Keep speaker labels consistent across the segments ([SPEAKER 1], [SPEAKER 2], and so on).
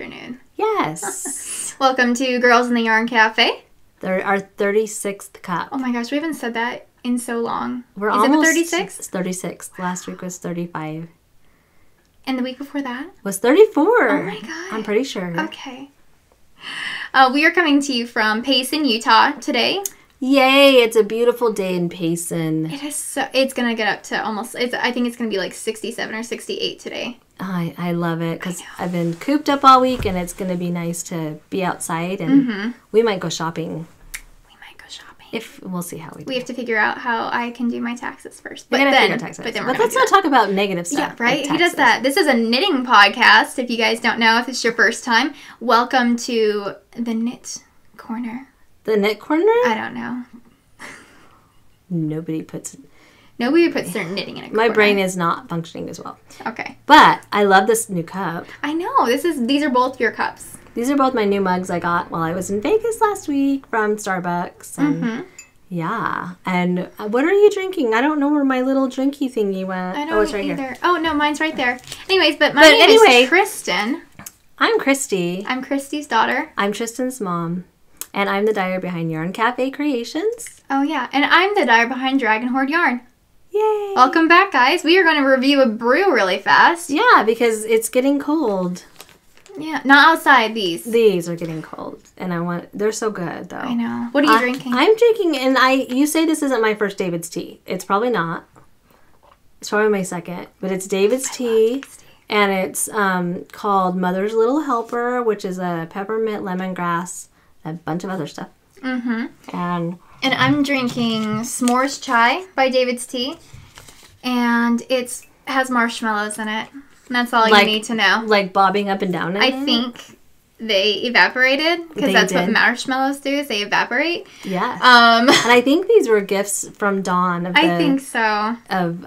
[SPEAKER 1] afternoon.
[SPEAKER 2] Yes.
[SPEAKER 1] Welcome to Girls in the Yarn Cafe.
[SPEAKER 2] Our 36th cup.
[SPEAKER 1] Oh my gosh, we haven't said that in so long.
[SPEAKER 2] We're
[SPEAKER 1] Is
[SPEAKER 2] almost...
[SPEAKER 1] it the 36?
[SPEAKER 2] It's 36. Last week was 35.
[SPEAKER 1] And the week before that?
[SPEAKER 2] Was 34.
[SPEAKER 1] Oh my god.
[SPEAKER 2] I'm pretty sure.
[SPEAKER 1] Okay. We are coming to you from Payson, Utah today.
[SPEAKER 2] Yay, it's a beautiful day in Payson.
[SPEAKER 1] It is so... It's going to get up to almost... I think it's going to be like 67 or 68 today.
[SPEAKER 2] I love it because I've been cooped up all week and it's going to be nice to be outside and we might go shopping. We'll see how we do.
[SPEAKER 1] We have to figure out how I can do my taxes first.
[SPEAKER 2] But let's not talk about negative stuff.
[SPEAKER 1] Yeah, right? Who does that? This is a knitting podcast, if you guys don't know, if it's your first time. Welcome to the Knit Corner.
[SPEAKER 2] The Knit Corner?
[SPEAKER 1] I don't know.
[SPEAKER 2] Nobody puts their
[SPEAKER 1] knitting in a corner.
[SPEAKER 2] My brain is not functioning as well.
[SPEAKER 1] Okay.
[SPEAKER 2] But I love this new cup.
[SPEAKER 1] I know. These are both your cups.
[SPEAKER 2] These are both my new mugs I got while I was in Vegas last week from Starbucks. And yeah. And what are you drinking? I don't know where my little drinky thingy went.
[SPEAKER 1] I don't
[SPEAKER 2] it's right
[SPEAKER 1] either.
[SPEAKER 2] Here.
[SPEAKER 1] Oh, no, mine's right there. Anyways, my name is Kristen.
[SPEAKER 2] I'm Christy.
[SPEAKER 1] I'm Christy's daughter.
[SPEAKER 2] I'm Tristan's mom. And I'm the dyer behind Yarn Cafe Creations.
[SPEAKER 1] Oh, yeah. And I'm the dyer behind Dragon Horde Yarn.
[SPEAKER 2] Yay.
[SPEAKER 1] Welcome back, guys. We are going to review a brew really fast.
[SPEAKER 2] Yeah, because it's getting cold.
[SPEAKER 1] Yeah, not outside, these.
[SPEAKER 2] These are getting cold. And they're so good, though.
[SPEAKER 1] I know. What are you drinking?
[SPEAKER 2] I'm drinking, and you say this isn't my first David's tea. It's probably not. It's probably my second. But it's David's tea. And it's called Mother's Little Helper, which is a peppermint, lemongrass, a bunch of other stuff. And
[SPEAKER 1] I'm drinking S'mores Chai by David's Tea. And it has marshmallows in it. And that's all you need to know.
[SPEAKER 2] Like bobbing up and down in
[SPEAKER 1] I think they evaporated, because that's what marshmallows do, is they evaporate.
[SPEAKER 2] Yes. And I think these were gifts from Dawn.
[SPEAKER 1] I think so.
[SPEAKER 2] Of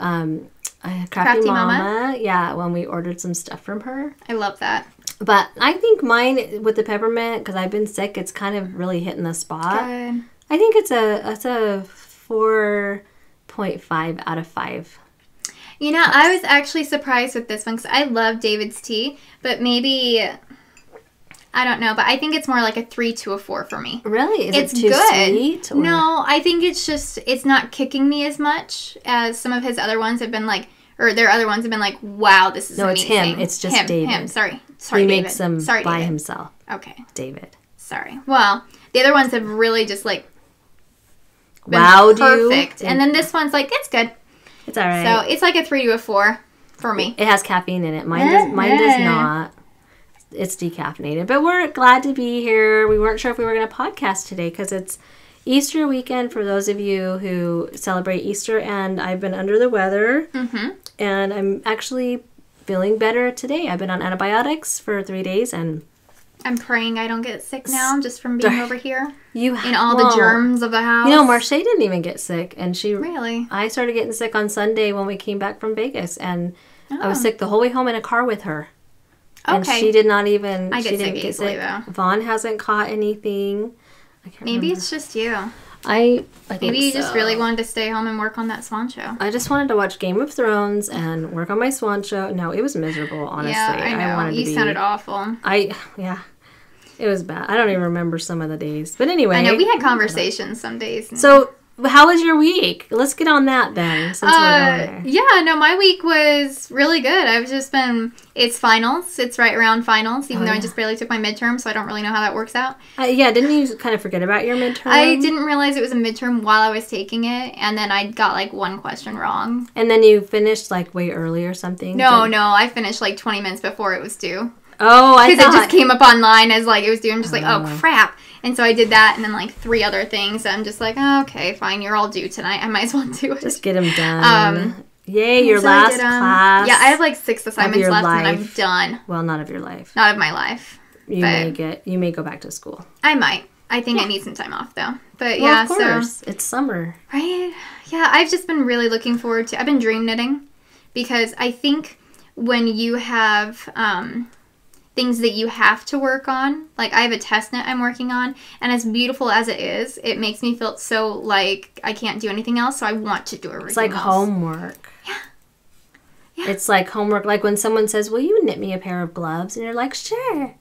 [SPEAKER 2] Crafty Mama. Yeah, when we ordered some stuff from her.
[SPEAKER 1] I love that.
[SPEAKER 2] But I think mine with the peppermint, because I've been sick, it's kind of really hitting the spot.
[SPEAKER 1] Good.
[SPEAKER 2] I think it's a 4.5 out of 5.
[SPEAKER 1] You know, I was actually surprised with this one because I love David's Tea, but maybe, I don't know, but I think it's more like a 3 to a 4 for me.
[SPEAKER 2] Really?
[SPEAKER 1] It's
[SPEAKER 2] it too
[SPEAKER 1] good.
[SPEAKER 2] Sweet? Or?
[SPEAKER 1] No, I think it's not kicking me as much as some of his other ones have been like, or their other ones have been like, wow, this is amazing.
[SPEAKER 2] No, it's him. It's just David.
[SPEAKER 1] Him. Sorry,
[SPEAKER 2] he
[SPEAKER 1] David.
[SPEAKER 2] Makes them
[SPEAKER 1] Sorry,
[SPEAKER 2] by
[SPEAKER 1] David.
[SPEAKER 2] himself.
[SPEAKER 1] Okay.
[SPEAKER 2] David.
[SPEAKER 1] Sorry. Well, the other ones have really just like been
[SPEAKER 2] wowed
[SPEAKER 1] perfect.
[SPEAKER 2] you.
[SPEAKER 1] And then this one's like, it's good.
[SPEAKER 2] It's all right.
[SPEAKER 1] So it's like a 3 to a 4 for me.
[SPEAKER 2] It has caffeine in it. Mine does not. It's decaffeinated. But we're glad to be here. We weren't sure if we were going to podcast today because it's Easter weekend for those of you who celebrate Easter. And I've been under the weather. And I'm actually feeling better today. I've been on antibiotics for 3 days and
[SPEAKER 1] I'm praying I don't get sick now just from being over here.
[SPEAKER 2] In
[SPEAKER 1] all the germs of the house.
[SPEAKER 2] You know, Marche didn't even get sick. And
[SPEAKER 1] Really?
[SPEAKER 2] I started getting sick on Sunday when we came back from Vegas. And I was sick the whole way home in a car with her. And she did not even...
[SPEAKER 1] I get sick easily, though.
[SPEAKER 2] Vaughn hasn't caught anything. I can't remember.
[SPEAKER 1] Maybe it's just you.
[SPEAKER 2] I think
[SPEAKER 1] Maybe you just really wanted to stay home and work on that Swan show.
[SPEAKER 2] I just wanted to watch Game of Thrones and work on my Swan show. No, it was miserable, honestly.
[SPEAKER 1] Yeah, I know. You sounded awful.
[SPEAKER 2] Yeah. It was bad. I don't even remember some of the days. But anyway.
[SPEAKER 1] I know. We had conversations some days.
[SPEAKER 2] So, how was your week? Let's get on that then, since we're going there.
[SPEAKER 1] Yeah, no, my week was really good. I've just been... It's finals. It's right around finals, even though I just barely took my midterm, so I don't really know how that works out.
[SPEAKER 2] Yeah, didn't you kind of forget about your midterm?
[SPEAKER 1] I didn't realize it was a midterm while I was taking it, and then I got, like, one question wrong.
[SPEAKER 2] And then you finished, like, way early or something?
[SPEAKER 1] No, I finished, like, 20 minutes before it was due.
[SPEAKER 2] Oh, I thought...
[SPEAKER 1] Because it just came up online as, like, it was due. I'm just like, oh, crap. And so I did that and then, like, 3 other things. I'm just like, oh, okay, fine. You're all due tonight. I might as well do it.
[SPEAKER 2] Just get them done. Yay, your last class.
[SPEAKER 1] Yeah, I have, like, 6 assignments left and I'm done.
[SPEAKER 2] Well, not of your life.
[SPEAKER 1] Not of my life.
[SPEAKER 2] You may go back to school.
[SPEAKER 1] I might. I think I need some time off, though. But,
[SPEAKER 2] well, of course. It's summer.
[SPEAKER 1] Right? Yeah, I've just been really looking forward to... I've been dream knitting because I think when you have... things that you have to work on. Like, I have a test knit I'm working on, and as beautiful as it is, it makes me feel so like I can't do anything else, so I want to do everything
[SPEAKER 2] It's like
[SPEAKER 1] else.
[SPEAKER 2] homework.
[SPEAKER 1] Yeah.
[SPEAKER 2] It's like homework. Like when someone says, will you knit me a pair of gloves? And you're like, sure.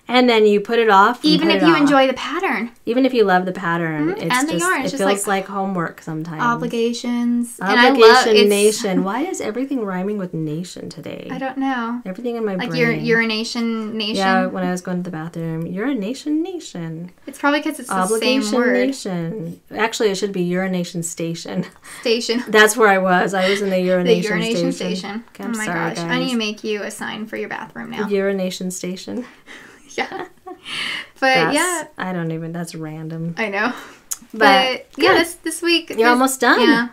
[SPEAKER 2] And then you put it off.
[SPEAKER 1] Even if you enjoy the pattern.
[SPEAKER 2] Even if you love the pattern.
[SPEAKER 1] Mm-hmm. And the yarn.
[SPEAKER 2] It feels like homework sometimes.
[SPEAKER 1] Obligations.
[SPEAKER 2] Obligation nation. Why is everything rhyming with nation today?
[SPEAKER 1] I don't know.
[SPEAKER 2] Everything in my brain.
[SPEAKER 1] Like urination nation.
[SPEAKER 2] Yeah, when I was going to the bathroom. Urination nation.
[SPEAKER 1] It's probably because it's the same word.
[SPEAKER 2] Nation. Actually, it should be urination station.
[SPEAKER 1] Station.
[SPEAKER 2] That's where I was. I was in the urination station.
[SPEAKER 1] The urination station.
[SPEAKER 2] Okay,
[SPEAKER 1] oh my gosh. Guys. I need to make you a sign for your bathroom now.
[SPEAKER 2] The urination station.
[SPEAKER 1] Yeah. But
[SPEAKER 2] I don't even, that's random.
[SPEAKER 1] I know. But yeah, this week.
[SPEAKER 2] You're almost done.
[SPEAKER 1] Yeah.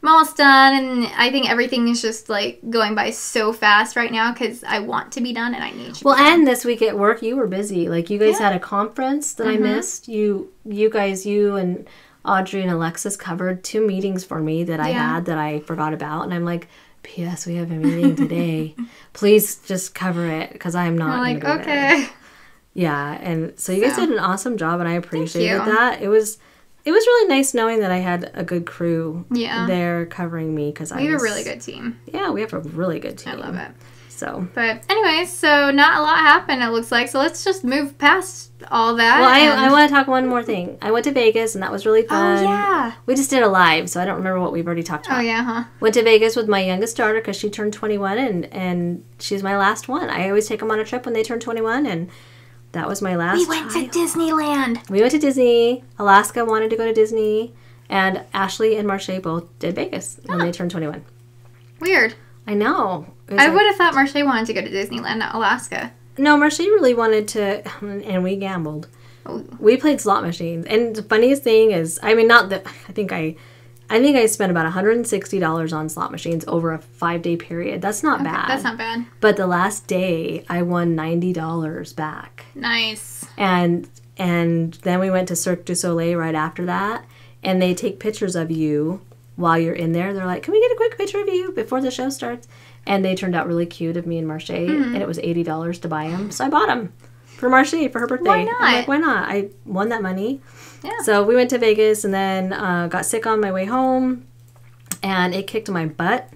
[SPEAKER 1] I'm almost done, and I think everything is just like going by so fast right now because I want to be done and I need to.
[SPEAKER 2] Well, and this week at work, you were busy. Like you guys had a conference that I missed. You and Audrey and Alexis covered 2 meetings for me that I had that I forgot about, and I'm like, P.S. We have a meeting today. Please just cover it because I am not going to be there. Yeah, and so you guys did an awesome job, and I appreciated that. It was really nice knowing that I had a good crew there covering me because we
[SPEAKER 1] have a really good team.
[SPEAKER 2] Yeah, we have a really good team.
[SPEAKER 1] I love it.
[SPEAKER 2] So,
[SPEAKER 1] but anyways, so not a lot happened. It looks like so. Let's just move past all that.
[SPEAKER 2] Well, I want to talk one more thing. I went to Vegas, and that was really fun.
[SPEAKER 1] Oh yeah,
[SPEAKER 2] we just did a live, so I don't remember what we've already talked about.
[SPEAKER 1] Oh yeah, huh?
[SPEAKER 2] Went to Vegas with my youngest daughter because she turned 21, and she's my last one. I always take them on a trip when they turn 21, and that was my last.
[SPEAKER 1] We went to Disneyland.
[SPEAKER 2] We went to Disney. Alaska wanted to go to Disney, and Ashley and Marche both did Vegas when they turned 21.
[SPEAKER 1] Weird.
[SPEAKER 2] I know.
[SPEAKER 1] I would have thought Marche wanted to go to Disneyland, not Alaska.
[SPEAKER 2] No, Marche really wanted to, and we gambled. Oh. We played slot machines, and the funniest thing is, I mean, not that I think I spent about $160 on slot machines over a 5-day period. That's not bad.
[SPEAKER 1] That's not bad.
[SPEAKER 2] But the last day, I won $90 back.
[SPEAKER 1] Nice.
[SPEAKER 2] And then we went to Cirque du Soleil right after that, and they take pictures of you while you're in there. They're like, can we get a quick picture of you before the show starts? And they turned out really cute of me and Marche, and it was $80 to buy them. So I bought them for Marche for her birthday.
[SPEAKER 1] Why not?
[SPEAKER 2] I'm like, why not? I won that money.
[SPEAKER 1] Yeah.
[SPEAKER 2] So we went to Vegas and then got sick on my way home, and it kicked my butt.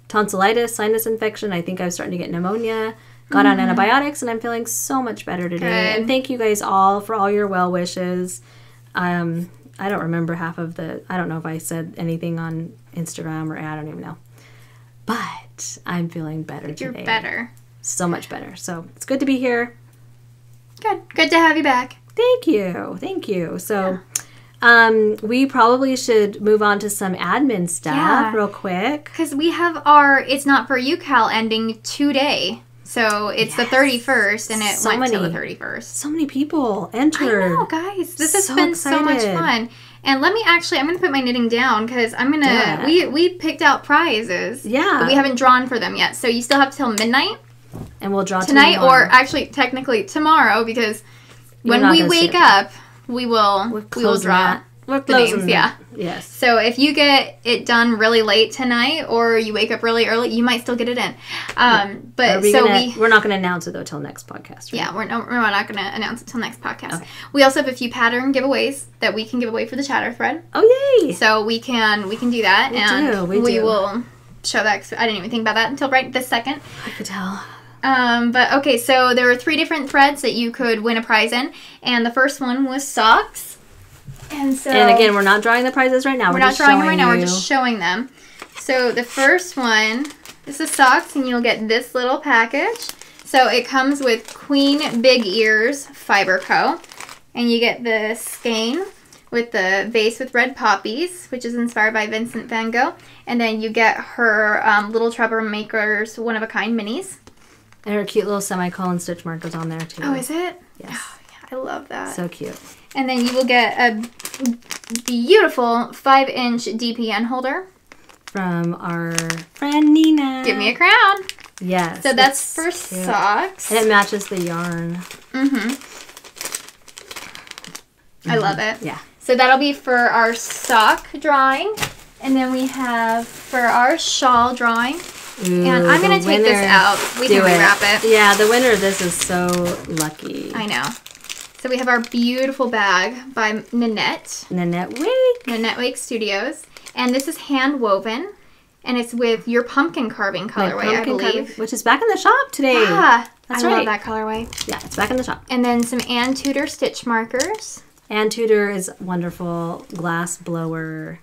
[SPEAKER 2] Tonsillitis, sinus infection. I think I was starting to get pneumonia. Got on antibiotics, and I'm feeling so much better today.
[SPEAKER 1] Good.
[SPEAKER 2] And thank you guys all for all your well wishes. I don't remember half of I don't know if I said anything on Instagram or I don't even know. But I'm feeling better today.
[SPEAKER 1] You're better.
[SPEAKER 2] So much better. So it's good to be here.
[SPEAKER 1] Good to have you back.
[SPEAKER 2] Thank you. So we probably should move on to some admin stuff real quick.
[SPEAKER 1] Because we have our It's Not For You Cal ending today. So it's the 31st, and it went till the 31st.
[SPEAKER 2] So many people entered.
[SPEAKER 1] I know, guys. This has been so much fun. And I'm going to put my knitting down because we picked out prizes.
[SPEAKER 2] Yeah.
[SPEAKER 1] But we haven't drawn for them yet. So you still have till midnight.
[SPEAKER 2] And we'll draw
[SPEAKER 1] tonight, or actually technically tomorrow, because when we wake up, we will draw.
[SPEAKER 2] We're
[SPEAKER 1] the names,
[SPEAKER 2] Yes.
[SPEAKER 1] So if you get it done really late tonight, or you wake up really early, you might still get it in. But
[SPEAKER 2] we're not going to announce it though till next podcast. Right?
[SPEAKER 1] Yeah, we're not going to announce it till next podcast. Okay. We also have a few pattern giveaways that we can give away for the chatter thread.
[SPEAKER 2] Oh yay!
[SPEAKER 1] So we can do that, we will show that. 'Cause I didn't even think about that until right this second.
[SPEAKER 2] I could tell.
[SPEAKER 1] But okay, so there were 3 different threads that you could win a prize in, and the first one was socks. And
[SPEAKER 2] again, we're not drawing the prizes right now.
[SPEAKER 1] We're not drawing them right now. We're just showing them. So the first one is the socks, and you'll get this little package. So it comes with Queen Big Ears Fiber Co. And you get the skein with the vase with red poppies, which is inspired by Vincent van Gogh. And then you get her Little Troublemakers one-of-a-kind minis.
[SPEAKER 2] And her cute little semicolon stitch markers on there, too.
[SPEAKER 1] Oh, is it?
[SPEAKER 2] Yes.
[SPEAKER 1] Oh, yeah, I love that.
[SPEAKER 2] So cute.
[SPEAKER 1] And then you will get a beautiful 5-inch DPN holder.
[SPEAKER 2] From our friend Nina.
[SPEAKER 1] Give me a crown.
[SPEAKER 2] Yes.
[SPEAKER 1] So that's for cute. Socks.
[SPEAKER 2] And it matches the yarn.
[SPEAKER 1] I love it.
[SPEAKER 2] Yeah.
[SPEAKER 1] So that'll be for our sock drawing. And then we have for our shawl drawing.
[SPEAKER 2] Ooh,
[SPEAKER 1] and I'm going to take this out. We can rewrap it.
[SPEAKER 2] Yeah, the winner of this is so lucky.
[SPEAKER 1] I know. So we have our beautiful bag by Nanette.
[SPEAKER 2] Nanette Wake.
[SPEAKER 1] Nanette Wake Studios. And this is hand woven. And it's with your pumpkin carving colorway, I believe.
[SPEAKER 2] Which is back in the shop today.
[SPEAKER 1] Yeah.
[SPEAKER 2] That's
[SPEAKER 1] I
[SPEAKER 2] right.
[SPEAKER 1] love that colorway.
[SPEAKER 2] Yeah, it's back in the shop.
[SPEAKER 1] And then some Ann Tudor stitch markers.
[SPEAKER 2] Ann Tudor is wonderful. Glass blower.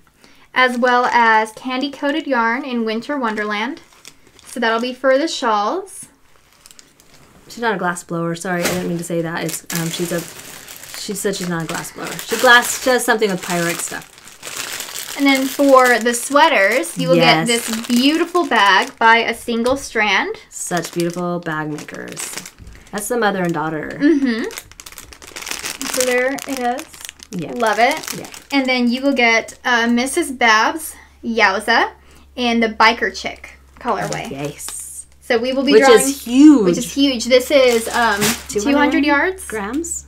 [SPEAKER 1] As well as candy coated yarn in Winter Wonderland. So that'll be for the shawls.
[SPEAKER 2] She's not a glass blower. Sorry, I didn't mean to say that. It's she said she's not a glass blower. She does something with Pyrex stuff.
[SPEAKER 1] And then for the sweaters, you will get this beautiful bag by A Single Strand.
[SPEAKER 2] Such beautiful bag makers. That's the mother and daughter.
[SPEAKER 1] Mm-hmm. So there it is.
[SPEAKER 2] Yeah.
[SPEAKER 1] Love it.
[SPEAKER 2] Yeah.
[SPEAKER 1] And then you will get Mrs. Babs Yowza in the Biker Chick colorway.
[SPEAKER 2] Yes.
[SPEAKER 1] So we will be drawing...
[SPEAKER 2] Which is huge.
[SPEAKER 1] Which is huge. This is 200 yards.
[SPEAKER 2] Grams?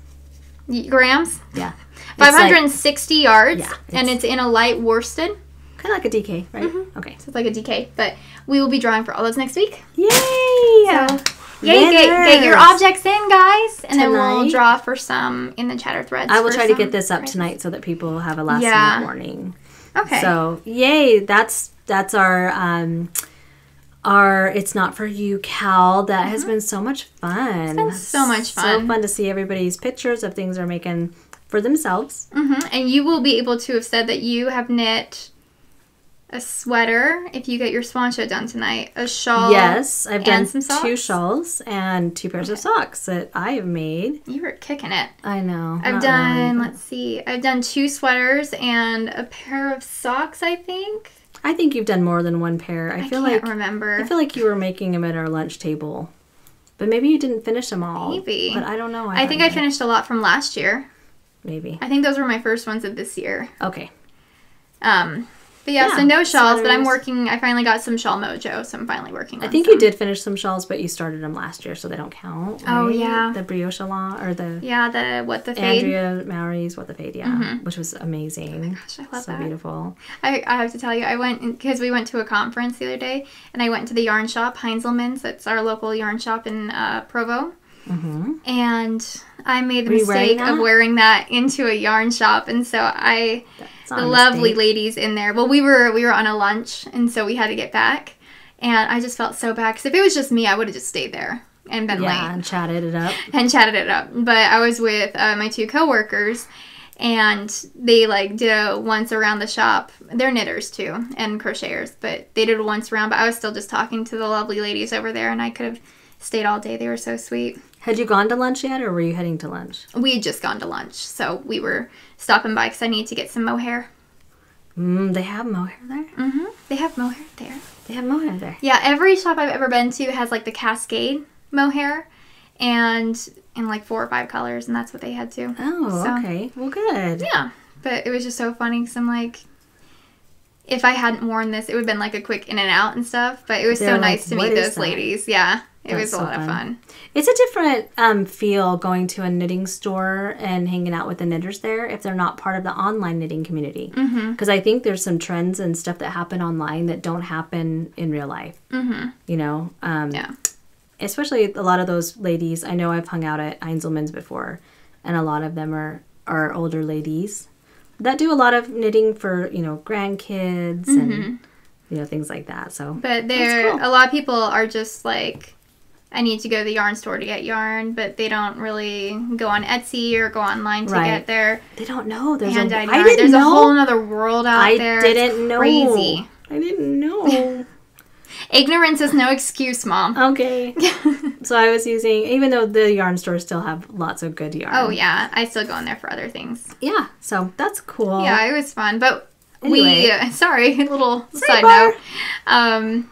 [SPEAKER 1] Grams?
[SPEAKER 2] Yeah.
[SPEAKER 1] 560 yards.
[SPEAKER 2] Yeah.
[SPEAKER 1] And it's in a light worsted.
[SPEAKER 2] Kind of like a DK, right?
[SPEAKER 1] Mm-hmm.
[SPEAKER 2] Okay.
[SPEAKER 1] So it's like a DK. But we will be drawing for all those next week.
[SPEAKER 2] Yay!
[SPEAKER 1] So, yay, get your objects in, guys. And then we'll draw for some in the chatter threads.
[SPEAKER 2] I will try to get this up tonight so that people have a last minute warning.
[SPEAKER 1] Okay.
[SPEAKER 2] So, yay. That's our It's Not For You Cal. That has been so much fun.
[SPEAKER 1] It's been so much fun.
[SPEAKER 2] So fun to see everybody's pictures of things they're making for themselves.
[SPEAKER 1] Mm-hmm. And you will be able to have said that you have knit a sweater if you get your swan show done tonight. A shawl.
[SPEAKER 2] Yes, I've done
[SPEAKER 1] some socks?
[SPEAKER 2] 2 shawls and 2 pairs of socks that I have made.
[SPEAKER 1] You were kicking it.
[SPEAKER 2] I know.
[SPEAKER 1] I've done, let's see, I've done 2 sweaters and a pair of socks, I think.
[SPEAKER 2] I think you've done more than 1 pair. I
[SPEAKER 1] can't remember.
[SPEAKER 2] I feel like you were making them at our lunch table. But maybe you didn't finish them all.
[SPEAKER 1] Maybe.
[SPEAKER 2] But I don't know.
[SPEAKER 1] I think I finished a lot from last year.
[SPEAKER 2] Maybe.
[SPEAKER 1] I think those were my first ones of this year.
[SPEAKER 2] Okay.
[SPEAKER 1] But yeah, so no shawls, but I'm
[SPEAKER 2] sweaters.
[SPEAKER 1] working. I finally got some shawl mojo, so I'm finally working on
[SPEAKER 2] I think
[SPEAKER 1] some.
[SPEAKER 2] you did finish some shawls, but you started them last year, so they don't count. Right?
[SPEAKER 1] Oh, yeah.
[SPEAKER 2] The brioche along, or the...
[SPEAKER 1] Yeah, the fade.
[SPEAKER 2] Andrea Mowry's What the Fade, yeah. Which was amazing.
[SPEAKER 1] Oh my gosh, I love
[SPEAKER 2] so
[SPEAKER 1] that.
[SPEAKER 2] beautiful.
[SPEAKER 1] I have to tell you, I went, because we went to a conference the other day, and I went to the yarn shop, Heinzelman's, that's our local yarn shop in Provo.
[SPEAKER 2] Mm-hmm.
[SPEAKER 1] And I made the
[SPEAKER 2] Were you
[SPEAKER 1] mistake
[SPEAKER 2] wearing
[SPEAKER 1] of wearing that into a yarn shop, and so
[SPEAKER 2] That's
[SPEAKER 1] the lovely ladies in there. Well, we were on a lunch, and so we had to get back, and I just felt so bad because if it was just me, I would have just stayed there and been late
[SPEAKER 2] and chatted it up.
[SPEAKER 1] But I was with my 2 coworkers, and they did a once around the shop. They're knitters too and crocheters, but they did a once around. But I was still just talking to the lovely ladies over there, and I could have stayed all day. They were so sweet.
[SPEAKER 2] Had you gone to lunch yet, or were you heading to lunch?
[SPEAKER 1] We had just gone to lunch, so we were stopping by because I needed to get some mohair.
[SPEAKER 2] They have mohair there?
[SPEAKER 1] Mm-hmm. They have mohair there.
[SPEAKER 2] They have mohair there.
[SPEAKER 1] Yeah, every shop I've ever been to has the Cascade mohair, and in 4 or 5 colors, and that's what they had too.
[SPEAKER 2] Oh, okay. Well, good.
[SPEAKER 1] Yeah, but it was just so funny because I'm if I hadn't worn this, it would have been a quick in and out and stuff, but it was so nice to meet those ladies. Yeah, it was a lot of fun.
[SPEAKER 2] It's a different feel going to a knitting store and hanging out with the knitters there if they're not part of the online knitting community. Because I think there's some trends and stuff that happen online that don't happen in real life. Mm-hmm. You know?
[SPEAKER 1] Yeah.
[SPEAKER 2] Especially a lot of those ladies. I know I've hung out at Heinzelman's before, and a lot of them are older ladies that do a lot of knitting for, grandkids and, things like that. So,
[SPEAKER 1] but
[SPEAKER 2] cool.
[SPEAKER 1] A lot of people are just I need to go to the yarn store to get yarn, but they don't really go on Etsy or go online to get their
[SPEAKER 2] They don't know. There's
[SPEAKER 1] hand-dyed yarn. There's a whole other world out there.
[SPEAKER 2] I didn't know.
[SPEAKER 1] Crazy.
[SPEAKER 2] I didn't know.
[SPEAKER 1] Ignorance is no excuse, Mom.
[SPEAKER 2] Okay. So I was using, even though the yarn stores still have lots of good yarn.
[SPEAKER 1] Oh, yeah. I still go in there for other things.
[SPEAKER 2] Yeah. So that's cool.
[SPEAKER 1] Yeah, it was fun. But
[SPEAKER 2] anyway.
[SPEAKER 1] Sorry, a little side note.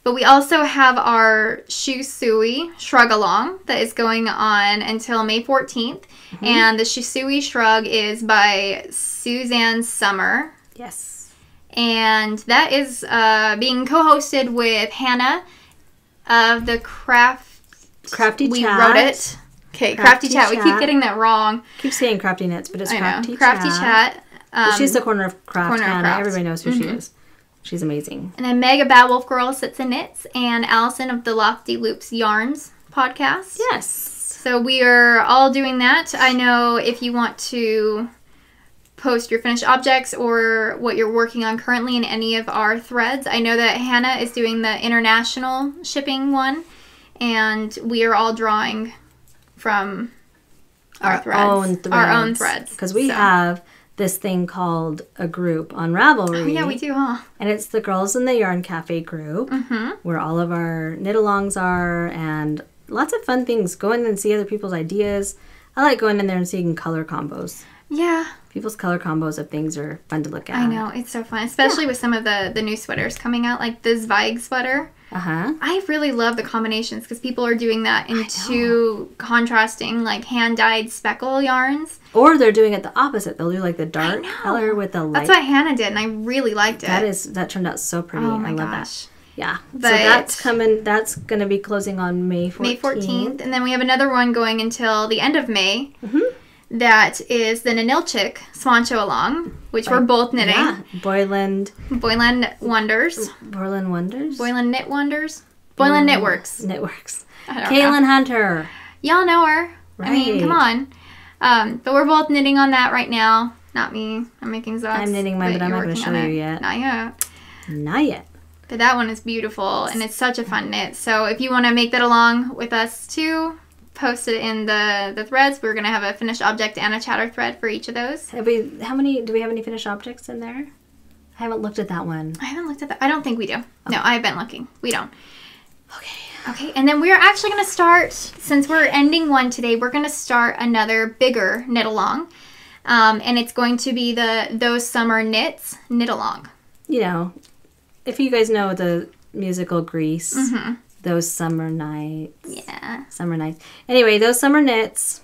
[SPEAKER 1] But we also have our Shisui Shrug Along that is going on until May 14th. Mm-hmm. And the Shisui Shrug is by Suzanne Summer.
[SPEAKER 2] Yes.
[SPEAKER 1] And that is being co-hosted with Hannah of the
[SPEAKER 2] Crafty
[SPEAKER 1] we
[SPEAKER 2] Chat.
[SPEAKER 1] Wrote it. Okay, Crafty Chat. We keep getting that wrong.
[SPEAKER 2] Keep saying Crafty Knits, but it's Crafty Chat.
[SPEAKER 1] Crafty Chat.
[SPEAKER 2] She's the corner of Craft Hannah. Everybody knows who she is. She's amazing.
[SPEAKER 1] And then Meg of Bad Wolf Girl Sits and Knits, and Allison of the Lofty Loops Yarns podcast.
[SPEAKER 2] Yes.
[SPEAKER 1] So we are all doing that. I know if you want to post your finished objects or what you're working on currently in any of our threads. I know that Hannah is doing the international shipping one, and we are all drawing from our own threads.
[SPEAKER 2] Because we have this thing called a group on Ravelry.
[SPEAKER 1] Oh, yeah, we do, huh?
[SPEAKER 2] And it's the Girls in the Yarn Cafe group, where all of our knit-alongs are, and lots of fun things. Go in and see other people's ideas. I like going in there and seeing color combos.
[SPEAKER 1] Yeah.
[SPEAKER 2] People's color combos of things are fun to look at.
[SPEAKER 1] I know, it's so fun, especially with some of the new sweaters coming out, like the Zweig sweater. I really love the combinations because people are doing that in two contrasting, like hand-dyed speckle yarns.
[SPEAKER 2] Or they're doing it the opposite. They'll do like the dark color with the light.
[SPEAKER 1] That's what Hannah did, and I really liked it.
[SPEAKER 2] That turned out so pretty.
[SPEAKER 1] Oh my
[SPEAKER 2] I love
[SPEAKER 1] gosh.
[SPEAKER 2] that. Yeah.
[SPEAKER 1] But
[SPEAKER 2] so that's coming. That's going to be closing on May 14th.
[SPEAKER 1] May 14th. And then we have another one going until the end of May. That is the Nanilchik Swan Show Along, which we're both knitting.
[SPEAKER 2] Yeah. Boyland
[SPEAKER 1] Wonders.
[SPEAKER 2] Boyland Wonders?
[SPEAKER 1] Boyland Knit Wonders. Boyland Knitworks.
[SPEAKER 2] Caitlin Hunter.
[SPEAKER 1] Y'all know her.
[SPEAKER 2] Right.
[SPEAKER 1] I mean, come on. But we're both knitting on that right now. Not me. I'm making socks.
[SPEAKER 2] I'm knitting mine, but I'm not going to show you yet.
[SPEAKER 1] Not yet.
[SPEAKER 2] Not yet.
[SPEAKER 1] But that one is beautiful, and it's such a fun knit. So if you want to make that along with us too, post it in the threads. We're going to have a finished object and a chatter thread for each of those.
[SPEAKER 2] Do we have any finished objects in there? I haven't looked at that one.
[SPEAKER 1] I haven't looked at that. I don't think we do. Okay. No, I've been looking. We don't.
[SPEAKER 2] Okay.
[SPEAKER 1] And then we're actually going to start, since we're ending one today, we're going to start another bigger knit along. And it's going to be Those Summer Knits knit along.
[SPEAKER 2] You know, if you guys know the musical Grease, Those Summer Nights.
[SPEAKER 1] Yeah.
[SPEAKER 2] Summer Nights. Anyway, Those Summer Knits,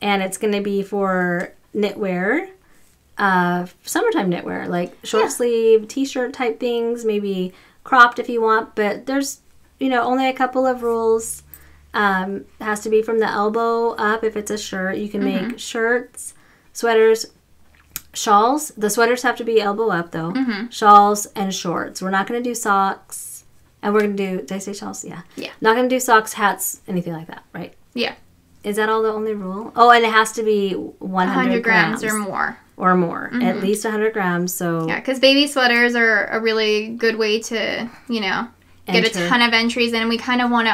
[SPEAKER 2] and it's going to be for knitwear, summertime knitwear, like short sleeve, t-shirt type things, maybe cropped if you want, but there's, only a couple of rules. It has to be from the elbow up if it's a shirt. You can make shirts, sweaters, shawls. The sweaters have to be elbow up, though. Shawls and shorts. We're not going to do socks. And we're going to do... Did I say shawls? Yeah.
[SPEAKER 1] Yeah.
[SPEAKER 2] Not going to do socks, hats, anything like that, right?
[SPEAKER 1] Yeah.
[SPEAKER 2] Is that all the only rule? Oh, and it has to be 100 grams.
[SPEAKER 1] or more.
[SPEAKER 2] Or more. At least 100 grams, so...
[SPEAKER 1] Yeah, because baby sweaters are a really good way to, get a ton of entries in. And we kind of want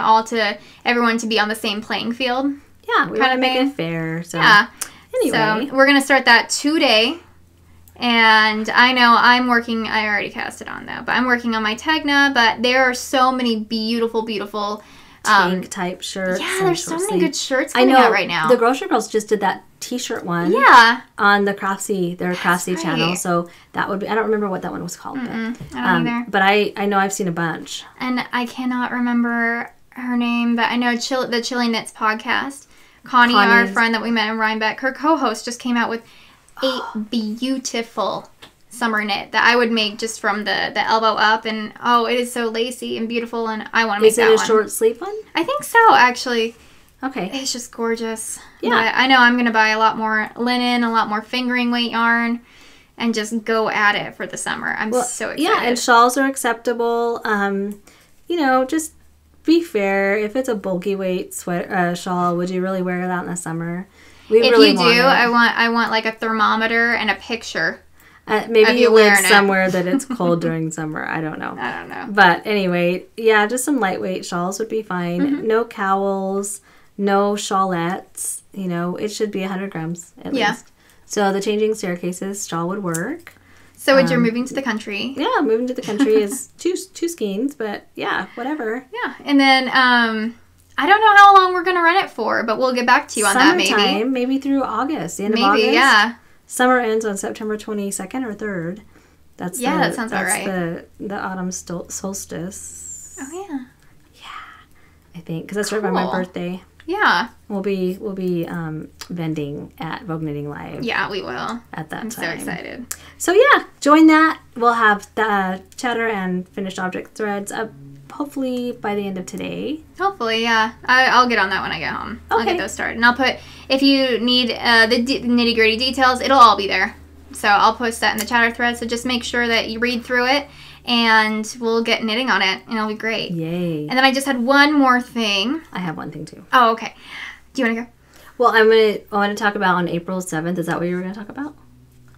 [SPEAKER 1] everyone to be on the same playing field.
[SPEAKER 2] Yeah, we want to make it fair. So.
[SPEAKER 1] Yeah.
[SPEAKER 2] Anyway.
[SPEAKER 1] So we're going to start that today. And I know I already cast it on though, but I'm working on my Tegna, but there are so many beautiful, beautiful
[SPEAKER 2] tank type shirts.
[SPEAKER 1] Yeah, there's so many good shirts coming out right now.
[SPEAKER 2] The Grocery Girls just did that t-shirt one.
[SPEAKER 1] Yeah.
[SPEAKER 2] On the their Craftsy channel. So that would be, I don't remember what that one was called. But,
[SPEAKER 1] I don't either.
[SPEAKER 2] But I know I've seen a bunch.
[SPEAKER 1] And I cannot remember her name, but I know the Chili Knits podcast. Connie's our friend that we met in Rhinebeck, her co-host just came out with a beautiful summer knit that I would make just from the elbow up, and it is so lacy and beautiful, and I want to make that one.
[SPEAKER 2] Is it a short sleeve one?
[SPEAKER 1] I think so, actually.
[SPEAKER 2] Okay.
[SPEAKER 1] It's just gorgeous.
[SPEAKER 2] Yeah.
[SPEAKER 1] But I know I'm going to buy a lot more linen, a lot more fingering weight yarn, and just go at it for the summer. I'm so excited.
[SPEAKER 2] Yeah, and shawls are acceptable. Just be fair. If it's a bulky weight shawl, would you really wear that in the summer?
[SPEAKER 1] If you do, I want like a thermometer and a picture.
[SPEAKER 2] Maybe you live somewhere that it's cold during summer. I don't know. But anyway, yeah, just some lightweight shawls would be fine. No cowls, no shawlettes. It should be 100 grams at least. So the changing staircases shawl would work.
[SPEAKER 1] So you're moving to the country.
[SPEAKER 2] Yeah, moving to the country is two skeins, but yeah, whatever.
[SPEAKER 1] Yeah, and then I don't know how long we're going to run it for, but we'll get back to you on that maybe.
[SPEAKER 2] Maybe through August, the end of August.
[SPEAKER 1] Maybe, yeah.
[SPEAKER 2] Summer ends on September 22nd or 3rd. That sounds about right. That's the autumn solstice.
[SPEAKER 1] Oh, yeah.
[SPEAKER 2] Yeah, I think, because that's right by my birthday.
[SPEAKER 1] Yeah.
[SPEAKER 2] We'll be vending at Vogue Knitting Live.
[SPEAKER 1] Yeah, we will.
[SPEAKER 2] At that time.
[SPEAKER 1] I'm so excited.
[SPEAKER 2] So yeah, join that. We'll have the chatter and finished object threads up hopefully by the end of today.
[SPEAKER 1] Hopefully, yeah. I'll get on that when I get home. Okay. I'll get those started. And I'll put, if you need the nitty-gritty details, it'll all be there. So I'll post that in the chatter thread. So just make sure that you read through it, and we'll get knitting on it, and it'll be great.
[SPEAKER 2] Yay.
[SPEAKER 1] And then I just had one more thing.
[SPEAKER 2] I have one thing too.
[SPEAKER 1] Oh, okay. Do you want to go?
[SPEAKER 2] Well, I want to talk about on April 7th. Is that what you were going to talk about?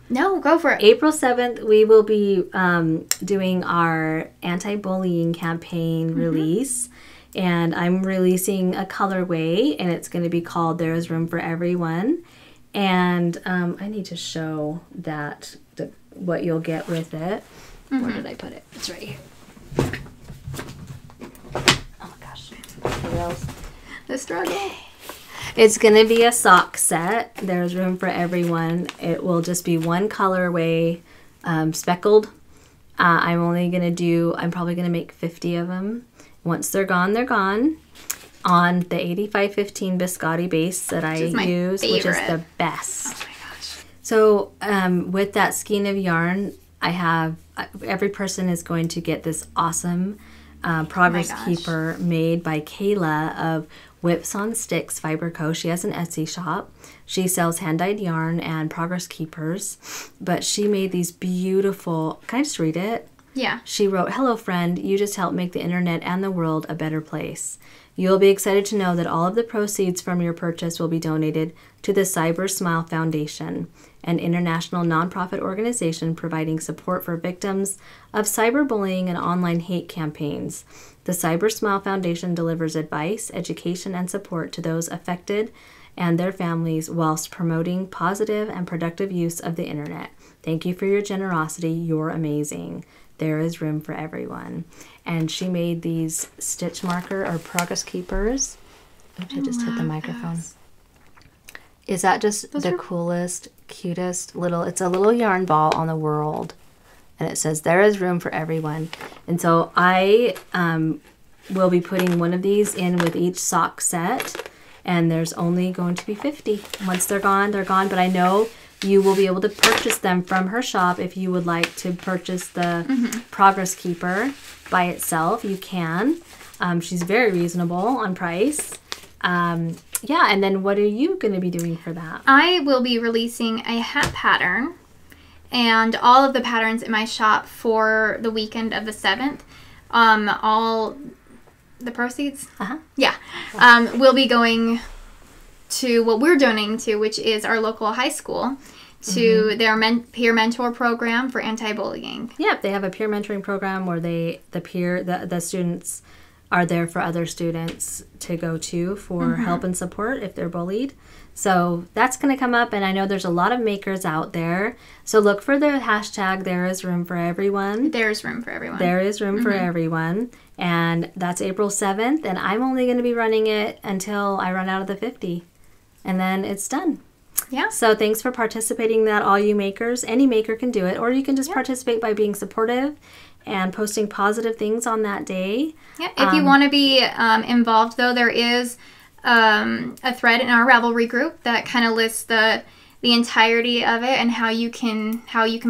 [SPEAKER 1] No, go for it.
[SPEAKER 2] April 7th, we will be doing our anti-bullying campaign release. And I'm releasing a colorway, and it's going to be called There Is Room for Everyone. And I need to show that what you'll get with it. Where did I put it? It's right here. Oh my gosh. What else?
[SPEAKER 1] The struggle.
[SPEAKER 2] It's going to be a sock set. There's room for everyone. It will just be one colorway, speckled. I'm probably going to make 50 of them. Once they're gone, they're gone. On the 8515 biscotti base that I use, which is the best.
[SPEAKER 1] Oh my gosh.
[SPEAKER 2] So with that skein of yarn, every person is going to get this awesome Progress Keeper made by Kayla of Whips on Sticks Fiber Co. She has an Etsy shop. She sells hand-dyed yarn and Progress Keepers, but she made these beautiful, can I just read it?
[SPEAKER 1] Yeah.
[SPEAKER 2] She wrote, "Hello friend, you just helped make the internet and the world a better place. You'll be excited to know that all of the proceeds from your purchase will be donated to the Cyber Smile Foundation, an international nonprofit organization providing support for victims of cyberbullying and online hate campaigns. The Cyber Smile Foundation delivers advice, education, and support to those affected and their families whilst promoting positive and productive use of the internet. Thank you for your generosity. You're amazing. There is room for everyone." And she made these stitch marker or Progress Keepers. Oops, I just hit the microphone. This. Is that just coolest, cutest it's a little yarn ball on the world. And it says, "There is room for everyone." And so I will be putting one of these in with each sock set. And there's only going to be 50. Once they're gone, they're gone. But I know you will be able to purchase them from her shop. If you would like to purchase the Progress Keeper by itself, you can. She's very reasonable on price. Yeah, and then what are you going to be doing for that?
[SPEAKER 1] I will be releasing a hat pattern and all of the patterns in my shop for the weekend of the 7th. All the proceeds, will be going to what we're donating to, which is our local high school, to their peer mentor program for anti-bullying.
[SPEAKER 2] Yep, they have a peer mentoring program where the students are there for other students to go to for help and support if they're bullied. So that's going to come up, and I know there's a lot of makers out there. So look for the hashtag There Is Room for Everyone.
[SPEAKER 1] There's room for everyone.
[SPEAKER 2] There is room for everyone. And that's April 7th, and I'm only going to be running it until I run out of the 50. And then it's done.
[SPEAKER 1] Yeah.
[SPEAKER 2] So thanks for participating in that, all you makers. Any maker can do it, or you can just participate by being supportive and posting positive things on that day.
[SPEAKER 1] Yeah. If you want to be involved, though, there is a thread in our Ravelry group that kind of lists the entirety of it and how you can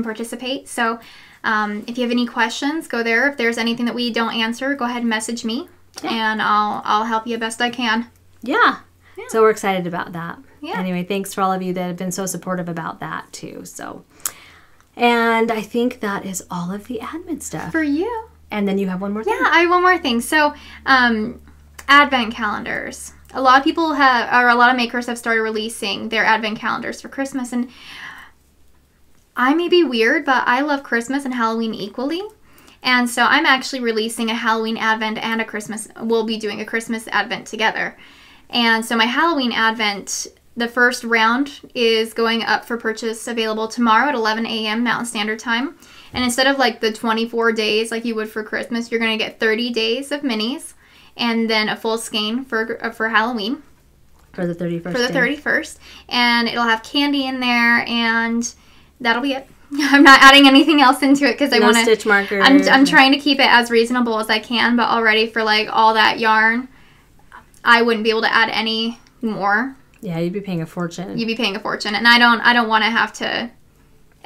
[SPEAKER 1] participate. So if you have any questions, go there. If there's anything that we don't answer, go ahead and message me, and I'll help you best I can.
[SPEAKER 2] Yeah. So we're excited about that.
[SPEAKER 1] Yeah.
[SPEAKER 2] Anyway, thanks for all of you that have been so supportive about that too. So, and I think that is all of the admin stuff
[SPEAKER 1] for you.
[SPEAKER 2] And then you have one more thing.
[SPEAKER 1] Yeah, I have one more thing. So, advent calendars. A lot of people a lot of makers have started releasing their advent calendars for Christmas, and I may be weird, but I love Christmas and Halloween equally. And so I'm actually releasing a Halloween advent and we'll be doing a Christmas advent together. And so my Halloween advent, the first round is going up for purchase, available tomorrow at 11 a.m. Mountain Standard Time. And instead of like the 24 days like you would for Christmas, you're going to get 30 days of minis and then a full skein for Halloween.
[SPEAKER 2] For the 31st.
[SPEAKER 1] For the 31st. And it'll have candy in there, and that'll be it. I'm not adding anything else into it because I want to.
[SPEAKER 2] Stitch markers.
[SPEAKER 1] I'm trying to keep it as reasonable as I can, but already for like all that yarn, I wouldn't be able to add any more.
[SPEAKER 2] Yeah, you'd be paying a fortune.
[SPEAKER 1] You'd be paying a fortune, and I don't want to have to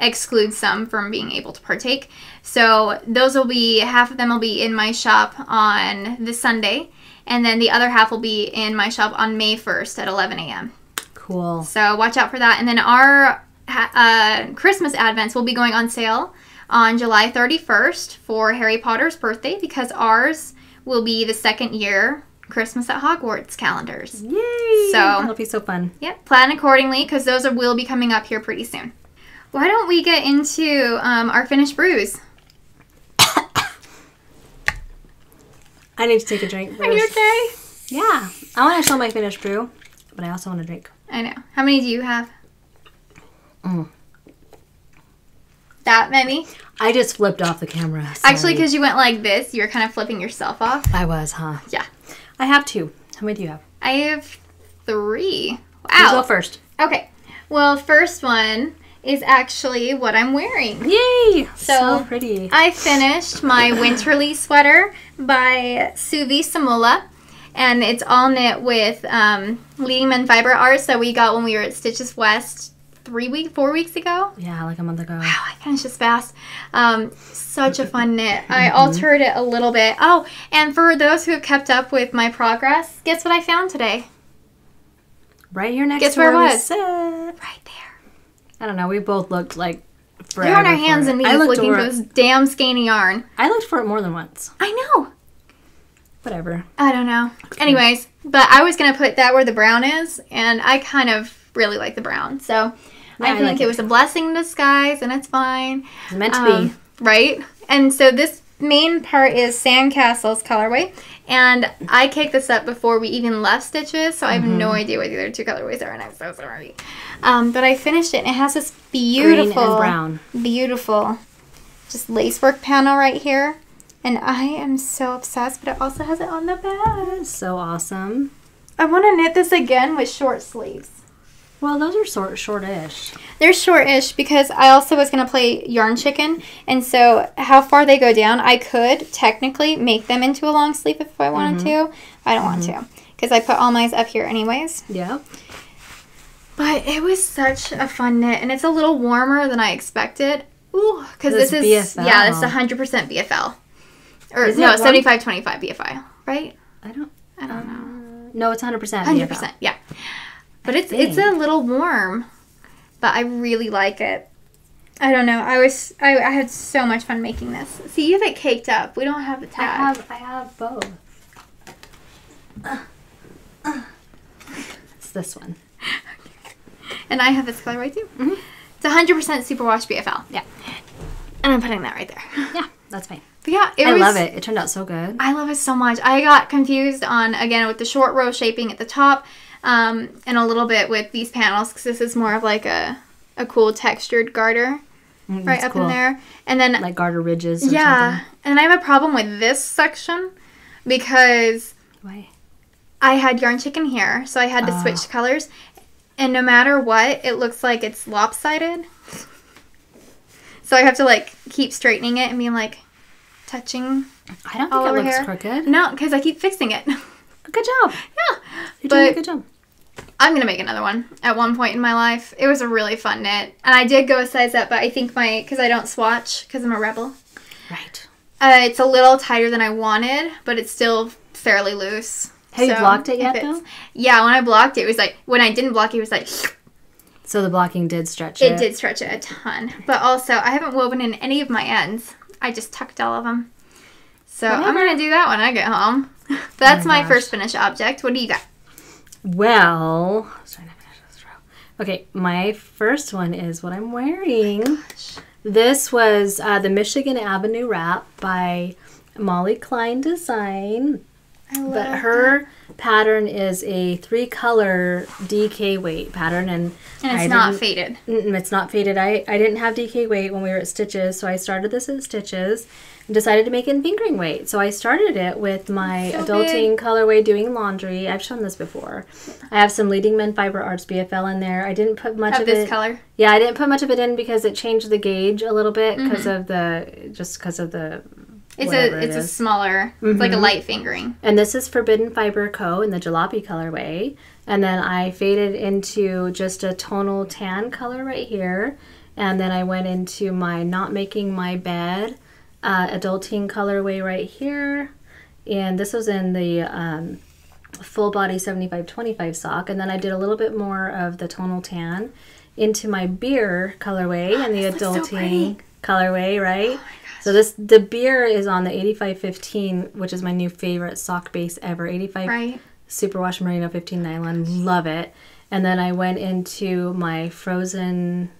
[SPEAKER 1] exclude some from being able to partake. So those will be, half of them will be in my shop on this Sunday, and then the other half will be in my shop on May 1st at 11 a.m.
[SPEAKER 2] Cool.
[SPEAKER 1] So watch out for that. And then our Christmas advents will be going on sale on July 31st for Harry Potter's birthday, because ours will be the second year Christmas at Hogwarts calendars.
[SPEAKER 2] Yay!
[SPEAKER 1] So
[SPEAKER 2] that'll be so fun.
[SPEAKER 1] Yep, plan accordingly, because those will be coming up here pretty soon. Why don't we get into our finished brews?
[SPEAKER 2] I need to take a drink first.
[SPEAKER 1] Are you okay?
[SPEAKER 2] Yeah. I want to show my finished brew, but I also want to drink.
[SPEAKER 1] I know. How many do you have? That many?
[SPEAKER 2] I just flipped off the camera. Sorry.
[SPEAKER 1] Actually, because you went like this, you were kind of flipping yourself off.
[SPEAKER 2] I was, huh?
[SPEAKER 1] Yeah.
[SPEAKER 2] I have 2. How many do you have?
[SPEAKER 1] I have 3.
[SPEAKER 2] You
[SPEAKER 1] Wow.
[SPEAKER 2] go first.
[SPEAKER 1] Okay. Well, first one is actually what I'm wearing.
[SPEAKER 2] Yay!
[SPEAKER 1] So
[SPEAKER 2] pretty.
[SPEAKER 1] I finished my winterly sweater by Suvi Samula. And it's all knit with leading men fiber art that we got when we were at Stitches West 4 weeks ago.
[SPEAKER 2] Yeah, like a month ago.
[SPEAKER 1] Wow, I finished this fast. Such a fun knit. I altered it a little bit. Oh, and for those who have kept up with my progress, guess what I found today?
[SPEAKER 2] Right here next
[SPEAKER 1] Guess
[SPEAKER 2] to
[SPEAKER 1] where it
[SPEAKER 2] we
[SPEAKER 1] was?
[SPEAKER 2] sit.
[SPEAKER 1] Right there.
[SPEAKER 2] I don't know. We both looked like
[SPEAKER 1] We
[SPEAKER 2] forever
[SPEAKER 1] were on our
[SPEAKER 2] for
[SPEAKER 1] hands
[SPEAKER 2] it.
[SPEAKER 1] and knees
[SPEAKER 2] I looked
[SPEAKER 1] looking
[SPEAKER 2] for
[SPEAKER 1] for this damn skeiny yarn.
[SPEAKER 2] I looked for it more than once.
[SPEAKER 1] I know.
[SPEAKER 2] Whatever.
[SPEAKER 1] I don't know. Anyways, but I was going to put that where the brown is, and I kind of really like the brown. So I think
[SPEAKER 2] like
[SPEAKER 1] it was a blessing in disguise, and it's fine.
[SPEAKER 2] It's meant to be.
[SPEAKER 1] Right? And so this main part is Sandcastle's colorway, and I caked this up before we even left Stitches, so I have no idea what the other 2 colorways are, and I'm so sorry. But I finished it, and it has this beautiful,
[SPEAKER 2] Green and brown.
[SPEAKER 1] beautiful, just lacework panel right here. And I am so obsessed, but it also has it on the back.
[SPEAKER 2] So awesome.
[SPEAKER 1] I want to knit this again with short sleeves.
[SPEAKER 2] Well, those are shortish.
[SPEAKER 1] They're shortish because I also was going to play Yarn Chicken. And so how far they go down, I could technically make them into a long sleeve if I wanted to. I don't want to because I put all mine up here anyways.
[SPEAKER 2] Yeah.
[SPEAKER 1] But it was such a fun knit. And it's a little warmer than I expected. Ooh, because this is,
[SPEAKER 2] BFL.
[SPEAKER 1] yeah, this is 100% BFL. Or
[SPEAKER 2] Is
[SPEAKER 1] no,
[SPEAKER 2] it warm?
[SPEAKER 1] 75-25 BFI, right?
[SPEAKER 2] I don't
[SPEAKER 1] know.
[SPEAKER 2] No, it's 100%.
[SPEAKER 1] 100%, yeah. But it's a little warm, but I really like it. I don't know. I had so much fun making this. See, you have it caked up. We don't have the tag.
[SPEAKER 2] I have both. It's this one.
[SPEAKER 1] And I have this colorway too. It's 100% superwash BFL.
[SPEAKER 2] Yeah.
[SPEAKER 1] And I'm putting that right there.
[SPEAKER 2] Yeah, that's fine.
[SPEAKER 1] But yeah,
[SPEAKER 2] I love it. It turned out so good.
[SPEAKER 1] I love it so much. I got confused on, again, with the short row shaping at the top and a little bit with these panels because this is more of like a cool textured garter right up
[SPEAKER 2] cool.
[SPEAKER 1] in there. And then
[SPEAKER 2] Like garter ridges or
[SPEAKER 1] yeah,
[SPEAKER 2] something.
[SPEAKER 1] and I have a problem with this section because
[SPEAKER 2] Why?
[SPEAKER 1] I had Yarn Chicken here, so I had to switch colors. And no matter what, it looks like it's lopsided. So I have to like keep straightening it and being like touching.
[SPEAKER 2] I don't
[SPEAKER 1] all
[SPEAKER 2] think it
[SPEAKER 1] over
[SPEAKER 2] looks
[SPEAKER 1] here.
[SPEAKER 2] crooked.
[SPEAKER 1] No, because I keep fixing it.
[SPEAKER 2] Good job.
[SPEAKER 1] Yeah,
[SPEAKER 2] You're doing a
[SPEAKER 1] but
[SPEAKER 2] good job.
[SPEAKER 1] I'm gonna make another one at one point in my life. It was a really fun knit, and I did go a size up, but I think because I don't swatch because I'm a rebel.
[SPEAKER 2] Right.
[SPEAKER 1] It's a little tighter than I wanted, but it's still fairly loose.
[SPEAKER 2] Have you blocked it yet, though?
[SPEAKER 1] Yeah, when I blocked it, it was like, when I didn't block it, it was like,
[SPEAKER 2] So the blocking did stretch it.
[SPEAKER 1] it did stretch it a ton. But also, I haven't woven in any of my ends. I just tucked all of them. So I'm going to do that when I get home. But that's my first finished object. What do you got?
[SPEAKER 2] Well, I was trying to finish this row. Okay, my first one is what I'm wearing. This was the Michigan Avenue wrap by Molly Klein Design.
[SPEAKER 1] I love
[SPEAKER 2] But her pattern is a 3-color DK weight pattern, and
[SPEAKER 1] it's not faded.
[SPEAKER 2] It's not faded. I didn't have DK weight when we were at Stitches, so I started this at Stitches and decided to make it in fingering weight. So I started it with my adulting colorway doing laundry. I've shown this before. I have some Leading Men Fiber Arts BFL in there. I didn't put much of
[SPEAKER 1] this
[SPEAKER 2] it.
[SPEAKER 1] color?
[SPEAKER 2] Yeah, I didn't put much of it in because it changed the gauge a little bit because of the.
[SPEAKER 1] It's
[SPEAKER 2] it
[SPEAKER 1] a
[SPEAKER 2] is.
[SPEAKER 1] smaller, it's like a light fingering.
[SPEAKER 2] And this is Forbidden Fiber Co. in the Jalopy colorway. And then I faded into just a tonal tan color right here. And then I went into my Not Making My Bed adulting colorway right here. And this was in the full body 75-25 sock. And then I did a little bit more of the tonal tan into my beer colorway and the adulting colorway, right? So the beer is on the 85-15, which is my new favorite sock base ever. 85 Superwash Merino 15 nylon. Love it. And then I went into my Frozen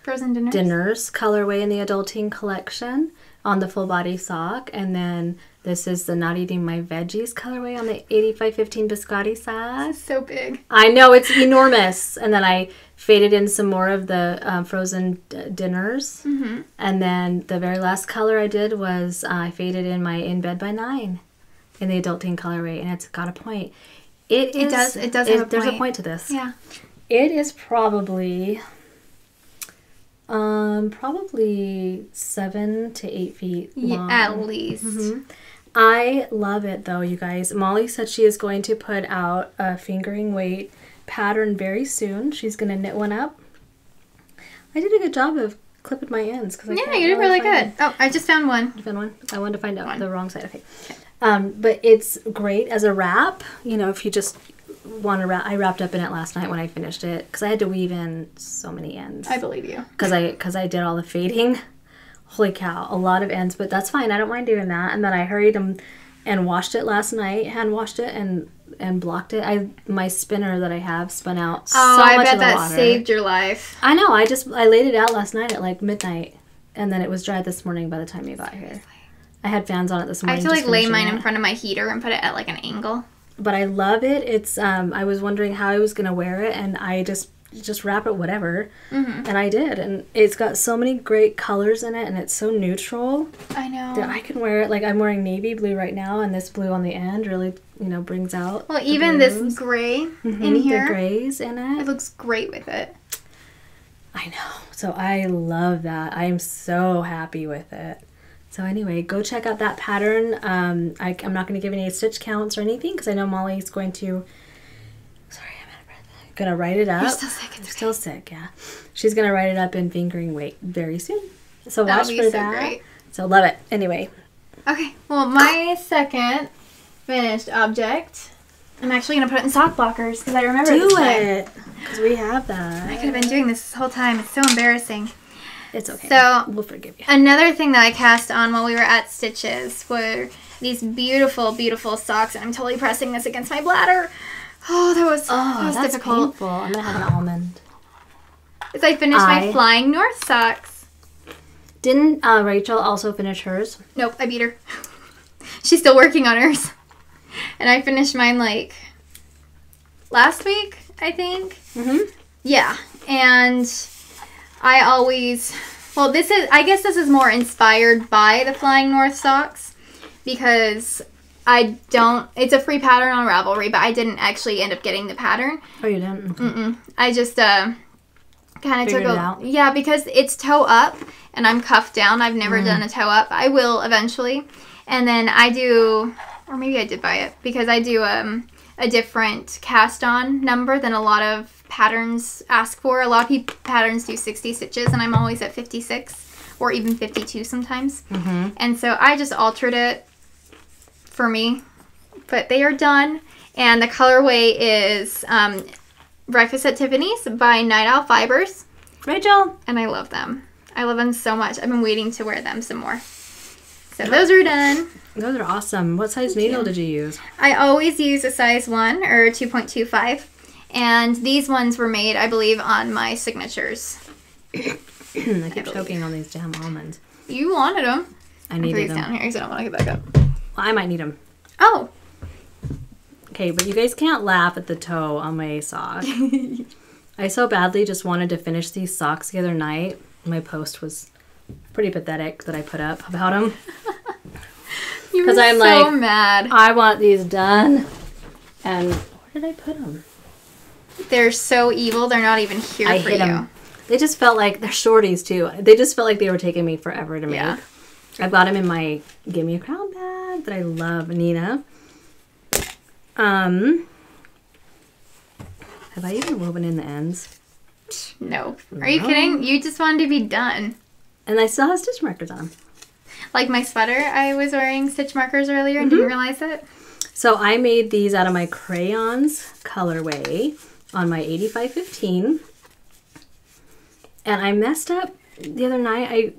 [SPEAKER 2] Dinners colorway in the adulting collection on the full body sock. And then This is the Not Eating My Veggies colorway on the 8515 biscotti sauce.
[SPEAKER 1] So big.
[SPEAKER 2] I know, it's enormous. And then I faded in some more of the frozen dinners. Mm-hmm. And then the very last color I did was I faded in my In Bed by 9 in the adult teen colorway. And it's got a point. It does have a point. There's a point to this.
[SPEAKER 1] Yeah.
[SPEAKER 2] It is probably 7 to 8 feet long.
[SPEAKER 1] Yeah, at least.
[SPEAKER 2] Mm-hmm. I love it though, you guys. Molly said she is going to put out a fingering weight pattern very soon. She's going to knit one up. I did a good job of clipping my ends.
[SPEAKER 1] Yeah, you did really good. Oh, I just found one.
[SPEAKER 2] You found one? I wanted to find out the wrong side. Okay. But it's great as a wrap. You know, if you just want to wrap. I wrapped up in it last night when I finished it because I had to weave in so many ends.
[SPEAKER 1] I believe you.
[SPEAKER 2] Because I did all the fading. Holy cow, a lot of ends, but that's fine. I don't mind doing that. And then I hurried and washed it last night, hand washed it and blocked it. My spinner that I have spun out so much of the water. Oh, I bet that
[SPEAKER 1] saved your life.
[SPEAKER 2] I know. I laid it out last night at like midnight, and then it was dry this morning by the time you got here. I had fans on it this morning.
[SPEAKER 1] I have to lay mine in front of my heater and put it at like an angle.
[SPEAKER 2] But I love it. It's I was wondering how I was gonna wear it, and I just wrap it whatever, and I did, and it's got so many great colors in it, and it's so neutral.
[SPEAKER 1] I know
[SPEAKER 2] that I can wear it. Like I'm wearing navy blue right now, and this blue on the end really brings out.
[SPEAKER 1] Well, even this gray in here,
[SPEAKER 2] the grays in it.
[SPEAKER 1] It looks great with it.
[SPEAKER 2] I know. So I love that. I am so happy with it. So anyway, go check out that pattern. I'm not going to give any stitch counts or anything because I know Molly's going to. Gonna write it up.
[SPEAKER 1] You're still sick.
[SPEAKER 2] It's still sick, yeah. She's gonna write it up in fingering weight very soon. So watch for that. Great. So love it. Anyway.
[SPEAKER 1] Okay. Well, my second finished object. I'm actually gonna put it in sock blockers because I remember
[SPEAKER 2] do it because we have that.
[SPEAKER 1] I could have been doing this whole time. It's so embarrassing.
[SPEAKER 2] It's okay.
[SPEAKER 1] So
[SPEAKER 2] we'll forgive you.
[SPEAKER 1] Another thing that I cast on while we were at Stitches were these beautiful, beautiful socks. I'm totally pressing this against my bladder. Oh, that was difficult.
[SPEAKER 2] Painful. I'm gonna have an almond.
[SPEAKER 1] As I finished my Flying North socks.
[SPEAKER 2] Didn't Rachel also finish hers?
[SPEAKER 1] Nope, I beat her. She's still working on hers. And I finished mine like last week, I think. Mm-hmm. Yeah, and I always. Well, I guess this is more inspired by the Flying North socks because. It's a free pattern on Ravelry, but I didn't actually end up getting the pattern.
[SPEAKER 2] Oh, you didn't?
[SPEAKER 1] Mm-mm. I just kind of took
[SPEAKER 2] it out?
[SPEAKER 1] Yeah, because it's toe up, and I'm cuffed down. I've never done a toe up. I will eventually. And then I do, or maybe I did buy it, because I do a different cast-on number than a lot of patterns ask for. A lot of patterns do 60 stitches, and I'm always at 56, or even 52 sometimes. Mm-hmm. And so I just altered it for me, but they are done, and the colorway is Breakfast at Tiffany's by Night Owl Fibers.
[SPEAKER 2] Rachel!
[SPEAKER 1] And I love them. I love them so much. I've been waiting to wear them some more. So those are done.
[SPEAKER 2] Those are awesome. What size needle did you use?
[SPEAKER 1] I always use a size 1 or 2.25, and these ones were made, I believe, on my signatures.
[SPEAKER 2] I keep choking on these damn almonds.
[SPEAKER 1] You wanted them.
[SPEAKER 2] I needed them.
[SPEAKER 1] Down here because I don't want to get back up.
[SPEAKER 2] Well, I might need them.
[SPEAKER 1] Oh.
[SPEAKER 2] Okay, but you guys can't laugh at the toe on my sock. I so badly just wanted to finish these socks the other night. My post was pretty pathetic that I put up about them.
[SPEAKER 1] You were so mad.
[SPEAKER 2] I want these done. And where did I put them?
[SPEAKER 1] They're so evil. They're not even here for you. Them.
[SPEAKER 2] They just felt like, they're shorties too. They just felt like they were taking me forever to make. Yeah. I bought them in my Give Me a Crown bag that I love, Nina. Have I even woven in the ends?
[SPEAKER 1] No. Are you kidding? You just wanted to be done.
[SPEAKER 2] And I still have stitch markers on them.
[SPEAKER 1] Like my sweater, I was wearing stitch markers earlier and didn't realize it.
[SPEAKER 2] So I made these out of my crayons colorway on my 8515. And I messed up the other night.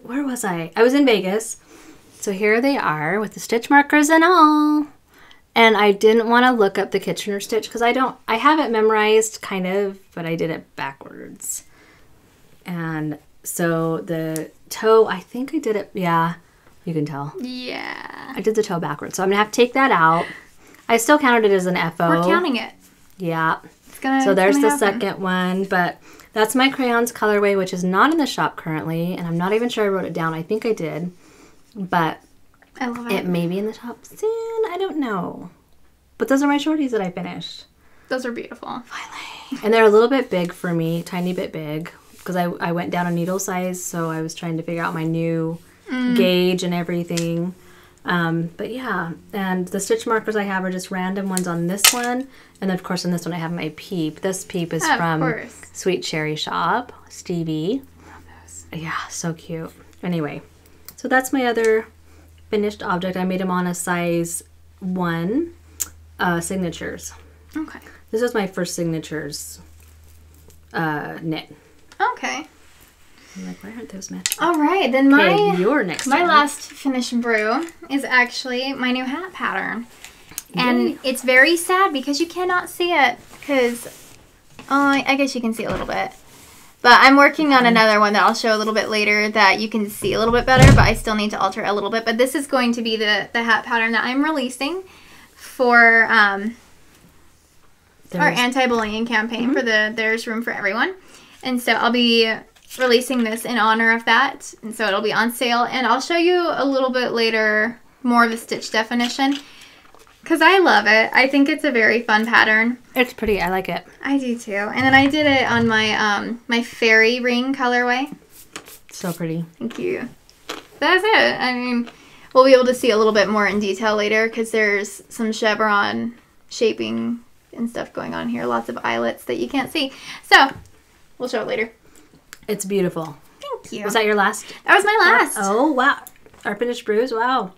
[SPEAKER 2] Where was I? I was in Vegas. So here they are with the stitch markers and all. And I didn't want to look up the Kitchener stitch because I have it memorized kind of, but I did it backwards. And so the toe, I think I did it, yeah. You can tell.
[SPEAKER 1] Yeah.
[SPEAKER 2] I did the toe backwards, so I'm going to have to take that out. I still counted it as an FO.
[SPEAKER 1] We're counting it.
[SPEAKER 2] Yeah.
[SPEAKER 1] So
[SPEAKER 2] there's the second one, but that's my crayons colorway, which is not in the shop currently, and I'm not even sure I wrote it down. I think I did, but
[SPEAKER 1] I love it.
[SPEAKER 2] It may be in the shop soon. I don't know. But those are my shorties that I finished.
[SPEAKER 1] Those are beautiful.
[SPEAKER 2] Finally. And they're a little bit big for me, tiny bit big, because I went down a needle size, so I was trying to figure out my new gauge and everything. But yeah, and the stitch markers I have are just random ones on this one. And then, of course, on this one I have my Peep. This Peep is from Sweet Cherry Shop. Stevie.
[SPEAKER 1] Love those.
[SPEAKER 2] Yeah, so cute. Anyway, so that's my other finished object. I made them on a size 1 signatures.
[SPEAKER 1] Okay.
[SPEAKER 2] This was my first signatures knit.
[SPEAKER 1] Okay.
[SPEAKER 2] I'm like, why aren't those matching?
[SPEAKER 1] All right, then
[SPEAKER 2] your next one.
[SPEAKER 1] last finished brew is actually my new hat pattern. And it's very sad because you cannot see it because, I guess you can see a little bit. But I'm working on another one that I'll show a little bit later that you can see a little bit better, but I still need to alter it a little bit. But this is going to be the hat pattern that I'm releasing for our anti-bullying campaign for There's Room for Everyone. And so I'll be releasing this in honor of that. And so it'll be on sale. And I'll show you a little bit later more of the stitch definition. Because I love it. I think it's a very fun pattern.
[SPEAKER 2] It's pretty. I like it.
[SPEAKER 1] I do too. And then I did it on my my fairy ring colorway.
[SPEAKER 2] So pretty.
[SPEAKER 1] Thank you. That's it. I mean, we'll be able to see a little bit more in detail later because there's some chevron shaping and stuff going on here. Lots of eyelets that you can't see. So, we'll show it later.
[SPEAKER 2] It's beautiful.
[SPEAKER 1] Thank you.
[SPEAKER 2] Was that your last?
[SPEAKER 1] That was my last.
[SPEAKER 2] Oh, wow. Our finished brews? Wow.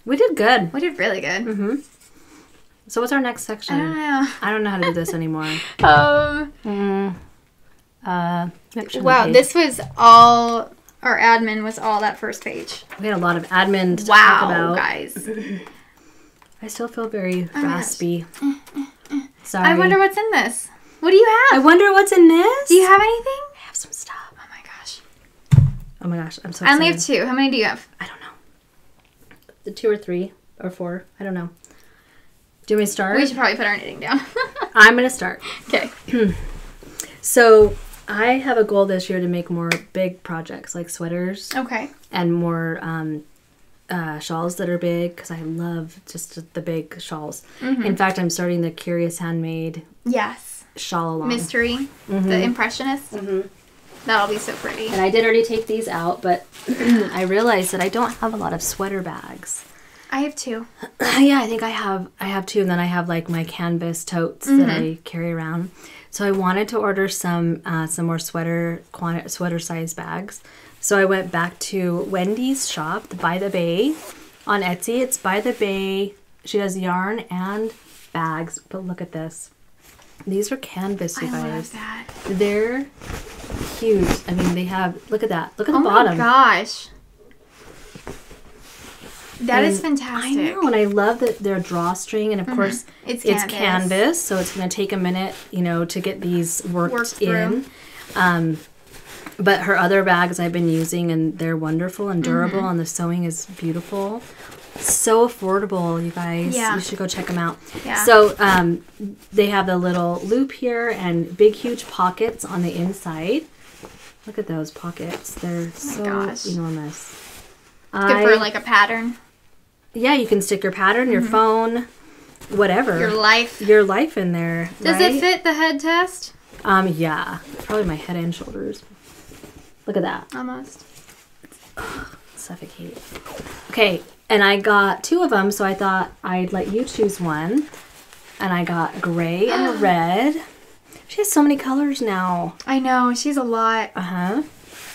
[SPEAKER 2] We did good.
[SPEAKER 1] We did really good.
[SPEAKER 2] Mm-hmm. So what's our next section?
[SPEAKER 1] I don't know.
[SPEAKER 2] I don't know how to do this anymore.
[SPEAKER 1] Wow, this was all, our admin was all that first page.
[SPEAKER 2] We had a lot of admin to talk about.
[SPEAKER 1] Wow, guys.
[SPEAKER 2] I still feel very raspy. Sorry.
[SPEAKER 1] I wonder what's in this. What do you have?
[SPEAKER 2] I wonder what's in this.
[SPEAKER 1] Do you have anything?
[SPEAKER 2] I have some stuff.
[SPEAKER 1] Oh my gosh.
[SPEAKER 2] Oh my gosh, I'm so excited.
[SPEAKER 1] I only have 2. How many do you have?
[SPEAKER 2] I don't know. The 2 or 3 or 4. I don't know. Do you want me to start?
[SPEAKER 1] We should probably put our knitting down.
[SPEAKER 2] I'm going to start.
[SPEAKER 1] Okay.
[SPEAKER 2] So I have a goal this year to make more big projects like sweaters.
[SPEAKER 1] Okay.
[SPEAKER 2] And more shawls that are big because I love just the big shawls. Mm-hmm. In fact, I'm starting the Curious Handmade shawl along.
[SPEAKER 1] Mystery. The Impressionist. Mm-hmm. That'll be so pretty.
[SPEAKER 2] And I did already take these out, but I realized that I don't have a lot of sweater bags.
[SPEAKER 1] I have 2.
[SPEAKER 2] Yeah, I think I have 2, and then I have like my canvas totes that I carry around. So I wanted to order some more sweater size bags. So I went back to Wendy's shop, By the Bay, on Etsy. It's By the Bay. She does yarn and bags, but look at this. These are canvas, you guys.
[SPEAKER 1] I love that.
[SPEAKER 2] They're huge. I mean, they have, look at that. Look at the bottom.
[SPEAKER 1] Oh my gosh. That is fantastic.
[SPEAKER 2] I know, and I love that they're drawstring, and of course, it's canvas, so it's going to take a minute, to get these worked in. But her other bags I've been using, and they're wonderful and durable, and the sewing is beautiful. So affordable, you guys. Yeah. You should go check them out. Yeah. So they have the little loop here and big, huge pockets on the inside. Look at those pockets. They're so enormous.
[SPEAKER 1] Good for like a pattern.
[SPEAKER 2] Yeah, you can stick your pattern, your phone, whatever. Your life in there.
[SPEAKER 1] Does it fit the head test?
[SPEAKER 2] Yeah. Probably my head and shoulders. Look at that.
[SPEAKER 1] Almost.
[SPEAKER 2] Suffocate. Okay, and I got 2 of them, so I thought I'd let you choose one. And I got a gray and a red. She has so many colors now.
[SPEAKER 1] I know. She's a lot.
[SPEAKER 2] Uh-huh.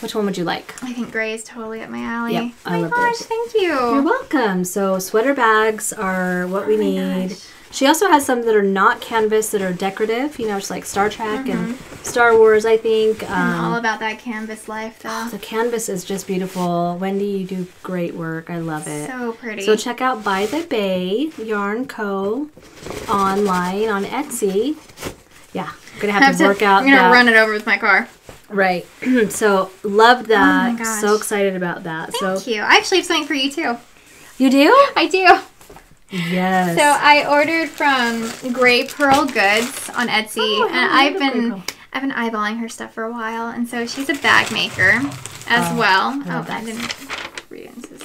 [SPEAKER 2] Which one would you like?
[SPEAKER 1] I think gray is totally up my alley.
[SPEAKER 2] Yep,
[SPEAKER 1] I love gosh, thank you.
[SPEAKER 2] You're welcome. So sweater bags are what we need. Gosh. She also has some that are not canvas that are decorative. Just like Star Trek and Star Wars, I think.
[SPEAKER 1] I'm all about that canvas life, though.
[SPEAKER 2] The canvas is just beautiful. Wendy, you do great work. I love it.
[SPEAKER 1] So pretty.
[SPEAKER 2] So check out By the Bay Yarn Co. online on Etsy. Yeah, I'm going to have to work out
[SPEAKER 1] I'm going to run it over with my car.
[SPEAKER 2] Right. So loved that.
[SPEAKER 1] Oh my gosh.
[SPEAKER 2] So excited about that.
[SPEAKER 1] Thank you. I actually have something for you too.
[SPEAKER 2] You do?
[SPEAKER 1] I do.
[SPEAKER 2] Yes.
[SPEAKER 1] So I ordered from Gray Pearl Goods on Etsy, and I've been eyeballing her stuff for a while, and so she's a bag maker as well. I didn't read it.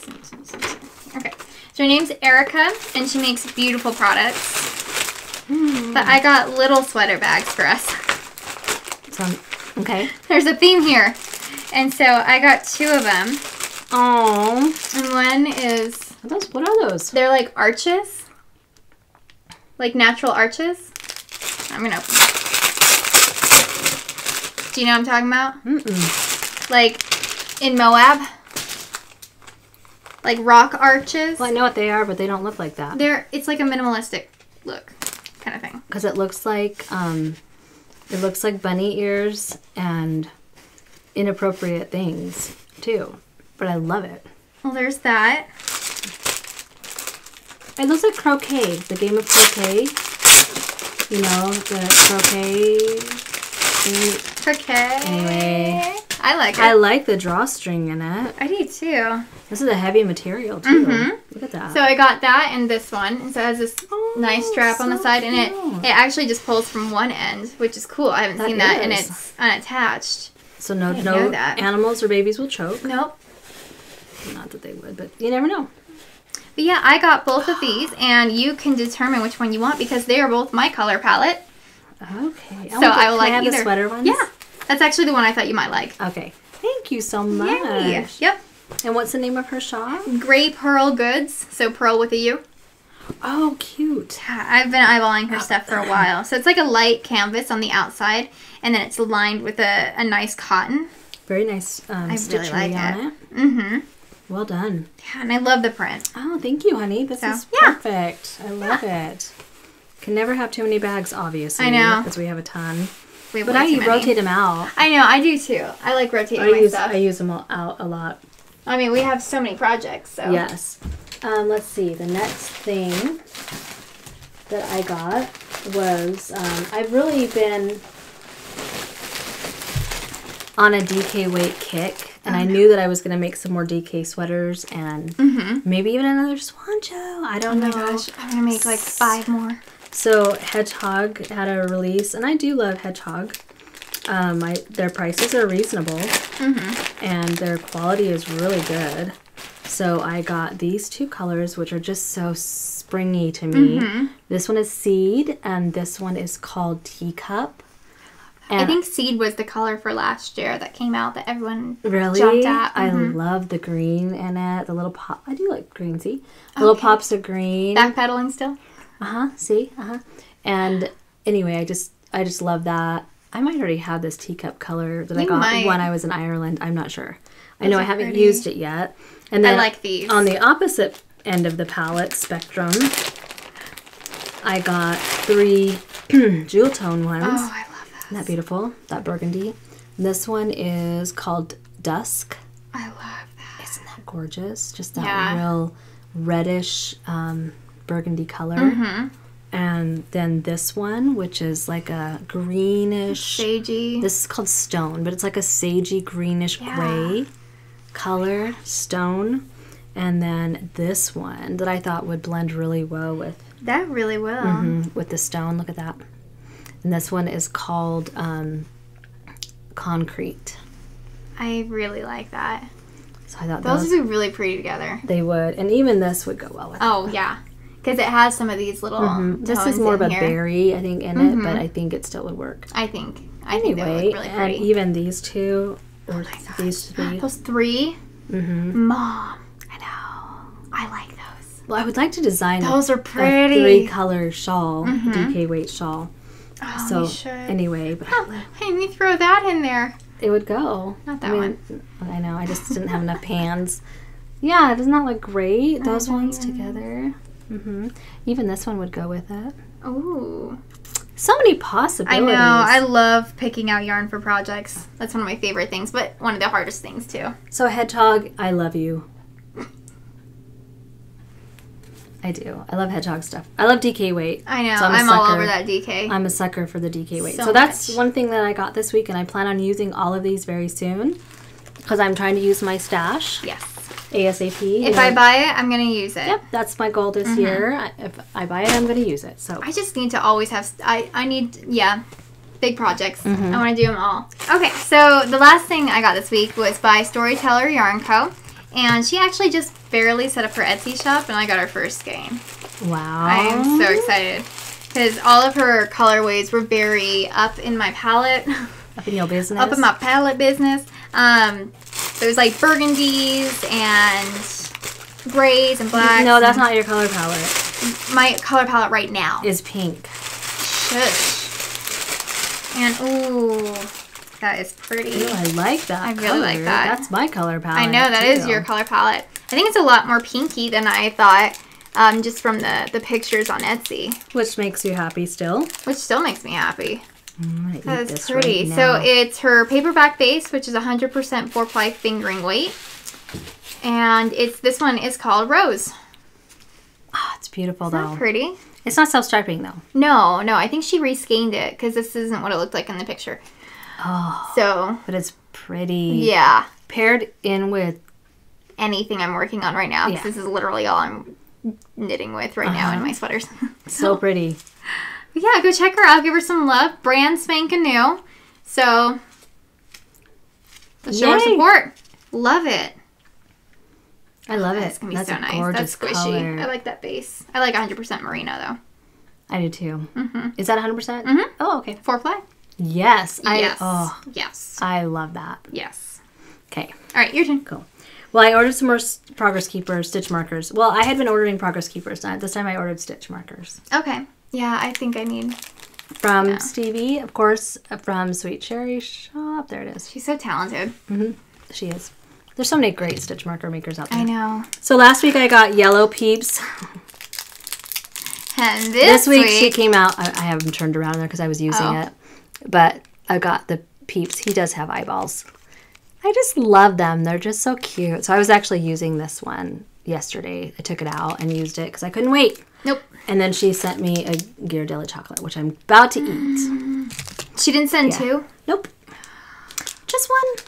[SPEAKER 1] Okay. So her name's Erica, and she makes beautiful products. But I got little sweater bags for us.
[SPEAKER 2] Okay.
[SPEAKER 1] There's a theme here. And so I got 2 of them.
[SPEAKER 2] Oh.
[SPEAKER 1] And one is...
[SPEAKER 2] What are those?
[SPEAKER 1] They're like arches. Like natural arches. I'm going to open it. Do you know what I'm talking about?
[SPEAKER 2] Mm-mm.
[SPEAKER 1] Like in Moab. Like rock arches.
[SPEAKER 2] Well, I know what they are, but they don't look like that.
[SPEAKER 1] It's like a minimalistic look kind of thing.
[SPEAKER 2] Because it looks like bunny ears and inappropriate things too. But I love it.
[SPEAKER 1] Well, there's that.
[SPEAKER 2] It looks like croquet, the game of croquet. You know, the croquet thing.
[SPEAKER 1] Okay.
[SPEAKER 2] Anyway.
[SPEAKER 1] I like it.
[SPEAKER 2] I like the drawstring in it.
[SPEAKER 1] I do too.
[SPEAKER 2] This is a heavy material too. Look at that.
[SPEAKER 1] So I got that and this one. So it has this nice strap on the side, and it actually just pulls from one end, which is cool. I haven't seen that, and it's unattached.
[SPEAKER 2] So no animals or babies will choke.
[SPEAKER 1] Nope.
[SPEAKER 2] Not that they would, but you never know.
[SPEAKER 1] But yeah, I got both of these, and you can determine which one you want because they are both my color palette.
[SPEAKER 2] Okay.
[SPEAKER 1] So I will like
[SPEAKER 2] either.
[SPEAKER 1] either.
[SPEAKER 2] The sweater ones?
[SPEAKER 1] Yeah. That's actually the one I thought you might like.
[SPEAKER 2] Okay. Thank you so much.
[SPEAKER 1] Yay. Yep.
[SPEAKER 2] And what's the name of her shop?
[SPEAKER 1] Gray Pearl Goods. So Pearl with a U.
[SPEAKER 2] Oh, cute.
[SPEAKER 1] I've been eyeballing her stuff for a while. So it's like a light canvas on the outside, and then it's lined with a nice cotton.
[SPEAKER 2] Very nice stitchery really like on it. Mm-hmm. Well done.
[SPEAKER 1] Yeah, and I love the print.
[SPEAKER 2] Oh, thank you, honey. This is perfect. I love it. Can never have too many bags, obviously.
[SPEAKER 1] I know.
[SPEAKER 2] Because we have a ton.
[SPEAKER 1] But
[SPEAKER 2] I rotate them out.
[SPEAKER 1] I know, I do too. I like rotating my stuff.
[SPEAKER 2] I use them all out a lot.
[SPEAKER 1] I mean, we have so many projects, so.
[SPEAKER 2] Yes. Let's see. The next thing that I got was, I've really been on a DK weight kick. And I knew that I was going to make some more DK sweaters and maybe even another Swancho. I don't know.
[SPEAKER 1] Oh my gosh. I'm going to make like 5 more.
[SPEAKER 2] So Hedgehog had a release, and I do love Hedgehog. Their prices are reasonable, and their quality is really good. So I got these 2 colors, which are just so springy to me. This one is Seed, and this one is called Teacup. And
[SPEAKER 1] I think Seed was the color for last year that came out that everyone
[SPEAKER 2] really
[SPEAKER 1] jumped at.
[SPEAKER 2] I love the green in it. The little pop. I do like green. See, little pops of green.
[SPEAKER 1] Backpedaling still.
[SPEAKER 2] See. And anyway, I just love that. I might already have this teacup color that I got when I was in Ireland. I'm not sure. I know I haven't used it yet. And then
[SPEAKER 1] I like these.
[SPEAKER 2] On the opposite end of the palette spectrum, I got 3 jewel tone ones.
[SPEAKER 1] Oh, I love that.
[SPEAKER 2] Isn't that beautiful? That burgundy. And this one is called Dusk.
[SPEAKER 1] I love that.
[SPEAKER 2] Isn't that gorgeous? Just that real reddish burgundy color. And then this one, which is like a greenish...
[SPEAKER 1] Sagey.
[SPEAKER 2] This is called Stone, but it's like a sagey greenish gray color, Stone. And then this one that I thought would blend really well with...
[SPEAKER 1] That really will.
[SPEAKER 2] With the stone. Look at that. And this one is called Concrete.
[SPEAKER 1] I really like that.
[SPEAKER 2] So I thought
[SPEAKER 1] those would be really pretty together.
[SPEAKER 2] They would. And even this would go well with it.
[SPEAKER 1] Yeah. Because it has some of these little tones
[SPEAKER 2] This is more of a
[SPEAKER 1] here.
[SPEAKER 2] berry, I think, in it, but I think it still would work.
[SPEAKER 1] I think they would look really pretty.
[SPEAKER 2] And even these 2, or these 3.
[SPEAKER 1] Those 3? Mom. I know. I like those.
[SPEAKER 2] Well, I would like to design
[SPEAKER 1] those are pretty.
[SPEAKER 2] A 3-color shawl, DK weight shawl.
[SPEAKER 1] Oh,
[SPEAKER 2] so,
[SPEAKER 1] you should.
[SPEAKER 2] Anyway. But
[SPEAKER 1] hey, me throw that in there.
[SPEAKER 2] It would go.
[SPEAKER 1] Not that one.
[SPEAKER 2] I know, I just didn't have enough pans. Yeah, doesn't that look great? Those ones together. Even this one would go with it.
[SPEAKER 1] Ooh.
[SPEAKER 2] So many possibilities.
[SPEAKER 1] I know. I love picking out yarn for projects. That's one of my favorite things, but one of the hardest things, too.
[SPEAKER 2] So, Hedgehog, I love you. I do. I love hedgehog stuff. I love DK weight.
[SPEAKER 1] I know. So I'm all over that DK.
[SPEAKER 2] I'm a sucker for the DK weight. So that's one thing that I got this week, and I plan on using all of these very soon because I'm trying to use my stash.
[SPEAKER 1] Yes.
[SPEAKER 2] ASAP.
[SPEAKER 1] If I buy it, I'm going to use it.
[SPEAKER 2] Yep, that's my goal this year. If I buy it, I'm going to use it. So
[SPEAKER 1] I just need to always have... I need... Yeah. Big projects. I want to do them all. Okay, so the last thing I got this week was by Storyteller Yarn Co. And she actually just barely set up her Etsy shop, and I got her first skein.
[SPEAKER 2] Wow.
[SPEAKER 1] I am so excited. Because all of her colorways were very up in my palette.
[SPEAKER 2] Up in your business?
[SPEAKER 1] Up in my palette business. There's like burgundies and grays and blacks.
[SPEAKER 2] No, that's not your color palette.
[SPEAKER 1] My color palette right now
[SPEAKER 2] is pink.
[SPEAKER 1] Shush. And, ooh, that is pretty.
[SPEAKER 2] Ooh, I like that.
[SPEAKER 1] I really like that.
[SPEAKER 2] That's my color palette.
[SPEAKER 1] I know, that is your color palette. I think it's a lot more pinky than I thought, just from the pictures on Etsy.
[SPEAKER 2] Which makes you happy still.
[SPEAKER 1] Which still makes me happy.
[SPEAKER 2] That's
[SPEAKER 1] pretty.
[SPEAKER 2] Right,
[SPEAKER 1] so it's her paperback base, which is 100% 4-ply fingering weight. And this one is called Rose.
[SPEAKER 2] Oh, it's beautiful,
[SPEAKER 1] Isn't
[SPEAKER 2] though.
[SPEAKER 1] that pretty?
[SPEAKER 2] It's not self-striping, though.
[SPEAKER 1] No. I think she reskeined it because this isn't what it looked like in the picture.
[SPEAKER 2] Oh.
[SPEAKER 1] So.
[SPEAKER 2] But it's pretty.
[SPEAKER 1] Yeah.
[SPEAKER 2] Paired in with
[SPEAKER 1] anything I'm working on right now. Because this is literally all I'm knitting with right now in my sweaters.
[SPEAKER 2] So pretty.
[SPEAKER 1] Yeah, go check her out. Give her some love. Brand spanking new. So. Let's show her support. Love it.
[SPEAKER 2] I love it.
[SPEAKER 1] It's going to be
[SPEAKER 2] That's
[SPEAKER 1] so
[SPEAKER 2] a
[SPEAKER 1] nice. That's squishy.
[SPEAKER 2] Color.
[SPEAKER 1] I like that base. I like 100% merino, though.
[SPEAKER 2] I do, too. Is that 100%?
[SPEAKER 1] Mm-hmm.
[SPEAKER 2] Oh, okay.
[SPEAKER 1] 4-ply?
[SPEAKER 2] Yes.
[SPEAKER 1] Yes.
[SPEAKER 2] I love that.
[SPEAKER 1] Yes.
[SPEAKER 2] Okay.
[SPEAKER 1] All right, your turn.
[SPEAKER 2] Cool. Well, I ordered some more Progress Keeper stitch markers. Well, I had been ordering Progress Keepers. This time I ordered stitch markers.
[SPEAKER 1] Okay. Yeah, I think I need...
[SPEAKER 2] From Stevie, of course, from Sweet Cherry Shop. There it is.
[SPEAKER 1] She's so talented.
[SPEAKER 2] She is. There's so many great stitch marker makers out there.
[SPEAKER 1] I know.
[SPEAKER 2] So last week I got Yellow Peeps.
[SPEAKER 1] And this week
[SPEAKER 2] she came out. I have them turned around there because I was using it. But I got the Peeps. He does have eyeballs. I just love them. They're just so cute. So I was actually using this one yesterday. I took it out and used it because I couldn't wait.
[SPEAKER 1] Nope.
[SPEAKER 2] And then she sent me a Ghirardelli chocolate, which I'm about to eat.
[SPEAKER 1] She didn't send two?
[SPEAKER 2] Nope. Just one.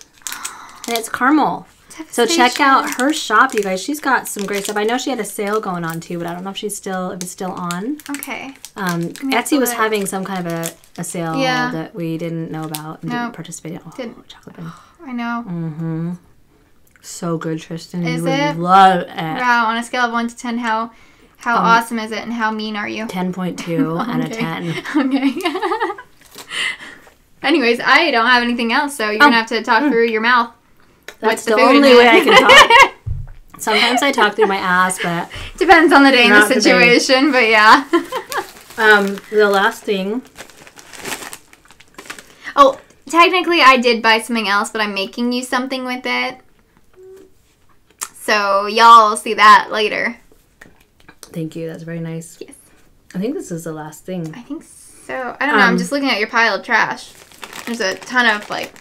[SPEAKER 2] And it's caramel. So check out her shop, you guys. She's got some great stuff. I know she had a sale going on too, but I don't know if it's still on.
[SPEAKER 1] Okay.
[SPEAKER 2] Etsy was having some kind of a sale that we didn't know about and didn't participate in. Oh, chocolate bunny.
[SPEAKER 1] I know.
[SPEAKER 2] So good, Tristan.
[SPEAKER 1] Is
[SPEAKER 2] you
[SPEAKER 1] it?
[SPEAKER 2] Love it.
[SPEAKER 1] Wow. On a scale of 1 to 10, how awesome is it, and how mean are you?
[SPEAKER 2] 10.2 out of 10.
[SPEAKER 1] Okay. Anyways, I don't have anything else, so you're gonna have to talk through your mouth.
[SPEAKER 2] That's the only way I can talk. Sometimes I talk through my ass, but
[SPEAKER 1] depends on the day and the situation. But yeah.
[SPEAKER 2] The last thing.
[SPEAKER 1] Oh, technically, I did buy something else, but I'm making you something with it. So y'all will see that later.
[SPEAKER 2] Thank you. That's very nice.
[SPEAKER 1] Yes.
[SPEAKER 2] I think this is the last thing.
[SPEAKER 1] I think so. I don't know. I'm just looking at your pile of trash. There's a ton of like.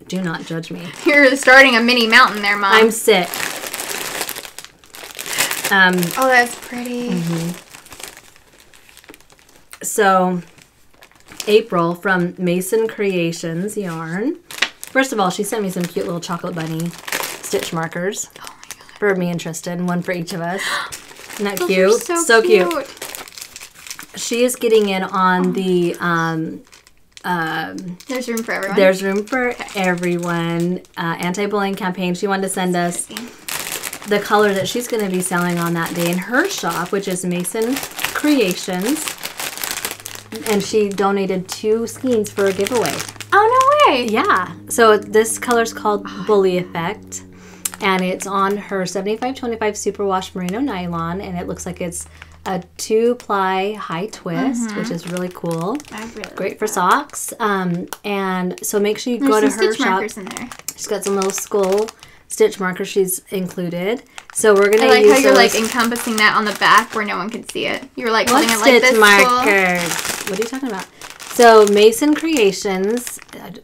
[SPEAKER 2] Do not judge me.
[SPEAKER 1] You're starting a mini mountain there, Mom.
[SPEAKER 2] I'm sick.
[SPEAKER 1] Oh, that's pretty.
[SPEAKER 2] So, April from Mason Creations Yarn. First of all, she sent me some cute little chocolate bunny stitch markers. Oh my God. For me interested, and one for each of us. Isn't that cute?
[SPEAKER 1] So cute.
[SPEAKER 2] She is getting in on the...
[SPEAKER 1] There's room for everyone.
[SPEAKER 2] There's room for everyone. Anti-bullying campaign. She wanted to send us the color that she's going to be selling on that day in her shop, which is Mason Creations. And she donated 2 skeins for a giveaway.
[SPEAKER 1] Oh, no way.
[SPEAKER 2] Yeah. So this color's called Bully Effect. And it's on her 75-25 Superwash Merino Nylon. And it looks like it's a 2-ply high twist, which is really cool. Great for socks. And so make sure you go to her
[SPEAKER 1] stitch
[SPEAKER 2] shop.
[SPEAKER 1] Markers in there.
[SPEAKER 2] She's got some little skull stitch markers she's included. So we're gonna.
[SPEAKER 1] I like how you're like encompassing that on the back where no one can see it. You were like holding it like this.
[SPEAKER 2] Stitch markers. What are you talking about? So Mason Creations.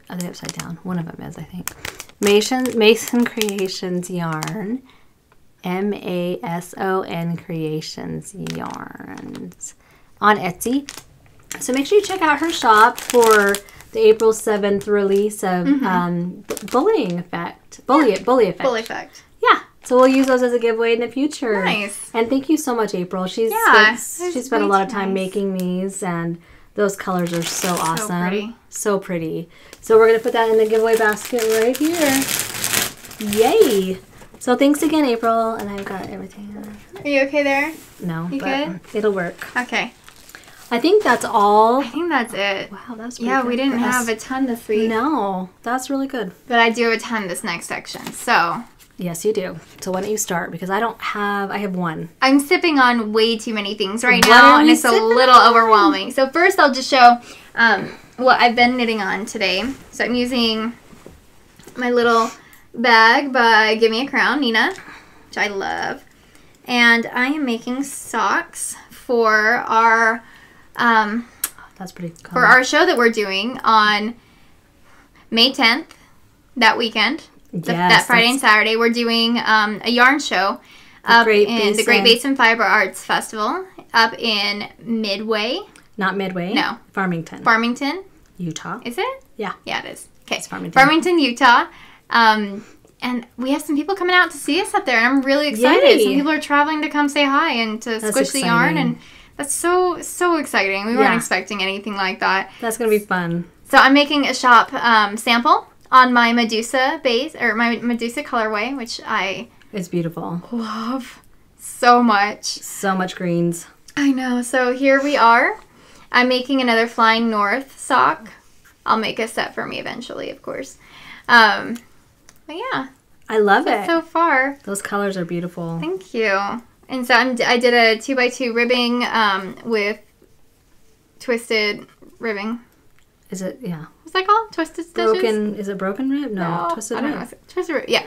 [SPEAKER 2] Are they upside down? One of them is, I think. Mason Creations yarn. Mason Creations Yarns on Etsy. So make sure you check out her shop for the April 7th release of Bully Effect.
[SPEAKER 1] Bully Effect.
[SPEAKER 2] Yeah. So we'll use those as a giveaway in the future.
[SPEAKER 1] Nice.
[SPEAKER 2] And thank you so much, April. She's spent a lot of time making these, and those colors are so awesome. So pretty. So we're going to put that in the giveaway basket right here. Yay. So thanks again, April. And I've got everything.
[SPEAKER 1] Are you okay there?
[SPEAKER 2] No,
[SPEAKER 1] you good?
[SPEAKER 2] It'll work.
[SPEAKER 1] Okay.
[SPEAKER 2] I think that's all.
[SPEAKER 1] I think that's it.
[SPEAKER 2] Wow, that's
[SPEAKER 1] pretty good. We didn't have a ton this week.
[SPEAKER 2] No, that's really good.
[SPEAKER 1] But I do have a ton this next section, so.
[SPEAKER 2] Yes, you do. So why don't you start? Because I have one.
[SPEAKER 1] I'm sipping on way too many things right now, and it's a little overwhelming. So first I'll just show what I've been knitting on today. So I'm using my little bag by Give Me a Crown, Nina, which I love. And I am making socks for our
[SPEAKER 2] that's pretty cool.
[SPEAKER 1] For our show that we're doing on May 10th, that weekend. That Friday and Saturday, we're doing a yarn show up in the Great Basin Fiber Arts Festival up in Midway.
[SPEAKER 2] Not Midway.
[SPEAKER 1] No.
[SPEAKER 2] Farmington. Utah.
[SPEAKER 1] Is it?
[SPEAKER 2] Yeah.
[SPEAKER 1] Yeah, it is. Okay.
[SPEAKER 2] It's Farmington.
[SPEAKER 1] Farmington, Utah. And we have some people coming out to see us up there, and I'm really excited.
[SPEAKER 2] Yay.
[SPEAKER 1] Some people are traveling to come say hi and to squish the yarn, and that's so exciting. We weren't expecting anything like that.
[SPEAKER 2] That's going to be fun.
[SPEAKER 1] So I'm making a shop sample on my Medusa base, or my Medusa colorway, which
[SPEAKER 2] it's beautiful.
[SPEAKER 1] Love so much.
[SPEAKER 2] So much greens.
[SPEAKER 1] I know. So here we are. I'm making another Flying North sock. I'll make a set for me eventually, of course. But yeah.
[SPEAKER 2] I love it.
[SPEAKER 1] So far.
[SPEAKER 2] Those colors are beautiful.
[SPEAKER 1] Thank you. And so I did a 2x2 ribbing with twisted ribbing.
[SPEAKER 2] Is it, yeah.
[SPEAKER 1] What's that called? Twisted stitches?
[SPEAKER 2] Is it broken rib? No, twisted rib.
[SPEAKER 1] I don't know. Twisted rib, yeah.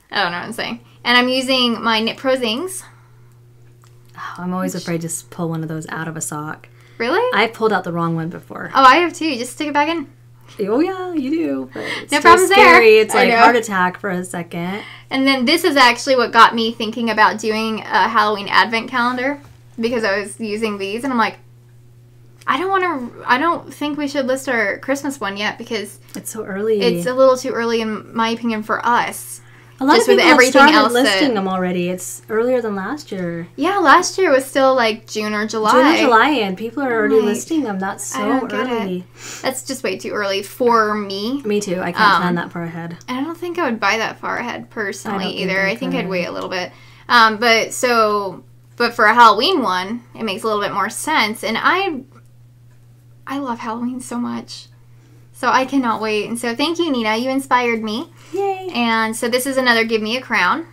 [SPEAKER 1] I don't know what I'm saying. And I'm using my Knit Pro Zings.
[SPEAKER 2] Oh, I'm always afraid to pull one of those out of a sock.
[SPEAKER 1] Really?
[SPEAKER 2] I pulled out the wrong one before.
[SPEAKER 1] Oh, I have too. You just stick it back in.
[SPEAKER 2] Oh, yeah, you do. But it's
[SPEAKER 1] no problems
[SPEAKER 2] scary.
[SPEAKER 1] There.
[SPEAKER 2] It's like heart attack for a second.
[SPEAKER 1] And then this is actually what got me thinking about doing a Halloween advent calendar, because I was using these, and I'm like, I don't think we should list our Christmas one yet, because
[SPEAKER 2] it's so early.
[SPEAKER 1] It's a little too early, in my opinion, for us.
[SPEAKER 2] A lot of people have started listing them already. It's earlier than last year.
[SPEAKER 1] Yeah, last year was still like June or July.
[SPEAKER 2] And people are already listing them. That's so early.
[SPEAKER 1] That's just way too early for me.
[SPEAKER 2] Me too. I can't plan that far ahead.
[SPEAKER 1] And I don't think I would buy that far ahead personally either. I think I'd wait a little bit. But for a Halloween one, it makes a little bit more sense. And I love Halloween so much. So I cannot wait. And so thank you, Nina. You inspired me.
[SPEAKER 2] Yay.
[SPEAKER 1] And so this is another Give Me a Crown.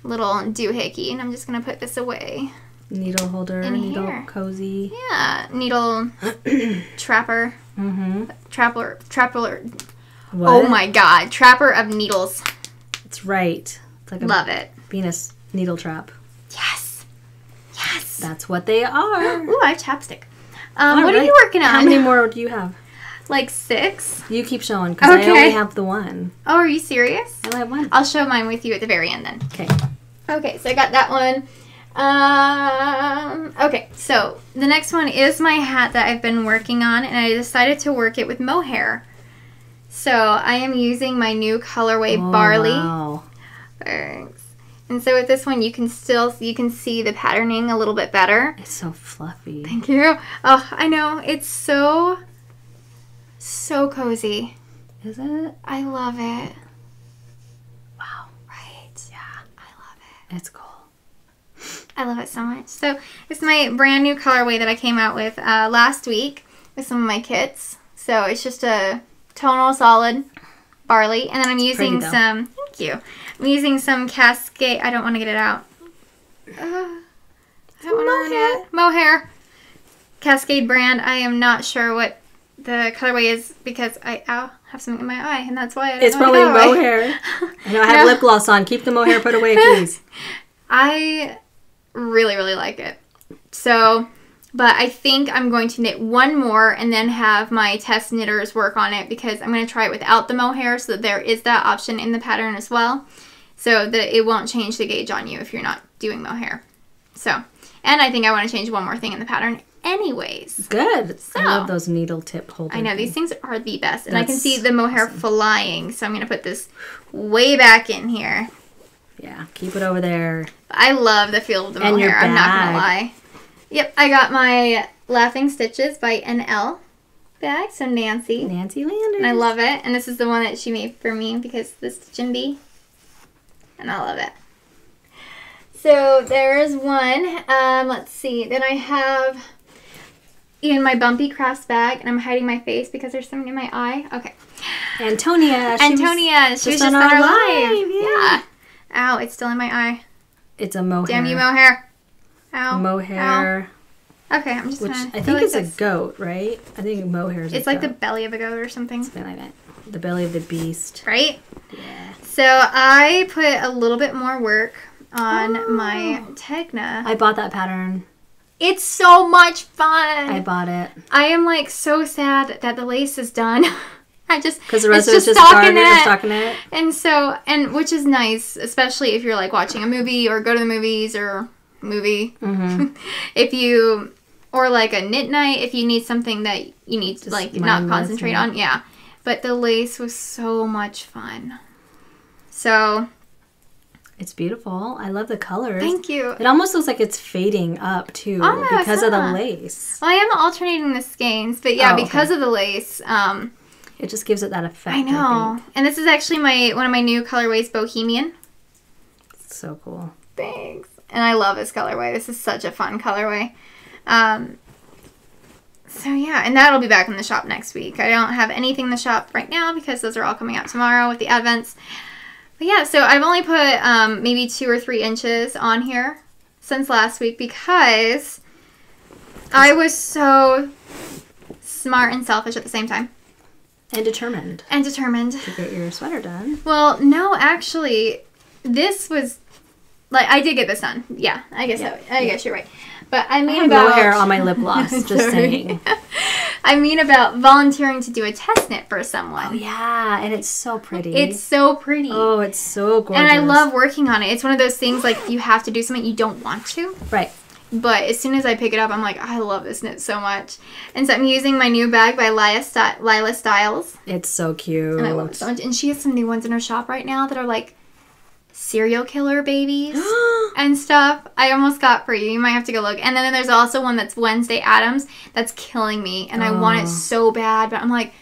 [SPEAKER 1] Little doohickey. And I'm just going to put this away.
[SPEAKER 2] Needle holder. Needle cozy.
[SPEAKER 1] Yeah. Needle trapper.
[SPEAKER 2] Mm-hmm.
[SPEAKER 1] Trapper.
[SPEAKER 2] What?
[SPEAKER 1] Oh my God. Trapper of needles.
[SPEAKER 2] That's right. It's like
[SPEAKER 1] love it.
[SPEAKER 2] Venus needle trap.
[SPEAKER 1] Yes. Yes.
[SPEAKER 2] That's what they are.
[SPEAKER 1] Ooh, I have chapstick. What are you working on?
[SPEAKER 2] How many more do you have?
[SPEAKER 1] Like 6.
[SPEAKER 2] You keep showing, because I only have the one.
[SPEAKER 1] Oh, are you serious?
[SPEAKER 2] I only have one.
[SPEAKER 1] I'll show mine with you at the very end then.
[SPEAKER 2] Okay.
[SPEAKER 1] Okay, so I got that one. Okay, so the next one is my hat that I've been working on, and I decided to work it with mohair. So I am using my new colorway Barley.
[SPEAKER 2] Wow.
[SPEAKER 1] Thanks. And so with this one, you can see the patterning a little bit better.
[SPEAKER 2] It's so fluffy.
[SPEAKER 1] Thank you. Oh, I know. It's so cozy.
[SPEAKER 2] Is it?
[SPEAKER 1] I love it.
[SPEAKER 2] Wow.
[SPEAKER 1] Right.
[SPEAKER 2] Yeah.
[SPEAKER 1] I love it.
[SPEAKER 2] It's cool.
[SPEAKER 1] I love it so much. So it's my brand new colorway that I came out with last week with some of my kits. So it's just a tonal solid barley. And then I'm using some, thank you. I'm using some Cascade, I don't want to get it out. I don't want to ruin it. Mohair. Cascade brand. I am not sure what the colorway is, because I have something in my eye, and that's why I don't know.
[SPEAKER 2] It's probably mohair. I know I have lip gloss on. Keep the mohair put away, please.
[SPEAKER 1] I really, really like it. So, but I think I'm going to knit one more and then have my test knitters work on it, because I'm going to try it without the mohair, so that there is that option in the pattern as well. so that it won't change the gauge on you if you're not doing mohair. So, and I think I want to change one more thing in the pattern anyways.
[SPEAKER 2] Good.
[SPEAKER 1] So,
[SPEAKER 2] I love those needle tip holders.
[SPEAKER 1] I know, these things are the best. And I can see the mohair flying, so I'm going to put this way back in here.
[SPEAKER 2] Yeah, keep it over there.
[SPEAKER 1] I love the feel of the
[SPEAKER 2] And
[SPEAKER 1] mohair,
[SPEAKER 2] your
[SPEAKER 1] I'm not going to
[SPEAKER 2] bag.
[SPEAKER 1] lie. Yep, I got my Laughing Stitches by NL bag, so Nancy.
[SPEAKER 2] Nancy Landers.
[SPEAKER 1] And I love it. And this is the one that she made for me because the Stitch and Bee. And I love it. So there's one. Let's see. Then I have in my Bumpy Crafts bag, and I'm hiding my face because there's something in my eye. Okay.
[SPEAKER 2] Antonia.
[SPEAKER 1] She was just on our live. Yeah. Ow, it's still in my eye.
[SPEAKER 2] It's a mohair.
[SPEAKER 1] Damn you, mohair. Ow.
[SPEAKER 2] Mohair.
[SPEAKER 1] Ow. Okay, I'm just
[SPEAKER 2] Which
[SPEAKER 1] gonna
[SPEAKER 2] I think is a goat, right? I think mohair is
[SPEAKER 1] It's like the belly of a goat or something.
[SPEAKER 2] Something like that. The belly of the beast.
[SPEAKER 1] Right?
[SPEAKER 2] Yeah.
[SPEAKER 1] So I put a little bit more work on my Tegna.
[SPEAKER 2] I bought that pattern.
[SPEAKER 1] It's so much fun.
[SPEAKER 2] I bought it.
[SPEAKER 1] I am like so sad that the lace is done.
[SPEAKER 2] Because the rest of it's just stockinette.
[SPEAKER 1] And so, which is nice, especially if you're like watching a movie or go to the movies or movie.
[SPEAKER 2] Mm-hmm.
[SPEAKER 1] Or like a knit night, if you need something that you need to like not concentrate on. Yeah. But the lace was so much fun. So.
[SPEAKER 2] It's beautiful. I love the colors.
[SPEAKER 1] Thank you.
[SPEAKER 2] It almost looks like it's fading up too because of the lace.
[SPEAKER 1] Well, I am alternating the skeins, but yeah, because of the lace.
[SPEAKER 2] It just gives it that effect.
[SPEAKER 1] I know. And this is actually one of my new colorways, Bohemian.
[SPEAKER 2] So cool.
[SPEAKER 1] Thanks. And I love this colorway. This is such a fun colorway. So yeah, and that'll be back in the shop next week. I don't have anything in the shop right now because those are all coming out tomorrow with the advents. But yeah, so I've only put maybe 2 or 3 inches on here since last week because I was so smart and selfish at the same time.
[SPEAKER 2] And determined.
[SPEAKER 1] To
[SPEAKER 2] get your sweater done.
[SPEAKER 1] Well, no, actually, this was, like, I did get this done. Yeah, I guess I guess you're right. But I mean about...
[SPEAKER 2] mohair on my lip gloss, just saying.
[SPEAKER 1] I mean about volunteering to do a test knit for someone.
[SPEAKER 2] Oh, yeah, and it's so pretty.
[SPEAKER 1] It's so pretty.
[SPEAKER 2] Oh, it's so gorgeous.
[SPEAKER 1] And I love working on it. It's one of those things, like, you have to do something you don't want to.
[SPEAKER 2] Right.
[SPEAKER 1] But as soon as I pick it up, I'm like, I love this knit so much. And so I'm using my new bag by Lila Styles.
[SPEAKER 2] It's so cute.
[SPEAKER 1] And I love it so much. And she has some new ones in her shop right now that are like serial killer babies and stuff. I almost got for you. You might have to go look. And then there's also one that's Wednesday Addams that's killing me. And I want it so bad. But I'm like...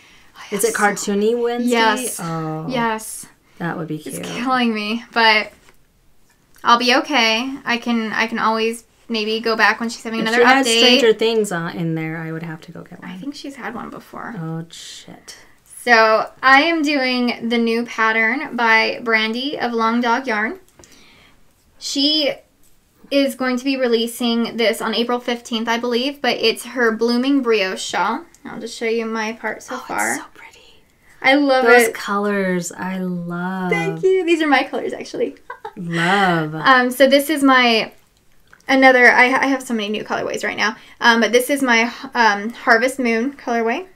[SPEAKER 2] Is it cartoony Wednesday?
[SPEAKER 1] Yes.
[SPEAKER 2] Oh.
[SPEAKER 1] Yes.
[SPEAKER 2] That would be cute.
[SPEAKER 1] It's killing me. But I'll be okay. I can always... maybe go back when she's having another update. If she has
[SPEAKER 2] Stranger Things in there, I would have to go get one.
[SPEAKER 1] I think she's had one before.
[SPEAKER 2] Oh, shit.
[SPEAKER 1] So, I am doing the new pattern by Brandy of Long Dog Yarn. She is going to be releasing this on April 15th, I believe, but it's her Blooming Brioche shawl. I'll just show you my part so far.
[SPEAKER 2] It's so pretty.
[SPEAKER 1] I love
[SPEAKER 2] Those
[SPEAKER 1] it.
[SPEAKER 2] colors, I love.
[SPEAKER 1] Thank you. These are my colors, actually.
[SPEAKER 2] Love.
[SPEAKER 1] So this is my... I have so many new colorways right now. But this is my Harvest Moon colorway.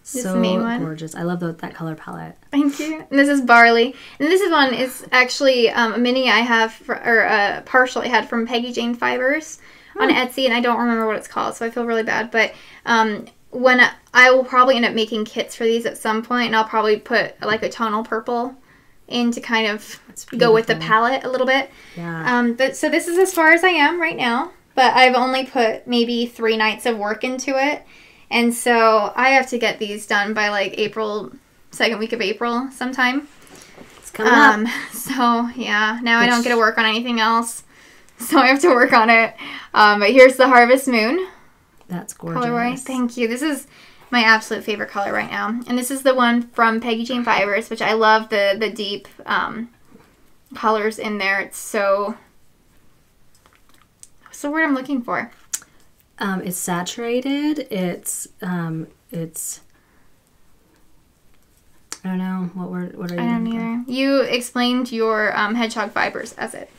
[SPEAKER 1] This
[SPEAKER 2] so
[SPEAKER 1] is the main one.
[SPEAKER 2] Gorgeous. I love that color palette.
[SPEAKER 1] Thank you. And this is Barley. And this one is actually a mini I have, or a partial I had from Peggy Jane Fibers on Etsy. And I don't remember what it's called, so I feel really bad. But when I will probably end up making kits for these at some point. And I'll probably put like a tonal purple in to kind of go with the palette a little bit.
[SPEAKER 2] Yeah.
[SPEAKER 1] But so this is as far as I am right now. But I've only put maybe 3 nights of work into it. And so I have to get these done by like second week of April sometime.
[SPEAKER 2] It's coming up.
[SPEAKER 1] So yeah, now I don't get to work on anything else. So I have to work on it. But here's the Harvest Moon.
[SPEAKER 2] That's gorgeous.
[SPEAKER 1] Colorway. Thank you. This is my absolute favorite color right now. And this is the one from Peggy Jane Fibers, which I love the deep colors in there. It's so... What's the word I'm looking for?
[SPEAKER 2] It's saturated. It's I don't know. What are you?
[SPEAKER 1] I don't either. You explained your hedgehog fibers as it.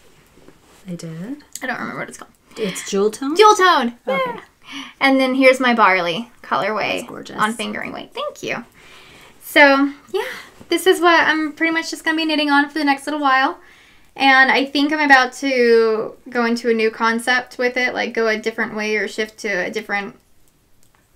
[SPEAKER 2] I did?
[SPEAKER 1] I don't remember what it's called.
[SPEAKER 2] It's Jewel Tone?
[SPEAKER 1] Jewel Tone!
[SPEAKER 2] Okay.
[SPEAKER 1] Yeah. And then here's my Barley colorway.
[SPEAKER 2] That's gorgeous.
[SPEAKER 1] On fingering weight. Thank you. So, yeah, this is what I'm pretty much just going to be knitting on for the next little while. And I think I'm about to go into a new concept with it, like go a different way or shift to a different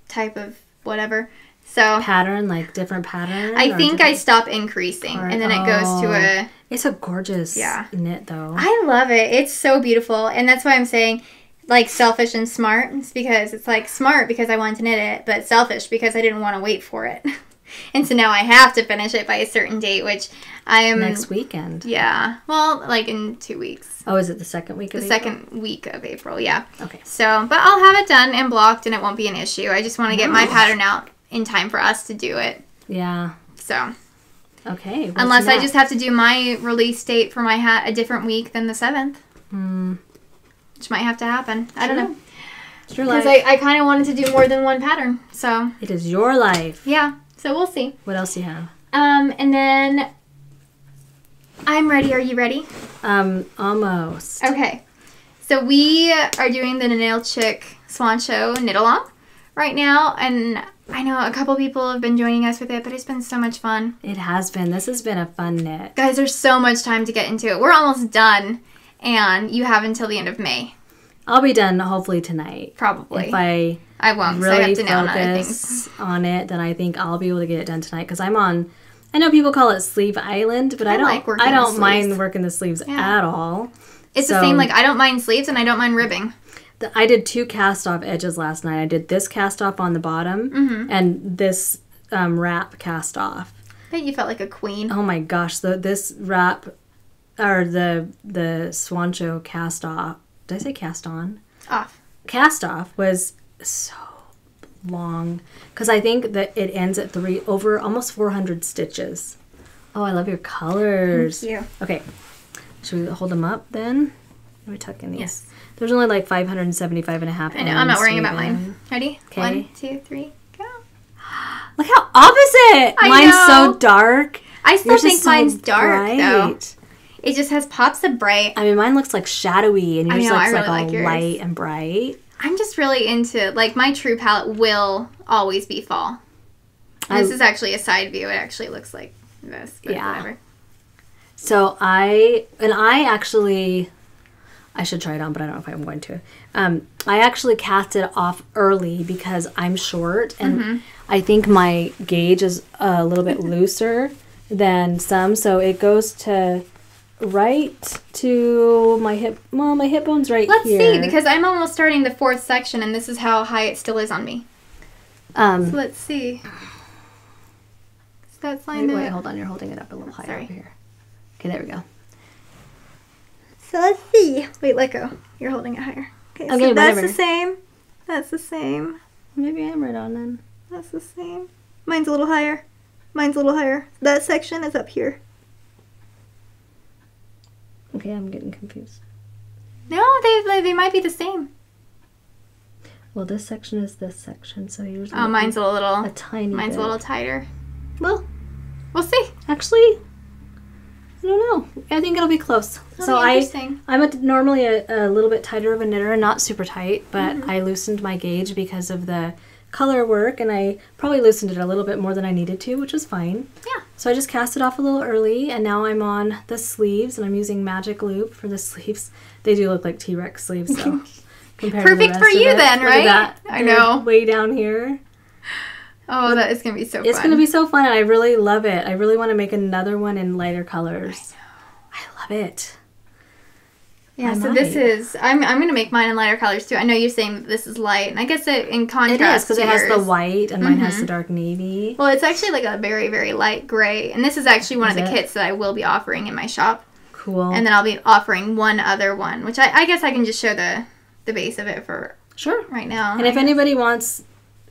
[SPEAKER 1] type of whatever. So
[SPEAKER 2] pattern, like different pattern?
[SPEAKER 1] I think I stop increasing, and then it goes to a...
[SPEAKER 2] It's a gorgeous knit, though.
[SPEAKER 1] I love it. It's so beautiful, and that's why I'm saying, like, selfish and smart. It's because it's, like, smart because I wanted to knit it, but selfish because I didn't want to wait for it. And so now I have to finish it by a certain date, which I am...
[SPEAKER 2] Next weekend.
[SPEAKER 1] Yeah. Well, like in 2 weeks.
[SPEAKER 2] Oh, is it the second week of April?
[SPEAKER 1] The second week of April, yeah.
[SPEAKER 2] Okay.
[SPEAKER 1] So, but I'll have it done and blocked, and it won't be an issue. I just want to get my pattern out in time for us to do it.
[SPEAKER 2] Yeah.
[SPEAKER 1] So.
[SPEAKER 2] Okay.
[SPEAKER 1] Unless I just have to do my release date for my hat a different week than the 7th. Which might have to happen. I don't know.
[SPEAKER 2] It's your life.
[SPEAKER 1] Because I kind of wanted to do more than one pattern. So.
[SPEAKER 2] It is your life.
[SPEAKER 1] Yeah. So we'll see.
[SPEAKER 2] What else do you have?
[SPEAKER 1] And then I'm ready. Are you ready?
[SPEAKER 2] Almost.
[SPEAKER 1] Okay. So we are doing the Nail Chick Swan Show knit along right now, and I know a couple people have been joining us with it, but it's been so much fun.
[SPEAKER 2] It has been. This has been a fun knit.
[SPEAKER 1] Guys, there's so much time to get into it. We're almost done, and you have until the end of May.
[SPEAKER 2] I'll be done hopefully tonight.
[SPEAKER 1] Probably.
[SPEAKER 2] If I
[SPEAKER 1] won't.
[SPEAKER 2] really
[SPEAKER 1] I have to know other
[SPEAKER 2] focus
[SPEAKER 1] things
[SPEAKER 2] on it, then I think I'll be able to get it done tonight because I'm on. I know people call it Sleeve Island, but I don't mind working the sleeves at all.
[SPEAKER 1] It's the same. Like I don't mind sleeves and I don't mind ribbing.
[SPEAKER 2] I did 2 cast off edges last night. I did this cast off on the bottom and this wrap cast off.
[SPEAKER 1] I bet you felt like a queen.
[SPEAKER 2] Oh my gosh! This wrap or the Swan Show cast off. Did I say cast on?
[SPEAKER 1] Off.
[SPEAKER 2] Cast off was so long because I think that it ends at over almost 400 stitches. Oh, I love your colors.
[SPEAKER 1] Thank you.
[SPEAKER 2] Okay, should we hold them up then? Let me tuck in these.
[SPEAKER 1] Yes.
[SPEAKER 2] There's only like 575 and a half.
[SPEAKER 1] I know. I'm not worrying about mine. Ready?
[SPEAKER 2] Okay.
[SPEAKER 1] 1, 2, 3, go.
[SPEAKER 2] Look how opposite. Mine's so dark.
[SPEAKER 1] I still think mine's dark
[SPEAKER 2] bright.
[SPEAKER 1] though. It just has pops of bright.
[SPEAKER 2] I mean, mine looks like shadowy, and yours looks
[SPEAKER 1] really
[SPEAKER 2] like all light and bright.
[SPEAKER 1] I'm just really into, like, my true palette will always be fall. This is actually a side view. It actually looks like this, but whatever.
[SPEAKER 2] So I should try it on, but I don't know if I'm going to. I actually cast it off early because I'm short, and I think my gauge is a little bit looser than some, so it goes to right to my hip. Well, my hip bone's right here.
[SPEAKER 1] Let's see, because I'm almost starting the 4th section, and this is how high it still is on me. So let's see. That's
[SPEAKER 2] wait, hold on. You're holding it up a little higher over here. Okay, there we go.
[SPEAKER 1] So let's see. Wait, let go. You're holding it higher. Okay, so that's the same. That's the same.
[SPEAKER 2] Maybe I'm right on then.
[SPEAKER 1] That's the same. Mine's a little higher. Mine's a little higher. That section is up here.
[SPEAKER 2] Okay, I'm getting confused.
[SPEAKER 1] No, they might be the same.
[SPEAKER 2] Well, this section is this section, so yours.
[SPEAKER 1] Oh, mine's a
[SPEAKER 2] tiny.
[SPEAKER 1] Mine's
[SPEAKER 2] bit.
[SPEAKER 1] a little tighter.
[SPEAKER 2] Well,
[SPEAKER 1] we'll see.
[SPEAKER 2] Actually, I don't know. I think it'll be close. So I'm normally a little bit tighter of a knitter, not super tight, but I loosened my gauge because of the color work, and I probably loosened it a little bit more than I needed to, which was fine.
[SPEAKER 1] Yeah.
[SPEAKER 2] So I just cast it off a little early, and now I'm on the sleeves, and I'm using Magic Loop for the sleeves. They do look like T-Rex sleeves, so compared to the rest
[SPEAKER 1] for you
[SPEAKER 2] of it.
[SPEAKER 1] then, right?
[SPEAKER 2] Look at that.
[SPEAKER 1] I know.
[SPEAKER 2] Way down here.
[SPEAKER 1] Oh, that is going to be so fun.
[SPEAKER 2] It's going to be so fun, and I really love it. I really want to make another one in lighter colors. I love it.
[SPEAKER 1] Yeah, so this is, I'm going to make mine in lighter colors too. I know you're saying that this is light, and I guess it in contrast.
[SPEAKER 2] It is, because it has the white, and mine has the dark navy.
[SPEAKER 1] Well, it's actually like a very, very light gray, and this is actually one of the kits that I will be offering in my shop.
[SPEAKER 2] Cool.
[SPEAKER 1] And then I'll be offering one other one, which I guess I can just show the base of it for right now.
[SPEAKER 2] And if anybody wants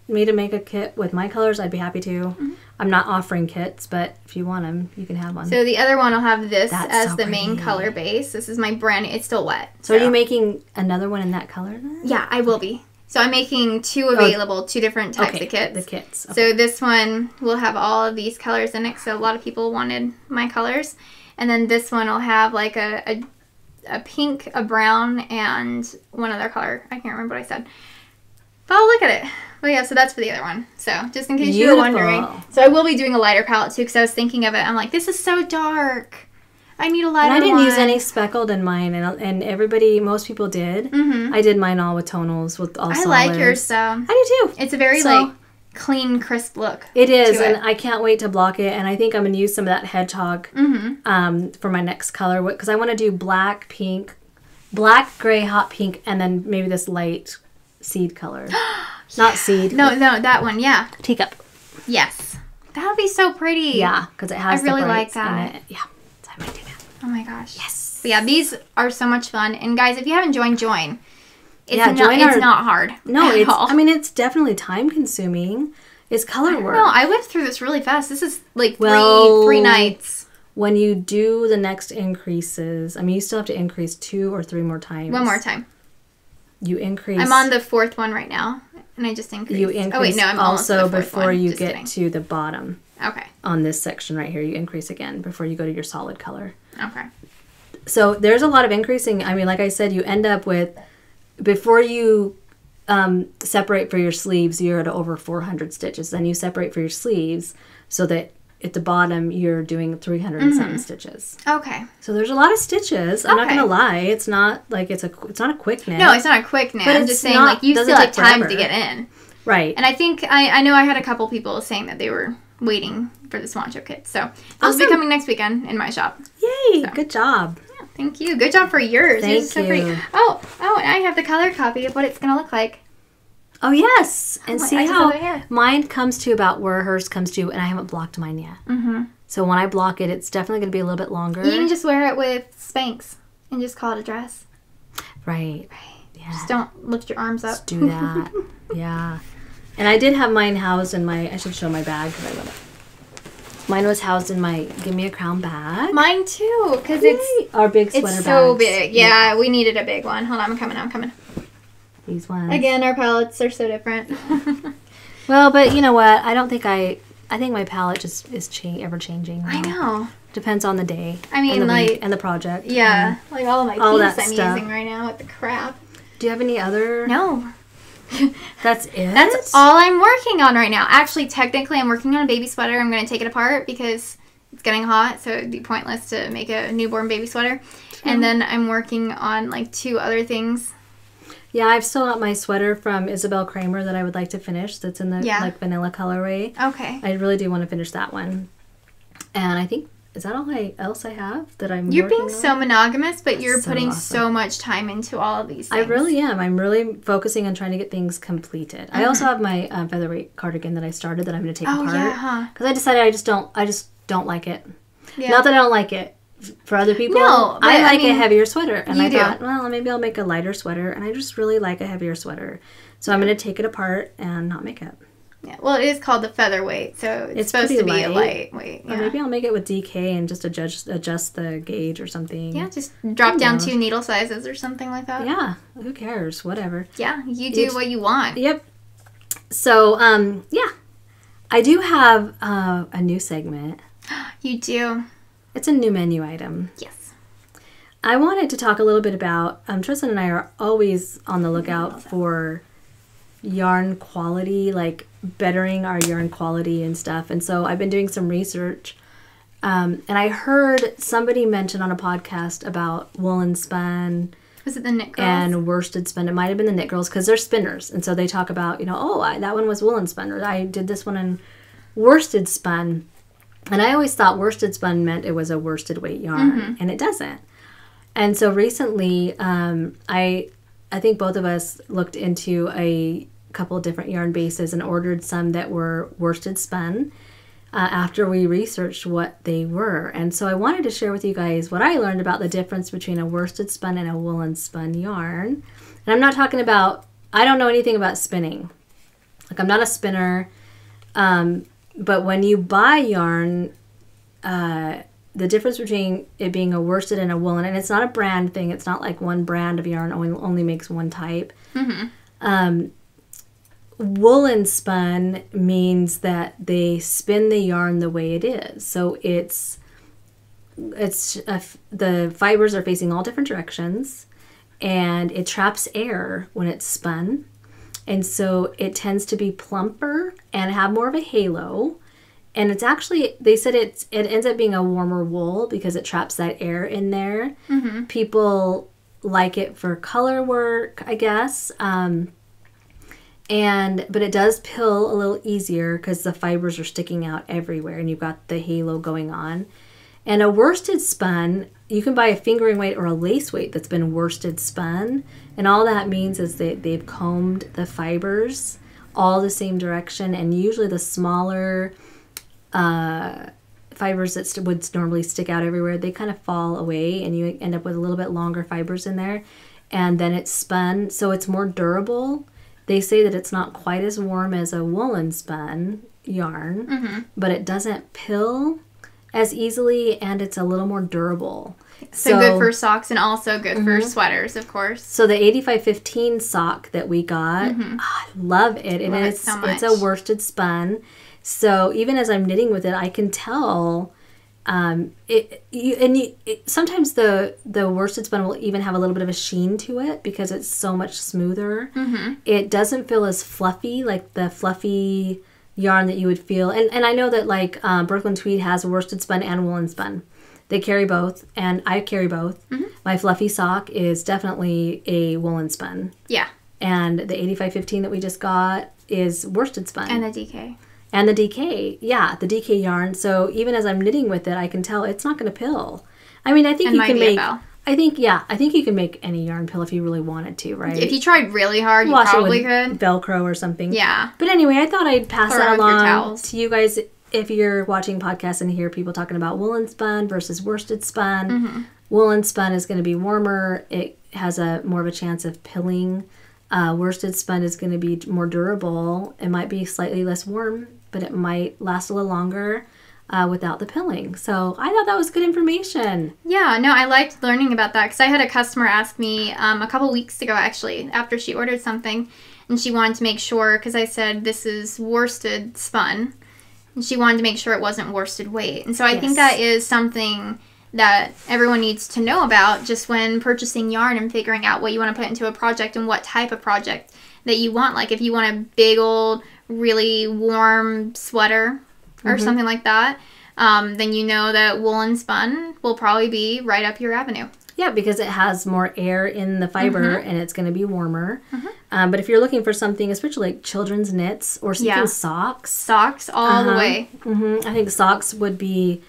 [SPEAKER 2] me to make a kit with my colors, I'd be happy to. I'm not offering kits, but if you want them, you can have one.
[SPEAKER 1] So the other one will have this as the main color base. This is my brand new, it's still wet.
[SPEAKER 2] So are you making another one in that color then?
[SPEAKER 1] Yeah, I will be. So I'm making 2 available, 2 different types of kits.
[SPEAKER 2] The kits. Okay.
[SPEAKER 1] So this one will have all of these colors in it, so a lot of people wanted my colors. And then this one will have like a pink, a brown, and one other color. I can't remember what I said. But I'll look at it. Well, yeah, so that's for the other one. So, just in case you were
[SPEAKER 2] Beautiful.
[SPEAKER 1] wondering. So, I will be doing a lighter palette, too, because I was thinking of it. I'm like, this is so dark. I need a lighter one.
[SPEAKER 2] And I didn't use any speckled in mine, and most people did.
[SPEAKER 1] Mm-hmm.
[SPEAKER 2] I did mine all with tonals, with all solids.
[SPEAKER 1] I like yours, so.
[SPEAKER 2] I do, too.
[SPEAKER 1] It's a very, like, clean, crisp look.
[SPEAKER 2] It is, and I can't wait to block it, and I think I'm going to use some of that hedgehog for my next color, because I want to do black, pink, black, gray, hot pink, and then maybe this light seed color. Not seed.
[SPEAKER 1] No, that one, yeah.
[SPEAKER 2] Teacup.
[SPEAKER 1] Yes. That would be so pretty.
[SPEAKER 2] Yeah, because it has
[SPEAKER 1] I really
[SPEAKER 2] the
[SPEAKER 1] like
[SPEAKER 2] brights
[SPEAKER 1] that.
[SPEAKER 2] in it. Yeah, so I might do that.
[SPEAKER 1] Oh my gosh.
[SPEAKER 2] Yes.
[SPEAKER 1] But yeah, these are so much fun. And guys, if you haven't joined, join. It's
[SPEAKER 2] join
[SPEAKER 1] not hard.
[SPEAKER 2] No, it's definitely time consuming. It's color work.
[SPEAKER 1] No, I whipped through this really fast. This is like three nights.
[SPEAKER 2] When you do the next increases, you still have to increase 2 or 3 more times.
[SPEAKER 1] One more time.
[SPEAKER 2] You increase.
[SPEAKER 1] I'm on the 4th one right now, and I just increased.
[SPEAKER 2] You increase.
[SPEAKER 1] Oh wait, no, I'm
[SPEAKER 2] also
[SPEAKER 1] almost
[SPEAKER 2] before you get to the bottom.
[SPEAKER 1] Okay.
[SPEAKER 2] On this section right here, you increase again before you go to your solid color.
[SPEAKER 1] Okay.
[SPEAKER 2] So there's a lot of increasing. Like I said, you end up with, before you separate for your sleeves, you're at over 400 stitches. Then you separate for your sleeves so that at the bottom you're doing 300 and something stitches.
[SPEAKER 1] Okay.
[SPEAKER 2] So there's a lot of stitches. I'm not gonna lie. It's not like it's not a quick knit.
[SPEAKER 1] No, it's not a quick knit.
[SPEAKER 2] But
[SPEAKER 1] I'm just saying, like, you still have time to get in.
[SPEAKER 2] Right.
[SPEAKER 1] And I think I know I had a couple people saying that they were waiting for the Swancho kit. So those will be coming next weekend in my shop.
[SPEAKER 2] Yay! So. Good job.
[SPEAKER 1] Yeah, thank you. Good job for yours.
[SPEAKER 2] Thank
[SPEAKER 1] so pretty. Oh, and I have the color copy of what it's gonna look like.
[SPEAKER 2] Oh yes, and see how
[SPEAKER 1] here.
[SPEAKER 2] Mine comes to about where hers comes to, and I haven't blocked mine yet. Mm-hmm. So when I block it, it's definitely going to be a little bit longer.
[SPEAKER 1] You can just wear it with Spanx and just call it a dress.
[SPEAKER 2] Right.
[SPEAKER 1] Yeah. Just don't lift your arms up.
[SPEAKER 2] Just do that. Yeah. And I did have mine housed in my. I should show my bag because I love it. Mine was housed in my Give Me a Crown bag.
[SPEAKER 1] Mine too, because it's
[SPEAKER 2] our big sweater bag.
[SPEAKER 1] It's so big. Yeah, we needed a big one. Hold on, I'm coming.
[SPEAKER 2] These ones.
[SPEAKER 1] Again, our palettes are so different.
[SPEAKER 2] Well, but you know what? I think my palette just is ever changing.
[SPEAKER 1] I know.
[SPEAKER 2] Depends on the day.
[SPEAKER 1] I mean,
[SPEAKER 2] and the
[SPEAKER 1] like,
[SPEAKER 2] week and the project.
[SPEAKER 1] Yeah, like all of my
[SPEAKER 2] pinks
[SPEAKER 1] I'm using right now with the crap.
[SPEAKER 2] Do you have any other?
[SPEAKER 1] No.
[SPEAKER 2] That's it?
[SPEAKER 1] That's all I'm working on right now. Actually, technically, I'm working on a baby sweater. I'm going to take it apart because it's getting hot, so it'd be pointless to make a newborn baby sweater. True. And then I'm working on like 2 other things.
[SPEAKER 2] Yeah, I've still got my sweater from Isabel Kramer that I would like to finish. That's in the like vanilla colorway.
[SPEAKER 1] Okay.
[SPEAKER 2] I really do want to finish that one. And I think, is that all else I have that I'm
[SPEAKER 1] You're
[SPEAKER 2] working
[SPEAKER 1] being
[SPEAKER 2] on?
[SPEAKER 1] so monogamous, but you're
[SPEAKER 2] so
[SPEAKER 1] putting
[SPEAKER 2] awesome.
[SPEAKER 1] so much time into all of these things.
[SPEAKER 2] I really am. I'm really focusing on trying to get things completed. I also have my featherweight cardigan that I started that I'm going to take apart. Because I decided I just don't like it. Yeah. Not that I don't like it. For other people,
[SPEAKER 1] no,
[SPEAKER 2] I like a heavier sweater. And I thought,
[SPEAKER 1] do.
[SPEAKER 2] well, maybe I'll make a lighter sweater. And I just really like a heavier sweater. So I'm going to take it apart and not make it.
[SPEAKER 1] Yeah, well, it is called the featherweight, so it's supposed to be a lightweight. Yeah.
[SPEAKER 2] Or maybe I'll make it with DK and just adjust the gauge or something.
[SPEAKER 1] Yeah, just drop down 2 needle sizes or something like that.
[SPEAKER 2] Yeah, who cares? Whatever.
[SPEAKER 1] Yeah, you do what you want.
[SPEAKER 2] Yep. So, yeah. I do have a new segment.
[SPEAKER 1] You do?
[SPEAKER 2] It's a new menu item.
[SPEAKER 1] Yes.
[SPEAKER 2] I wanted to talk a little bit about, Tristan and I are always on the lookout for yarn quality, like bettering our yarn quality and stuff. And so I've been doing some research. And I heard somebody mention on a podcast about woolen spun.
[SPEAKER 1] Was it the Knit Girls?
[SPEAKER 2] And worsted spun. It might have been the Knit Girls because they're spinners. And so they talk about, that one was woolen spun. Or I did this one in worsted spun. And I always thought worsted spun meant it was a worsted weight yarn, and it doesn't. And so recently, I think both of us looked into a couple of different yarn bases and ordered some that were worsted spun after we researched what they were. And so I wanted to share with you guys what I learned about the difference between a worsted spun and a woolen spun yarn. And I'm not talking about, I don't know anything about spinning. Like, I'm not a spinner. But when you buy yarn, the difference between it being a worsted and a woolen, and it's not a brand thing. It's not like one brand of yarn only makes one type. Woolen spun means that they spin the yarn the way it is. So the fibers are facing all different directions, and it traps air when it's spun. And so it tends to be plumper and have more of a halo. And it's actually, they said it ends up being a warmer wool because it traps that air in there.
[SPEAKER 1] Mm-hmm.
[SPEAKER 2] People like it for color work, I guess. But it does pill a little easier because the fibers are sticking out everywhere and you've got the halo going on. And a worsted spun, you can buy a fingering weight or a lace weight that's been worsted spun. And all that means is they've combed the fibers all the same direction. And usually the smaller fibers that would normally stick out everywhere, they kind of fall away and you end up with a little bit longer fibers in there. And then it's spun, so it's more durable. They say that it's not quite as warm as a woolen spun yarn,
[SPEAKER 1] Mm-hmm.
[SPEAKER 2] but it doesn't pill as easily and it's a little more durable.
[SPEAKER 1] So good for socks and also good for sweaters, of course.
[SPEAKER 2] So the 8515 sock that we got, I love it. And
[SPEAKER 1] Love it
[SPEAKER 2] it's
[SPEAKER 1] so much.
[SPEAKER 2] It's a worsted spun. So even as I'm knitting with it, I can tell sometimes the worsted spun will even have a little bit of a sheen to it because it's so much smoother.
[SPEAKER 1] Mm-hmm.
[SPEAKER 2] It doesn't feel as fluffy like the fluffy yarn that you would feel. And I know that like Brooklyn Tweed has worsted spun and woolen spun. They carry both, and I carry both.
[SPEAKER 1] Mm-hmm.
[SPEAKER 2] My fluffy sock is definitely a woolen spun.
[SPEAKER 1] Yeah.
[SPEAKER 2] And the 8515 that we just got is worsted spun.
[SPEAKER 1] And the DK.
[SPEAKER 2] And the DK. Yeah, the DK yarn. So even as I'm knitting with it, I can tell it's not going to pill. I mean, I think you can make... I think you can make any yarn pill if you really wanted to, right?
[SPEAKER 1] If you tried really hard, you
[SPEAKER 2] Wash
[SPEAKER 1] probably
[SPEAKER 2] it with
[SPEAKER 1] could.
[SPEAKER 2] Velcro or something.
[SPEAKER 1] Yeah.
[SPEAKER 2] But anyway, I thought I'd pass
[SPEAKER 1] Or
[SPEAKER 2] that
[SPEAKER 1] with your
[SPEAKER 2] along
[SPEAKER 1] towels.
[SPEAKER 2] to you guys if you're watching podcasts and hear people talking about woolen spun versus worsted spun.
[SPEAKER 1] Mm-hmm.
[SPEAKER 2] Woolen spun is going to be warmer. It has a more of a chance of pilling. Worsted spun is going to be more durable. It might be slightly less warm, but it might last a little longer without the pilling. So I thought that was good information.
[SPEAKER 1] Yeah, no, I liked learning about that because I had a customer ask me a couple weeks ago, actually, after she ordered something, and she wanted to make sure, because I said this is worsted spun, and she wanted to make sure it wasn't worsted weight. And so I think that is something that everyone needs to know about just when purchasing yarn and figuring out what you want to put into a project and what type of project that you want. Like if you want a big old, really warm sweater or something like that, then you know that woolen spun will probably be right up your avenue.
[SPEAKER 2] Yeah, because it has more air in the fiber and it's going to be warmer. But if you're looking for something, especially like children's knits or even socks.
[SPEAKER 1] Socks all the way.
[SPEAKER 2] I think socks would be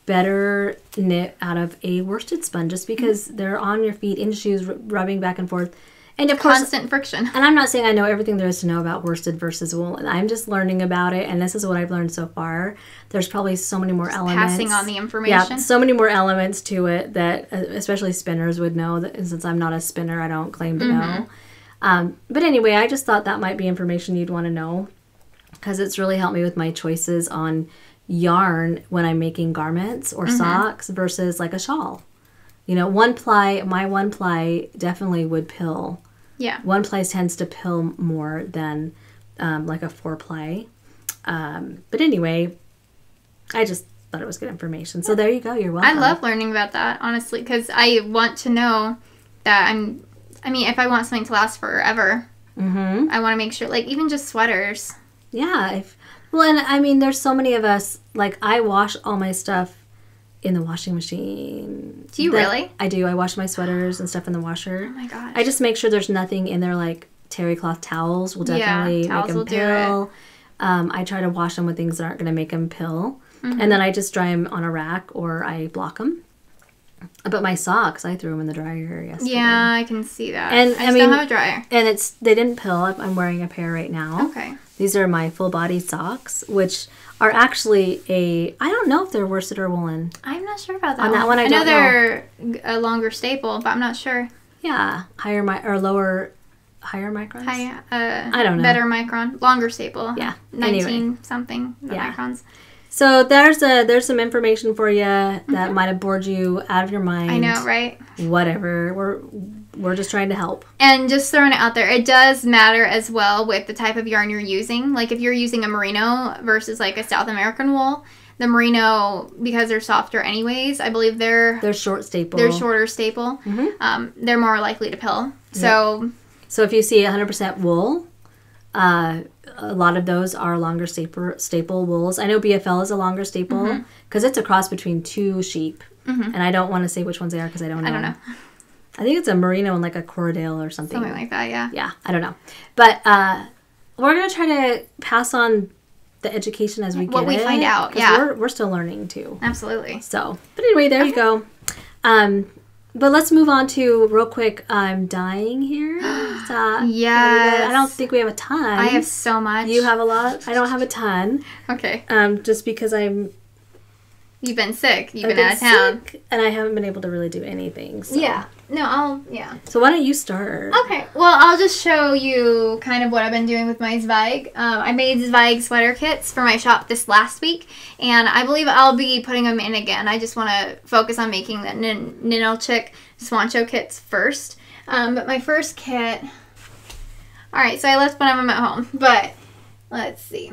[SPEAKER 2] better knit out of a worsted spun just because they're on your feet in shoes rubbing back and forth. And of course,
[SPEAKER 1] constant friction.
[SPEAKER 2] And I'm not saying I know everything there is to know about worsted versus woolen. I'm just learning about it, and this is what I've learned so far. There's probably so many more elements.
[SPEAKER 1] Passing on the information.
[SPEAKER 2] Yeah, so many more elements to it that especially spinners would know. That since I'm not a spinner, I don't claim to know. But anyway, I just thought that might be information you'd want to know because it's really helped me with my choices on yarn when I'm making garments or socks versus like a shawl. You know, my one ply definitely would pill.
[SPEAKER 1] Yeah.
[SPEAKER 2] One ply tends to pill more than like a 4-ply. But anyway, I just thought it was good information. So there you go. You're welcome.
[SPEAKER 1] I love learning about that, honestly, because I want to know that if I want something to last forever, I want to make sure, like, even just sweaters.
[SPEAKER 2] Yeah. And I mean, there's so many of us, like, I wash all my stuff in the washing machine.
[SPEAKER 1] Do you really?
[SPEAKER 2] I do. I wash my sweaters and stuff in the washer.
[SPEAKER 1] Oh my gosh.
[SPEAKER 2] I just make sure there's nothing in there, like terry cloth towels will definitely make them pill. I try to wash them with things that aren't going to make them pill. And then I just dry them on a rack or I block them. But my socks, I threw them in the dryer yesterday.
[SPEAKER 1] Yeah, I can see that.
[SPEAKER 2] And
[SPEAKER 1] I don't have a dryer.
[SPEAKER 2] And they didn't pill. I'm wearing a pair right now.
[SPEAKER 1] Okay.
[SPEAKER 2] These are my full body socks, which are actually I don't know if they're worsted or woolen.
[SPEAKER 1] I'm not sure about that.
[SPEAKER 2] On that one, I
[SPEAKER 1] know
[SPEAKER 2] don't
[SPEAKER 1] they're a longer staple, but I'm not sure.
[SPEAKER 2] Yeah, higher microns.
[SPEAKER 1] I
[SPEAKER 2] don't know.
[SPEAKER 1] Better micron, longer staple.
[SPEAKER 2] Yeah.
[SPEAKER 1] 19
[SPEAKER 2] Anyway.
[SPEAKER 1] something microns.
[SPEAKER 2] So there's some information for you that might have bored you out of your mind.
[SPEAKER 1] I know, right?
[SPEAKER 2] Whatever. We're just trying to help.
[SPEAKER 1] And just throwing it out there, it does matter as well with the type of yarn you're using. Like if you're using a merino versus like a South American wool, the merino, because they're softer anyways, I believe they're
[SPEAKER 2] short staple.
[SPEAKER 1] They're shorter staple. They're more likely to pill. So
[SPEAKER 2] if you see 100% wool, A lot of those are longer staple wools. I know BFL is a longer staple because it's a cross between two sheep. And I don't want to say which ones they are because I don't know.
[SPEAKER 1] I don't know.
[SPEAKER 2] I think it's a merino and like a Corriedale or something.
[SPEAKER 1] Something like that, yeah.
[SPEAKER 2] Yeah, I don't know. But we're going to try to pass on the education as we get it.
[SPEAKER 1] What we find out, yeah.
[SPEAKER 2] We're still learning too.
[SPEAKER 1] Absolutely.
[SPEAKER 2] So, but anyway, there you go. But let's move on to, real quick, I'm dying here.
[SPEAKER 1] Yes.
[SPEAKER 2] I don't think we have a ton.
[SPEAKER 1] I have so much.
[SPEAKER 2] You have a lot. I don't have a ton.
[SPEAKER 1] Okay.
[SPEAKER 2] Just because
[SPEAKER 1] You've been sick. You've been out of town.
[SPEAKER 2] Sick, and I haven't been able to really do anything. So.
[SPEAKER 1] Yeah. No, yeah.
[SPEAKER 2] So why don't you start?
[SPEAKER 1] Okay. Well, I'll just show you kind of what I've been doing with my Zweig. I made Zweig sweater kits for my shop this last week, and I believe I'll be putting them in again. I just want to focus on making the Ninelchik Swancho kits first. But my first kit... Alright, so I left one of them at home, but let's see.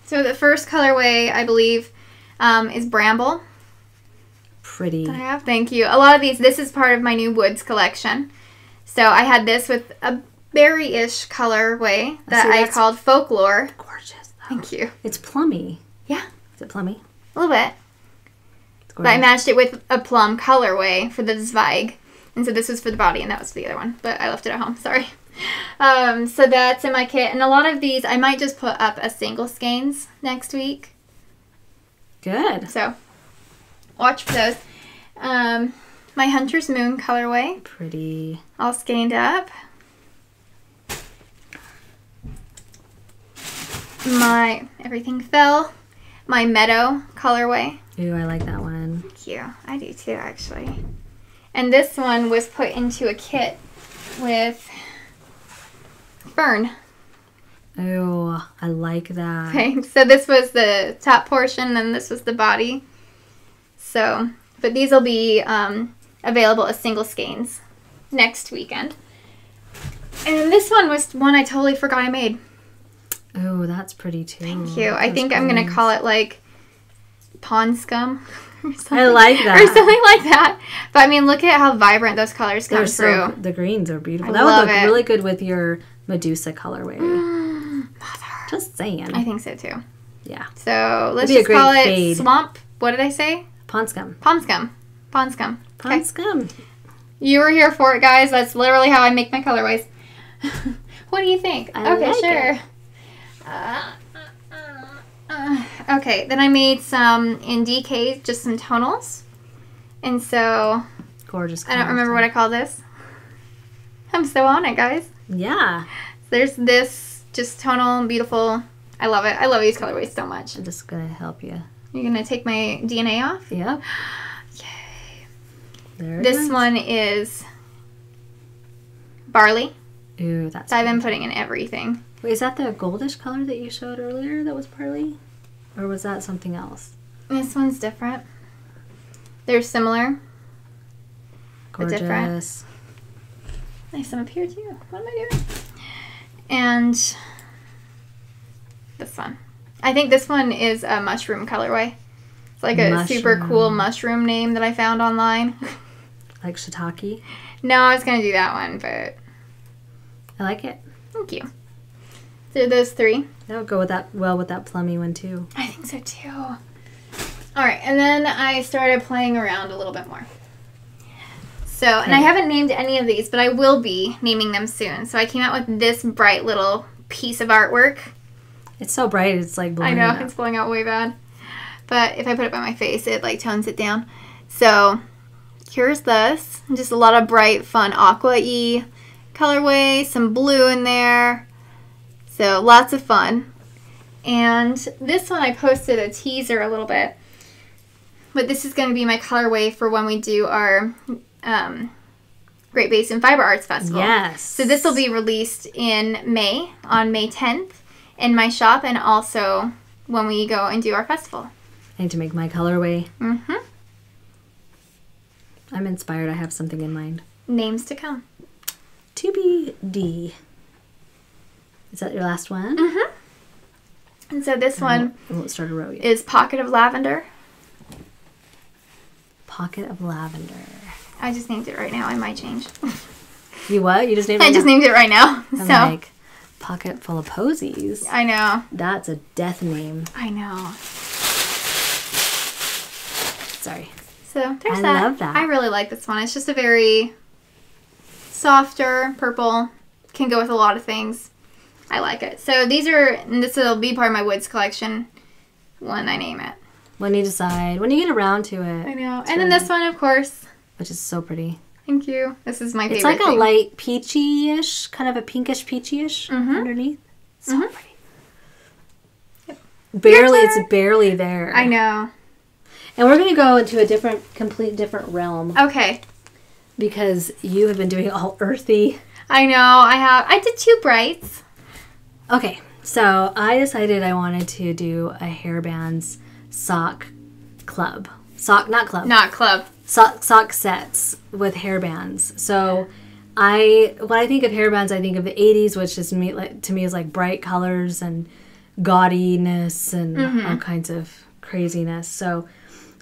[SPEAKER 1] So the first colorway, I believe, is Bramble.
[SPEAKER 2] Pretty.
[SPEAKER 1] That I have. Thank you. A lot of these, this is part of my new Woods collection. So I had this with a berry-ish colorway that I called Folklore.
[SPEAKER 2] Gorgeous. Though.
[SPEAKER 1] Thank you.
[SPEAKER 2] It's plummy.
[SPEAKER 1] Yeah.
[SPEAKER 2] Is it plummy?
[SPEAKER 1] A little bit. But I matched it with a plum colorway for the Zweig. And so this was for the body and that was for the other one. But I left it at home. Sorry. So that's in my kit. And a lot of these, I might just put up a single skeins next week.
[SPEAKER 2] Good.
[SPEAKER 1] So watch for those. My Hunter's Moon colorway.
[SPEAKER 2] Pretty.
[SPEAKER 1] All skeined up. My Everything Fell. My Meadow colorway.
[SPEAKER 2] Ooh, I like that one.
[SPEAKER 1] Thank you. I do too, actually. And this one was put into a kit with Fern.
[SPEAKER 2] Ooh, I like that.
[SPEAKER 1] Okay, so this was the top portion, and this was the body. So, but these will be available as single skeins next weekend. And this one was one I totally forgot I made.
[SPEAKER 2] Oh, that's pretty too.
[SPEAKER 1] Thank you. I think I'm going to call it like Pond Scum or something.
[SPEAKER 2] I like that.
[SPEAKER 1] Or something like that. But I mean, look at how vibrant those colors come through.
[SPEAKER 2] The greens are beautiful.
[SPEAKER 1] I
[SPEAKER 2] That
[SPEAKER 1] love
[SPEAKER 2] would look
[SPEAKER 1] it.
[SPEAKER 2] really good with your Medusa colorway.
[SPEAKER 1] Mother.
[SPEAKER 2] Just saying.
[SPEAKER 1] I think so too.
[SPEAKER 2] Yeah.
[SPEAKER 1] So let's
[SPEAKER 2] It'd be a
[SPEAKER 1] just
[SPEAKER 2] great
[SPEAKER 1] call it
[SPEAKER 2] fade.
[SPEAKER 1] Swamp. What did I say?
[SPEAKER 2] Pond Scum.
[SPEAKER 1] Pond Scum. Pond Scum.
[SPEAKER 2] Pond Scum.
[SPEAKER 1] You were here for it, guys. That's literally how I make my colorways. What do you think?
[SPEAKER 2] I
[SPEAKER 1] okay,
[SPEAKER 2] like
[SPEAKER 1] sure.
[SPEAKER 2] it.
[SPEAKER 1] Okay, then I made some in DK, just some tonals. And so,
[SPEAKER 2] Gorgeous
[SPEAKER 1] I don't remember what I call this. I'm so on it, guys.
[SPEAKER 2] Yeah.
[SPEAKER 1] There's this, just tonal and beautiful. I love it. I love these colorways so much.
[SPEAKER 2] I'm just going to help you.
[SPEAKER 1] You're going to take my DNA off?
[SPEAKER 2] Yep.
[SPEAKER 1] Yay.
[SPEAKER 2] There it
[SPEAKER 1] This
[SPEAKER 2] is.
[SPEAKER 1] one is Barley.
[SPEAKER 2] Ooh, that's
[SPEAKER 1] So I've been
[SPEAKER 2] good.
[SPEAKER 1] putting in everything.
[SPEAKER 2] Wait, is that the goldish color that you showed earlier that was barley? Or was that something else?
[SPEAKER 1] This one's different. They're similar. But
[SPEAKER 2] Gorgeous.
[SPEAKER 1] different. Nice, some up here too. What am I doing? And this one. I think this one is a mushroom colorway. It's like a super cool mushroom name that I found online.
[SPEAKER 2] Like shiitake?
[SPEAKER 1] No, I was going to do that one, but
[SPEAKER 2] I like it.
[SPEAKER 1] thank you. So those three.
[SPEAKER 2] That would go with that with that plummy one too.
[SPEAKER 1] I think so too. All right, and then I started playing around a little bit more. So, and I haven't named any of these, but I will be naming them soon. So I came out with this bright little piece of artwork.
[SPEAKER 2] It's so bright, it's like blowing
[SPEAKER 1] I know,
[SPEAKER 2] up.
[SPEAKER 1] it's blowing out way bad. But if I put it by my face, it like tones it down. So here's this. Just a lot of bright, fun aqua-y colorway, some blue in there. So lots of fun. And this one I posted a teaser a little bit. But this is going to be my colorway for when we do our Great Basin Fiber Arts Festival.
[SPEAKER 2] Yes.
[SPEAKER 1] So this will be released in May, on May 10th, in my shop, and also when we go and do our festival.
[SPEAKER 2] I need to make my colorway.
[SPEAKER 1] Mm-hmm.
[SPEAKER 2] I'm inspired. I have something in mind.
[SPEAKER 1] Names to come.
[SPEAKER 2] To be D. Is that your last one?
[SPEAKER 1] Mm-hmm. And so this one
[SPEAKER 2] I won't start a row yet.
[SPEAKER 1] is Pocket of Lavender.
[SPEAKER 2] Pocket of Lavender.
[SPEAKER 1] I just named it right now. I might change.
[SPEAKER 2] You what? You just named it?
[SPEAKER 1] I just named it right now.
[SPEAKER 2] I'm
[SPEAKER 1] So
[SPEAKER 2] like, Pocket full of posies.
[SPEAKER 1] I know.
[SPEAKER 2] That's a death name.
[SPEAKER 1] I know.
[SPEAKER 2] Sorry.
[SPEAKER 1] So there's
[SPEAKER 2] I
[SPEAKER 1] that.
[SPEAKER 2] love that.
[SPEAKER 1] I really like this one. It's just a very softer purple. Can go with a lot of things. I like it. So these are, and this will be part of my Woods collection when I name it.
[SPEAKER 2] When you decide, when you get around to it.
[SPEAKER 1] I know. And then this one, of course.
[SPEAKER 2] Which is so pretty.
[SPEAKER 1] Thank you. This is my favorite.
[SPEAKER 2] It's like
[SPEAKER 1] thing.
[SPEAKER 2] a light peachy-ish, kind of a pinkish peachy-ish underneath. So pretty.
[SPEAKER 1] Yep.
[SPEAKER 2] Barely, it's barely there.
[SPEAKER 1] I know.
[SPEAKER 2] And we're going to go into a complete different realm.
[SPEAKER 1] Okay.
[SPEAKER 2] Because you have been doing all earthy.
[SPEAKER 1] I know. I did 2 brights.
[SPEAKER 2] Okay. So I decided I wanted to do a hairbands sock club. Not club.
[SPEAKER 1] Not club.
[SPEAKER 2] Sock sets with hairbands. So when I think of hairbands, I think of the 80s, which is to me is like bright colors and gaudiness and all kinds of craziness. So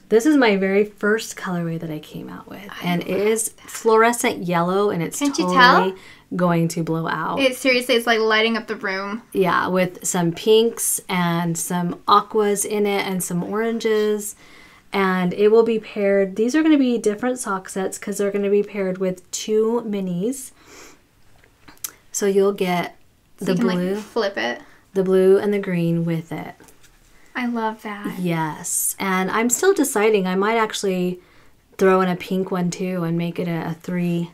[SPEAKER 2] this is my very first colorway that I came out with. And it is fluorescent yellow, and it's totally going to blow out.
[SPEAKER 1] Seriously, it's like lighting up the room.
[SPEAKER 2] Yeah, with some pinks and some aquas in it and some oranges. And it will be paired. These are going to be different sock sets because they're going to be paired with 2 minis. So you'll get the blue.
[SPEAKER 1] Like flip it.
[SPEAKER 2] The blue and the green with it.
[SPEAKER 1] I love that.
[SPEAKER 2] Yes. And I'm still deciding. I might actually throw in a pink one too and make it a 3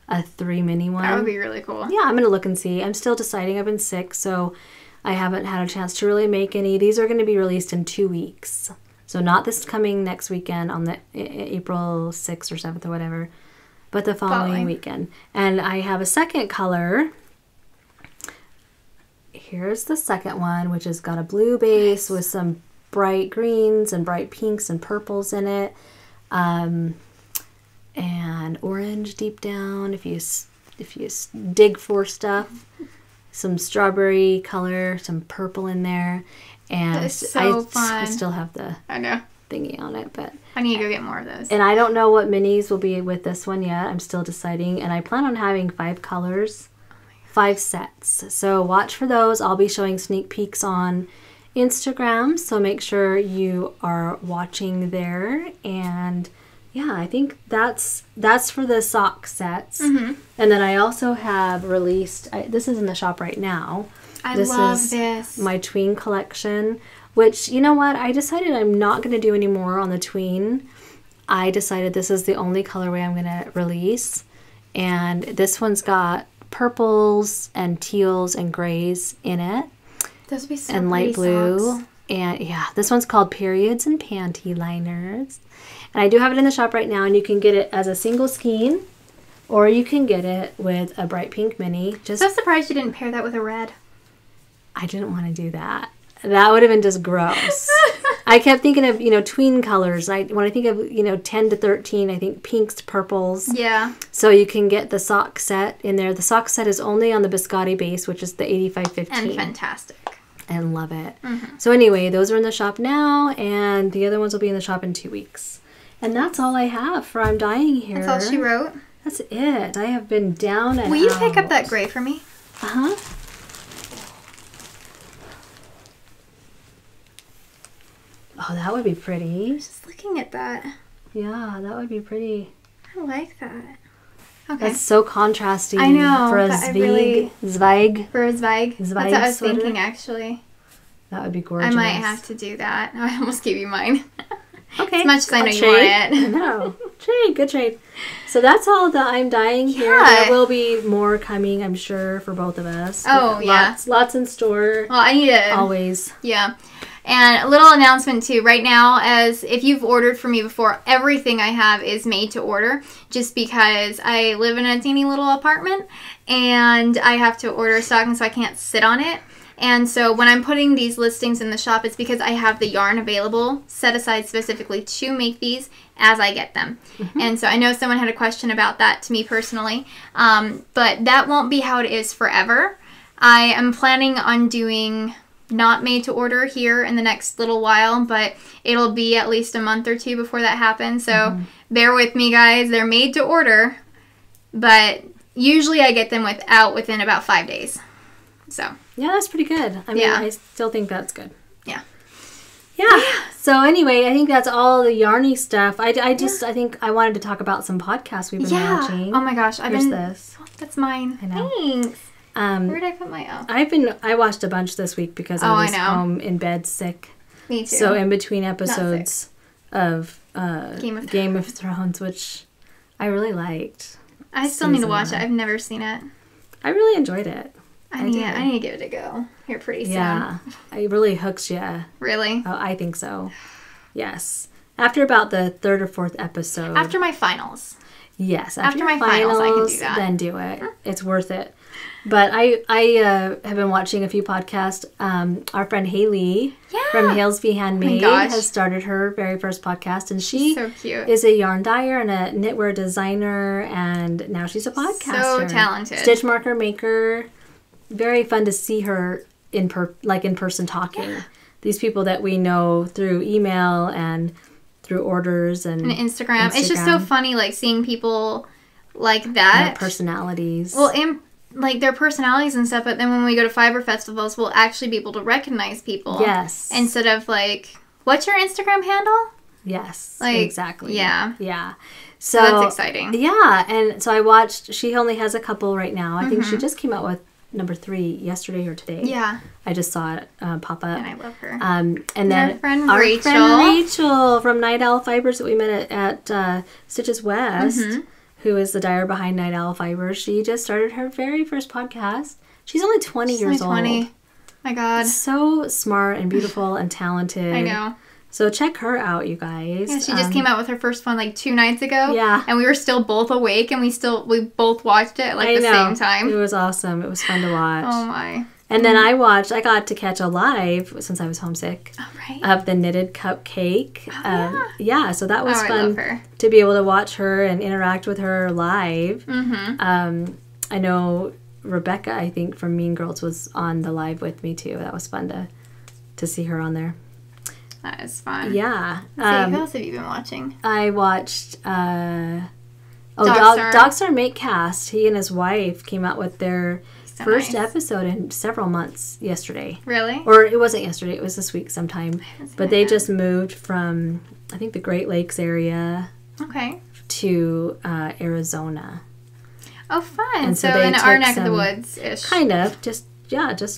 [SPEAKER 2] mini one.
[SPEAKER 1] That would be really cool.
[SPEAKER 2] Yeah, I'm going to look and see. I'm still deciding. I've been sick, so I haven't had a chance to really make any. These are going to be released in 2 weeks. So not this coming next weekend on the April 6th or 7th or whatever, but the following weekend. And I have a second color. Here's the second one, which has got a blue base with some bright greens and bright pinks and purples in it. And orange deep down if you dig for stuff. Some strawberry color, some purple in there. And
[SPEAKER 1] so fun.
[SPEAKER 2] I still have the thingy on it, but
[SPEAKER 1] I need to go get more of those.
[SPEAKER 2] And I don't know what minis will be with this one yet. I'm still deciding, and I plan on having 5 colors, 5 sets. So watch for those. I'll be showing sneak peeks on Instagram, so make sure you are watching there. And yeah, I think that's for the sock sets. And then I also have released. This is in the shop right now.
[SPEAKER 1] I love this.
[SPEAKER 2] My tween collection, which, you know what? I decided I'm not going to do any more on the tween. I decided this is the only colorway I'm going to release. And this one's got purples and teals and grays in it.
[SPEAKER 1] Those would be so
[SPEAKER 2] and light blue.
[SPEAKER 1] Socks.
[SPEAKER 2] And yeah, this one's called Periods and Panty Liners. And I do have it in the shop right now, and you can get it as a single skein, or you can get it with a bright pink mini.
[SPEAKER 1] So surprised you didn't pair that with a red.
[SPEAKER 2] I didn't want to do that. That would have been just gross. I kept thinking of, tween colors. When I think of, 10 to 13, I think pinks, purples.
[SPEAKER 1] Yeah.
[SPEAKER 2] So you can get the sock set in there. The sock set is only on the biscotti base, which is the 8515.
[SPEAKER 1] And fantastic.
[SPEAKER 2] And love it. So anyway, those are in the shop now, and the other ones will be in the shop in 2 weeks. And that's all I have for I'm Dying here.
[SPEAKER 1] That's all she wrote?
[SPEAKER 2] That's it. I have been down and
[SPEAKER 1] Will you pick up that gray for me?
[SPEAKER 2] Uh-huh. Oh, that would be pretty.
[SPEAKER 1] I was just looking at that.
[SPEAKER 2] Yeah, that would be pretty.
[SPEAKER 1] I like that. Okay.
[SPEAKER 2] That's so contrasting.
[SPEAKER 1] I know.
[SPEAKER 2] For a Zweig.
[SPEAKER 1] For a Zweig. That's what I was thinking, actually.
[SPEAKER 2] That would be gorgeous.
[SPEAKER 1] I might have to do that. I almost gave you mine.
[SPEAKER 2] Okay.
[SPEAKER 1] As much as I know you want it.
[SPEAKER 2] No. Trade. Good trade. So that's all the I'm Dying here.
[SPEAKER 1] Yeah.
[SPEAKER 2] There will be more coming, I'm sure, for both of us.
[SPEAKER 1] Oh, yeah.
[SPEAKER 2] Lots in store.
[SPEAKER 1] Well, I need to.
[SPEAKER 2] Always.
[SPEAKER 1] Yeah. And a little announcement too, right now, as if you've ordered from me before, everything I have is made to order just because I live in a teeny little apartment and I have to order stocking so I can't sit on it. And so when I'm putting these listings in the shop, it's because I have the yarn available, set aside specifically to make these as I get them. And so I know someone had a question about that to me personally, but that won't be how it is forever. I am planning on doing not made to order here in the next little while, but it'll be at least a month or 2 before that happens. So bear with me, guys. They're made to order, but usually I get them within about 5 days. So.
[SPEAKER 2] Yeah, that's pretty good. I mean, I still think that's good.
[SPEAKER 1] Yeah.
[SPEAKER 2] Yeah. So anyway, I think that's all the yarny stuff. I think I wanted to talk about some podcasts we've been watching.
[SPEAKER 1] Oh my gosh.
[SPEAKER 2] Here's this.
[SPEAKER 1] Oh, that's mine.
[SPEAKER 2] I know.
[SPEAKER 1] Thanks. Where did I put my
[SPEAKER 2] I watched a bunch this week because I was home in bed sick.
[SPEAKER 1] Me too.
[SPEAKER 2] So in between episodes of Game of Thrones, which I really liked.
[SPEAKER 1] I still need to watch it. I've never seen it.
[SPEAKER 2] I really enjoyed it.
[SPEAKER 1] I need to give it a go here pretty soon.
[SPEAKER 2] Yeah. It really hooks you.
[SPEAKER 1] Really?
[SPEAKER 2] Oh, I think so. Yes. After about the third or fourth episode.
[SPEAKER 1] After my finals.
[SPEAKER 2] Yes.
[SPEAKER 1] After my finals, I can do that.
[SPEAKER 2] Then do it. It's worth it. But I have been watching a few podcasts. Our friend Haley from Hales v. Handmade has started her very first podcast. And she
[SPEAKER 1] so cute.
[SPEAKER 2] is a yarn dyer and a knitwear designer. And now she's a podcaster.
[SPEAKER 1] So talented.
[SPEAKER 2] Stitch marker maker. Very fun to see her in person talking. Yeah. These people that we know through email and through orders and Instagram.
[SPEAKER 1] It's just so funny, like, seeing people like that.
[SPEAKER 2] Their personalities.
[SPEAKER 1] Well, and like their personalities and stuff, but then when we go to fiber festivals, we'll actually be able to recognize people.
[SPEAKER 2] Yes.
[SPEAKER 1] Instead of like, what's your Instagram handle?
[SPEAKER 2] Yes.
[SPEAKER 1] Like,
[SPEAKER 2] exactly.
[SPEAKER 1] Yeah.
[SPEAKER 2] Yeah.
[SPEAKER 1] So that's exciting.
[SPEAKER 2] Yeah. And so I watched, she only has a couple right now. I think she just came out with number 3 yesterday or today.
[SPEAKER 1] Yeah.
[SPEAKER 2] I just saw it pop up.
[SPEAKER 1] And I love her.
[SPEAKER 2] And then
[SPEAKER 1] our friend
[SPEAKER 2] Rachel from Night Owl Fibers that we met at Stitches West, who is the dyer behind Night Owl Fibers. She just started her very first podcast. She's only 20 years old.
[SPEAKER 1] My God.
[SPEAKER 2] So smart and beautiful and talented.
[SPEAKER 1] I know.
[SPEAKER 2] So check her out, you guys.
[SPEAKER 1] Yeah, she just came out with her first one like 2 nights ago.
[SPEAKER 2] Yeah.
[SPEAKER 1] And we were still both awake and we both watched it at like the same time.
[SPEAKER 2] It was awesome. It was fun to watch.
[SPEAKER 1] Oh my.
[SPEAKER 2] And then I got to catch a live, since I was homesick, of the Knitted Cupcake. So that was fun to be able to watch her and interact with her live. I know Rebecca, I think, from Mean Girls was on the live with me too. That was fun to see her on there.
[SPEAKER 1] That is fun.
[SPEAKER 2] Yeah.
[SPEAKER 1] Let's see, who else have you been watching?
[SPEAKER 2] I watched
[SPEAKER 1] Dogstar
[SPEAKER 2] Makecast. He and his wife came out with their first episode in several months yesterday.
[SPEAKER 1] Really?
[SPEAKER 2] Or it wasn't yesterday. It was this week sometime. But they just moved from, I think, the Great Lakes area to Arizona.
[SPEAKER 1] Oh, fun.
[SPEAKER 2] And
[SPEAKER 1] so in our neck of the woods-ish.
[SPEAKER 2] Kind of. Just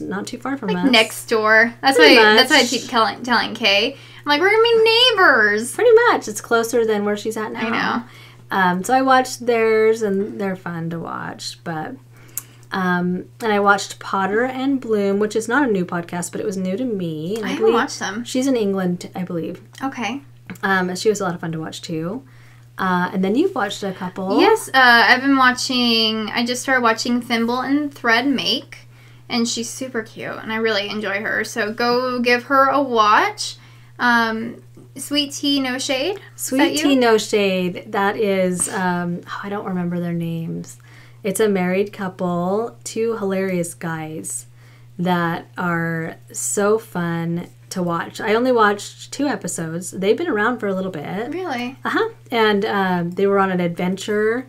[SPEAKER 2] not too far from us.
[SPEAKER 1] Like next door. That's why I keep telling Kay. I'm like, we're going to be neighbors.
[SPEAKER 2] Pretty much. It's closer than where she's at now.
[SPEAKER 1] I know.
[SPEAKER 2] So I watched theirs, and they're fun to watch. But and I watched Potter and Bloom, which is not a new podcast, but it was new to me. And
[SPEAKER 1] I haven't watched them.
[SPEAKER 2] She's in England, I believe.
[SPEAKER 1] Okay.
[SPEAKER 2] She was a lot of fun to watch, too. And then you've watched a couple.
[SPEAKER 1] Yes. I just started watching Thimble and Thread Make. And she's super cute, and I really enjoy her. So go give her a watch. Sweet Tea No Shade.
[SPEAKER 2] Sweet Tea No Shade. That is, I don't remember their names. It's a married couple, 2 hilarious guys that are so fun to watch. I only watched 2 episodes. They've been around for a little bit.
[SPEAKER 1] Really?
[SPEAKER 2] And they were on an adventure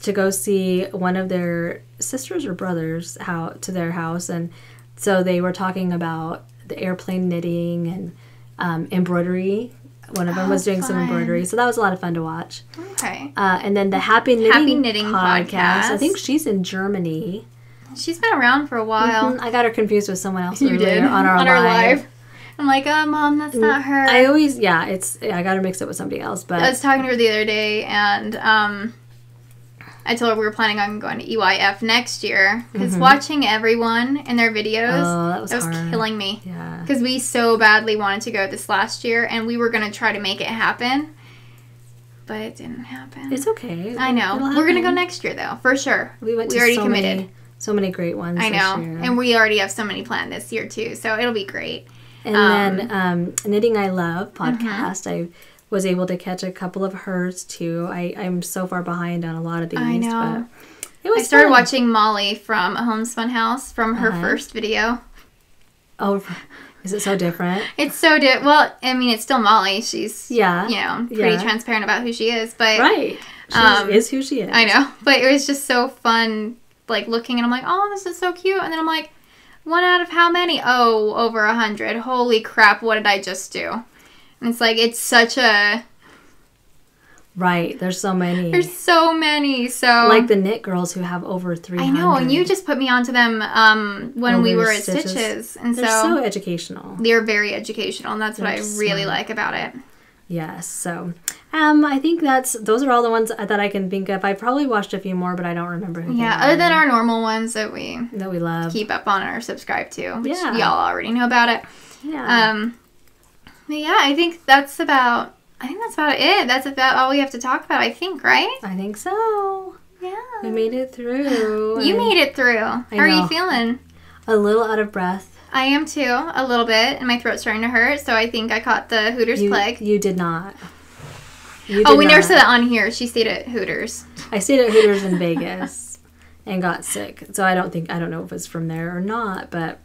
[SPEAKER 2] to go see one of their sisters or brothers to their house, and so they were talking about the airplane knitting and embroidery. One of them was doing some embroidery, so that was a lot of fun to watch.
[SPEAKER 1] Okay.
[SPEAKER 2] And then the Happy Knitting podcast. I think she's in Germany.
[SPEAKER 1] She's been around for a while.
[SPEAKER 2] I got her confused with someone else.
[SPEAKER 1] You did
[SPEAKER 2] on our live.
[SPEAKER 1] I'm like, Mom, that's not her.
[SPEAKER 2] I always, I got her mixed up with somebody else. But
[SPEAKER 1] I was talking to her the other day, and I told her we were planning on going to EYF next year, because watching everyone and their videos, that was killing me.
[SPEAKER 2] Yeah.
[SPEAKER 1] Because we so badly wanted to go this last year, and we were going to try to make it happen, but it didn't happen.
[SPEAKER 2] It's okay.
[SPEAKER 1] I know. We're going to go next year, though, for sure.
[SPEAKER 2] We already committed. So many great ones
[SPEAKER 1] I know.
[SPEAKER 2] this year.
[SPEAKER 1] And we already have so many planned this year, too, so it'll be great.
[SPEAKER 2] And then Knitting I Love podcast, I was able to catch a couple of hers too. I'm so far behind on a lot of these.
[SPEAKER 1] I know.
[SPEAKER 2] But it was
[SPEAKER 1] I started
[SPEAKER 2] fun.
[SPEAKER 1] watching Molly from A Homespun House from her first video.
[SPEAKER 2] Oh, is it so different?
[SPEAKER 1] It's so well, I mean, it's still Molly. She's, pretty transparent about who she is. But
[SPEAKER 2] right. She is who she is.
[SPEAKER 1] I know. But it was just so fun like looking and I'm like, oh, this is so cute. And then I'm like, 1 out of how many? Oh, over 100. Holy crap, what did I just do? And it's like, it's such a...
[SPEAKER 2] Right, there's so many.
[SPEAKER 1] There's so many, so...
[SPEAKER 2] Like the knit girls who have over 300.
[SPEAKER 1] I know, and you just put me onto them when we were at Stitches. And
[SPEAKER 2] they're so educational.
[SPEAKER 1] They're very educational, and that's what I really like about it.
[SPEAKER 2] Yes, so I think those are all the ones that I can think of. I probably watched a few more, but I don't remember who.
[SPEAKER 1] Yeah, other than our normal ones that we
[SPEAKER 2] love,
[SPEAKER 1] keep up on or subscribe to, which y'all already know about it. Yeah. But yeah, I think that's about it. That's about all we have to talk about. I think, right?
[SPEAKER 2] I think so.
[SPEAKER 1] Yeah.
[SPEAKER 2] We made it through.
[SPEAKER 1] You made it through. How are you feeling?
[SPEAKER 2] A little out of breath.
[SPEAKER 1] I am too, a little bit, and my throat's starting to hurt, so I think I caught the Hooters plague.
[SPEAKER 2] You did not.
[SPEAKER 1] We never said that on here. She stayed at Hooters.
[SPEAKER 2] I stayed at Hooters in Vegas and got sick, so I don't know if it's from there or not, but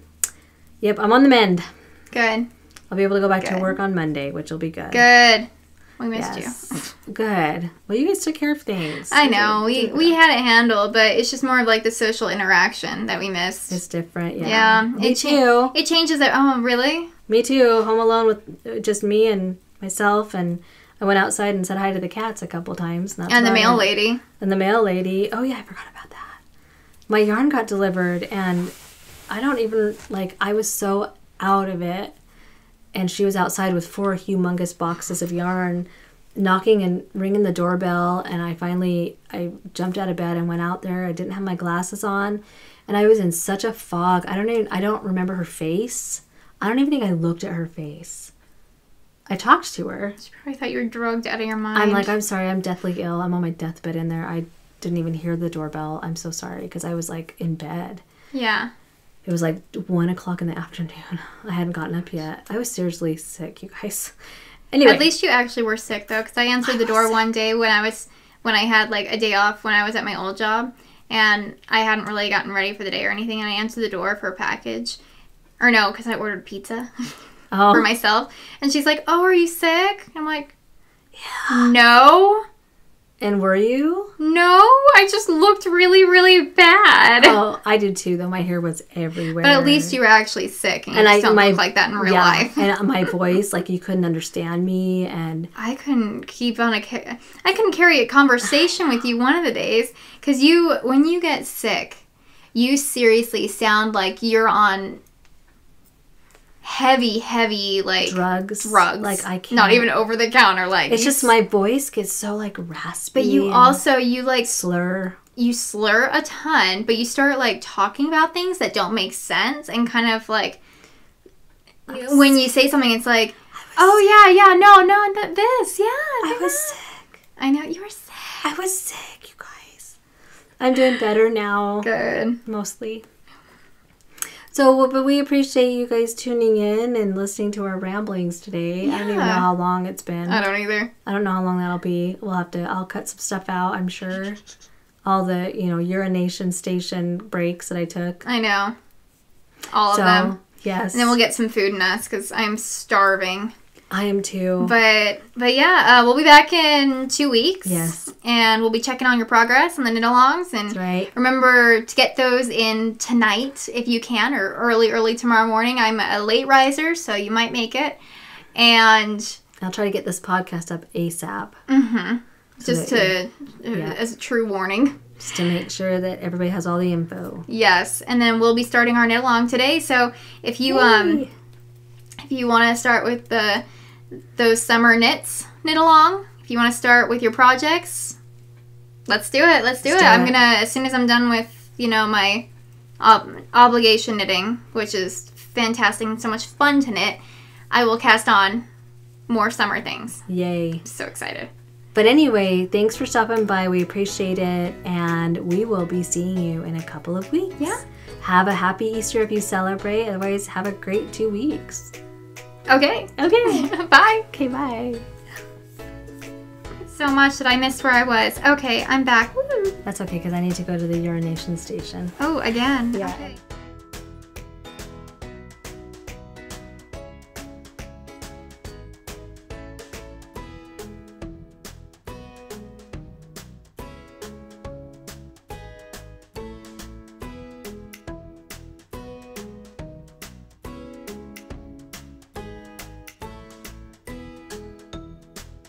[SPEAKER 2] yep, I'm on the mend.
[SPEAKER 1] Good.
[SPEAKER 2] I'll be able to go back to work on Monday, which will be good.
[SPEAKER 1] Good. We missed you.
[SPEAKER 2] Good. Well, you guys took care of things.
[SPEAKER 1] I know. We had it handled, but it's just more of like the social interaction that we missed.
[SPEAKER 2] It's different, yeah.
[SPEAKER 1] Yeah.
[SPEAKER 2] Me too.
[SPEAKER 1] It changes it. Oh, really?
[SPEAKER 2] Me too. Home alone with just me and myself, and I went outside and said hi to the cats a couple times.
[SPEAKER 1] And the mail lady.
[SPEAKER 2] And the mail lady. Oh, yeah, I forgot about that. My yarn got delivered, and I don't even, I was so out of it. And she was outside with 4 humongous boxes of yarn, knocking and ringing the doorbell. And I jumped out of bed and went out there. I didn't have my glasses on, and I was in such a fog. I don't remember her face. I don't even think I looked at her face. I talked to her.
[SPEAKER 1] She probably thought you were drugged out of your mind.
[SPEAKER 2] I'm like, I'm sorry, I'm deathly ill. I'm on my deathbed in there. I didn't even hear the doorbell. I'm so sorry, because I was in bed.
[SPEAKER 1] Yeah.
[SPEAKER 2] It was 1 o'clock in the afternoon. I hadn't gotten up yet. I was seriously sick, you guys. Anyway.
[SPEAKER 1] At least you actually were sick, though, because I answered the door one day when I had a day off when I was at my old job, and I hadn't really gotten ready for the day or anything, and I answered the door for a package. Or no, because I ordered pizza for myself. And she's like, oh, are you sick? I'm like, yeah. No.
[SPEAKER 2] And were you?
[SPEAKER 1] No, I just looked really, really bad.
[SPEAKER 2] Oh, I did too, though. My hair was everywhere.
[SPEAKER 1] But at least you were actually sick, and you just don't look like that in real life.
[SPEAKER 2] And my voice, you couldn't understand me, and...
[SPEAKER 1] I couldn't carry a conversation with you one of the days, because when you get sick, you seriously sound like you're on... heavy
[SPEAKER 2] drugs. I can't,
[SPEAKER 1] not even over the counter,
[SPEAKER 2] it's just my voice gets so raspy,
[SPEAKER 1] but you also
[SPEAKER 2] slur
[SPEAKER 1] a ton, but you start talking about things that don't make sense, and kind of when you say something, it's no, this, yeah,
[SPEAKER 2] I was sick.
[SPEAKER 1] I know, you were sick.
[SPEAKER 2] I was sick, you guys. I'm doing better now. Good. Mostly. So, but we appreciate you guys tuning in and listening to our ramblings today. Yeah. I don't even know how long it's been.
[SPEAKER 1] I don't either.
[SPEAKER 2] I don't know how long that'll be. I'll cut some stuff out, I'm sure. All the, urination station breaks that I took.
[SPEAKER 1] I know. All of them.
[SPEAKER 2] Yes.
[SPEAKER 1] And then we'll get some food in us, because I'm starving.
[SPEAKER 2] I am too.
[SPEAKER 1] But yeah, we'll be back in 2 weeks.
[SPEAKER 2] Yes.
[SPEAKER 1] And we'll be checking on your progress on the knit-alongs. And
[SPEAKER 2] that's right.
[SPEAKER 1] Remember to get those in tonight if you can, or early tomorrow morning. I'm a late riser, so you might make it. And
[SPEAKER 2] I'll try to get this podcast up ASAP.
[SPEAKER 1] Mm-hmm. So as a true warning.
[SPEAKER 2] Just to make sure that everybody has all the info.
[SPEAKER 1] Yes. And then we'll be starting our knit-along today. So if you if you want to start with those summer knit-along, if you want to start with your projects, let's do it. Let's do it. I'm gonna, as soon as I'm done with my obligation knitting, which is fantastic and so much fun to knit, I will cast on more summer things.
[SPEAKER 2] Yay.
[SPEAKER 1] I'm so excited.
[SPEAKER 2] But anyway, thanks for stopping by. We appreciate it, and we will be seeing you in a couple of weeks.
[SPEAKER 1] Yeah.
[SPEAKER 2] Have a happy Easter if you celebrate. Otherwise, have a great 2 weeks.
[SPEAKER 1] Okay. Bye.
[SPEAKER 2] Okay, bye.
[SPEAKER 1] So much that I missed where I was. Okay, I'm back. Woo.
[SPEAKER 2] That's okay, because I need to go to the urination station.
[SPEAKER 1] Oh, again?
[SPEAKER 2] Yeah.
[SPEAKER 1] Okay.